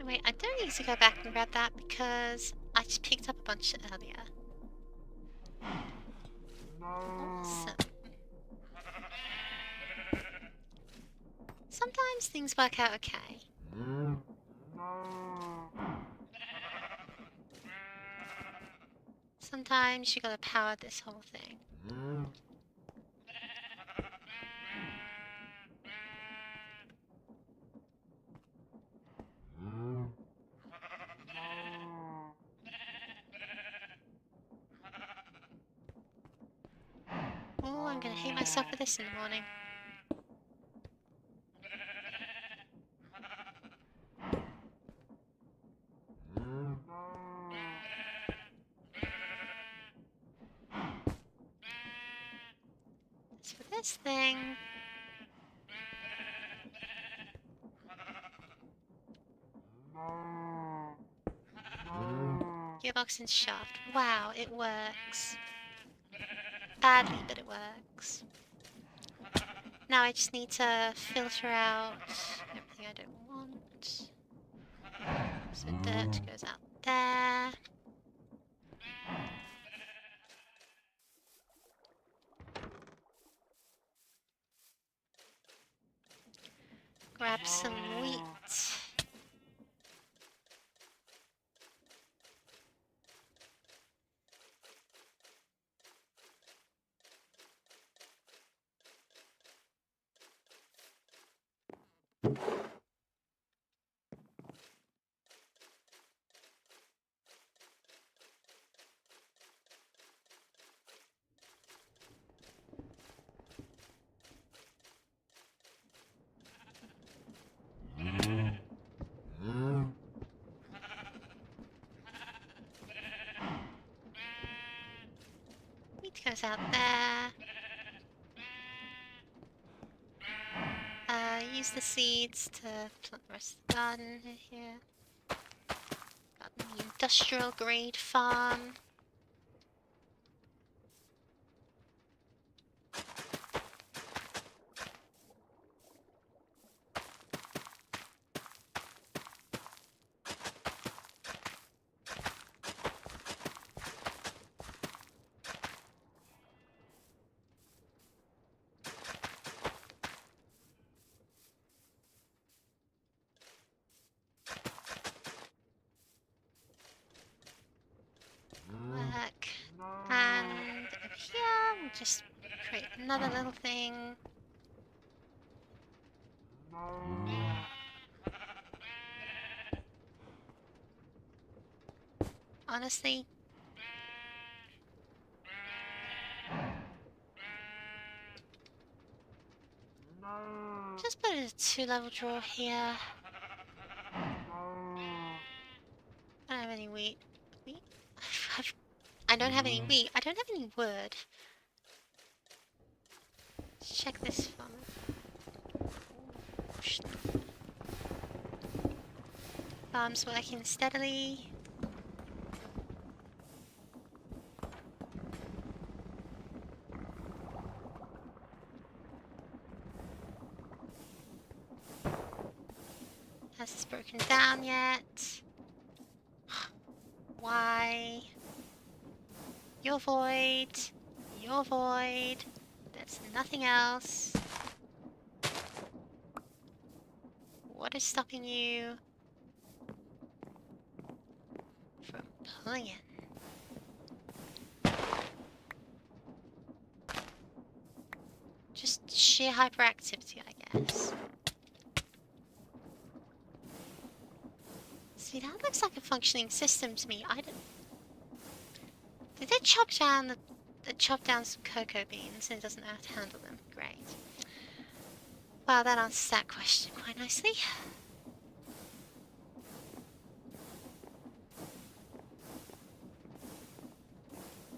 Wait, I don't need to go back and grab that because I just picked up a bunch earlier. Awesome. Sometimes things work out okay. Sometimes you gotta power this whole thing. Oh, I'm gonna hate myself for this in the morning. As for this thing... Gearbox and shaft. Wow, it works. Badly, but it works. Now I just need to filter out everything I don't want. So dirt goes out there. Grab some wheat. Wheat goes out there. Use the seeds to plant the rest of the garden here. Got the industrial grade farm. And over here, we'll just create another little thing. Honestly, just put a 2-level drawer here. I don't have any wheat. Wheat? I don't have any wheat. I don't have any wood. Let's check this farm. Farm's working steadily. Hasn't broken down yet. Why? You're void. You're void. There's nothing else. What is stopping you from pulling in? Just sheer hyperactivity, I guess. See, that looks like a functioning system to me. I don't... Did they chop down some cocoa beans and it doesn't know how to handle them? Great. Well, that answers that question quite nicely.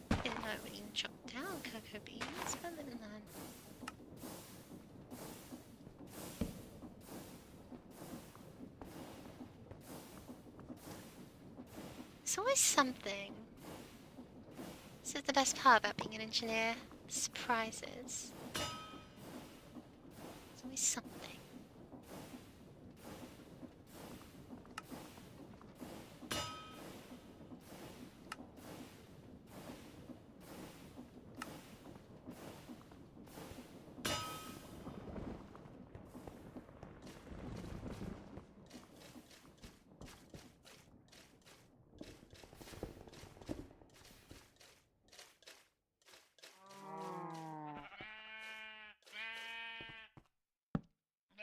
Didn't know we can chop down cocoa beans, but living then. There's always something. This is the best part about being an engineer. Surprises. There's always something.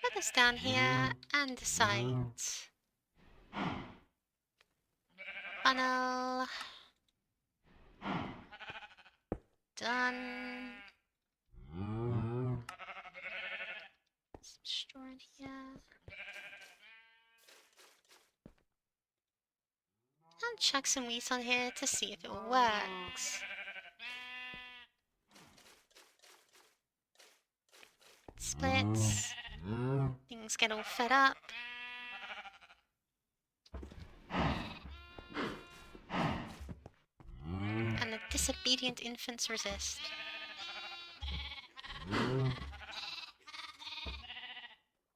Put this down here and decide. Funnel. Done. Some straw in here. And chuck some wheat on here to see if it works. Splits. Things get all fed up. And the disobedient infants resist. And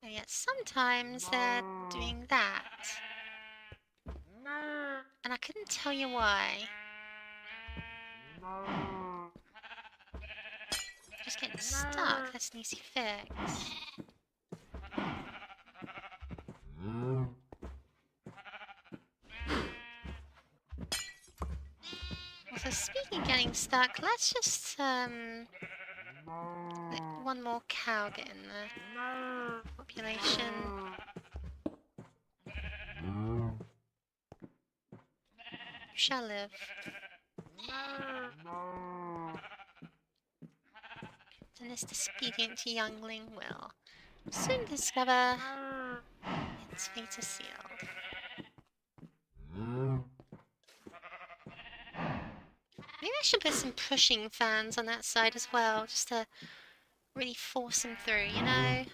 yet sometimes they're doing that. And I couldn't tell you why. Just getting stuck, that's an easy fix. So speaking of getting stuck, let's just let one more cow get in the population. You shall live. And this disobedient youngling will soon discover its fate is sealed. Maybe I should put some pushing fans on that side as well, just to really force them through, you know?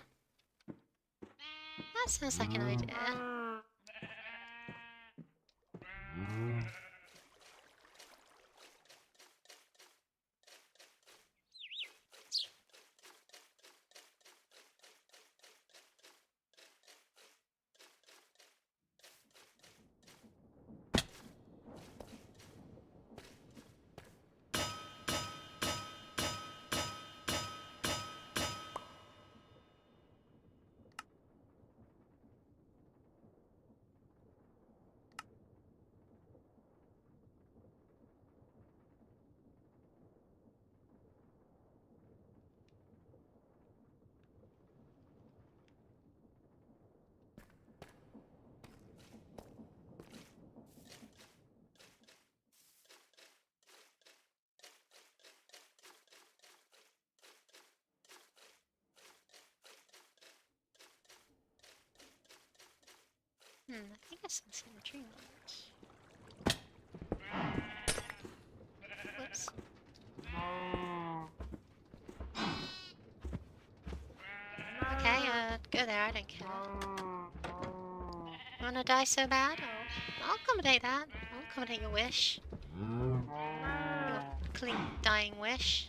That sounds like an idea. I think I saw this in the dream world. Whoops. Okay, go there, I don't care. You wanna die so bad? I'll accommodate that. I'll accommodate your wish. Your clean dying wish.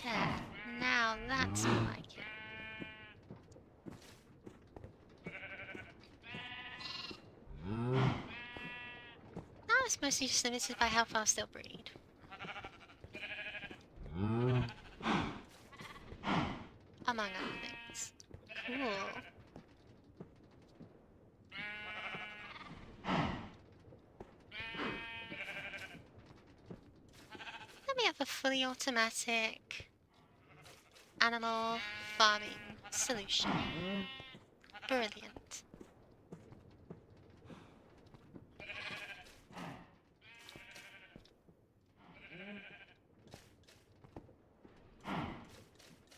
There. Now that's more like it. mostly just limited by how fast they'll breed. Among other things. Cool. Then we have a fully automatic animal farming solution. Brilliant.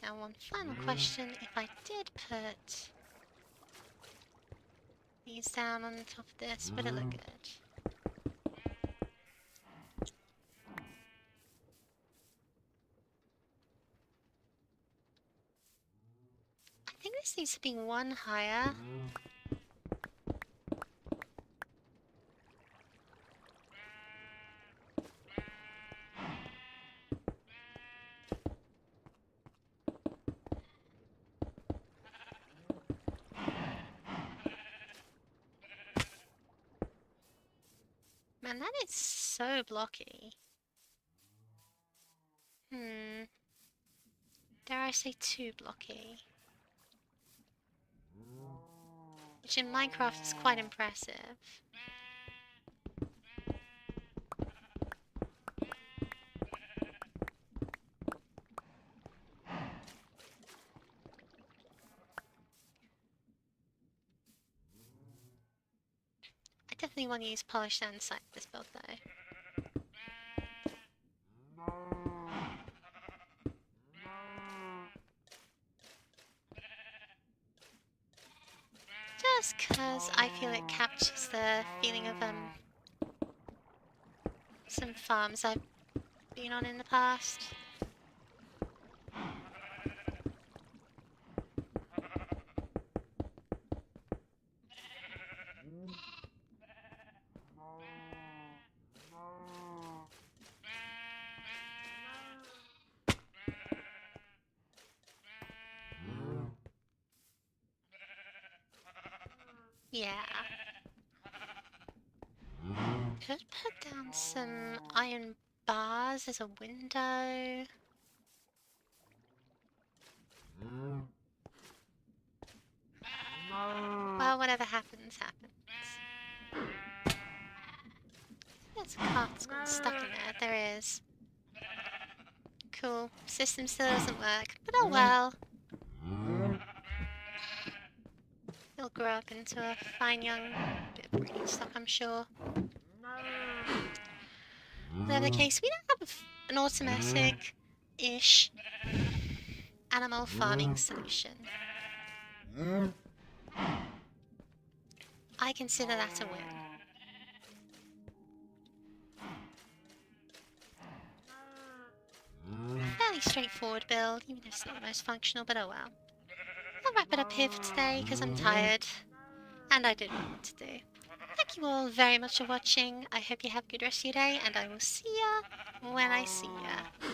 Now one final question, if I did put these down on top of this, would it look good? I think this needs to be one higher. Man, that is so blocky. Dare I say too blocky? Which in Minecraft is quite impressive. I definitely want to use polished andesite for this build though. Just cause I feel it captures the feeling of some farms I've been on in the past. Yeah. Could put down some iron bars as a window. Well, whatever happens, happens. There's a cart that's got stuck in there. There is. Cool. System still doesn't work, but oh well. He'll grow up into a fine young bit of breeding stock, I'm sure. Whatever the case, we don't have an automatic-ish animal farming solution. I consider that a win. Fairly straightforward build, even if it's not the most functional, but oh well. I'll wrap it up here for today because I'm tired and I did what I wanted to do. Thank you all very much for watching. I hope you have a good rest of your day and I will see ya when I see ya.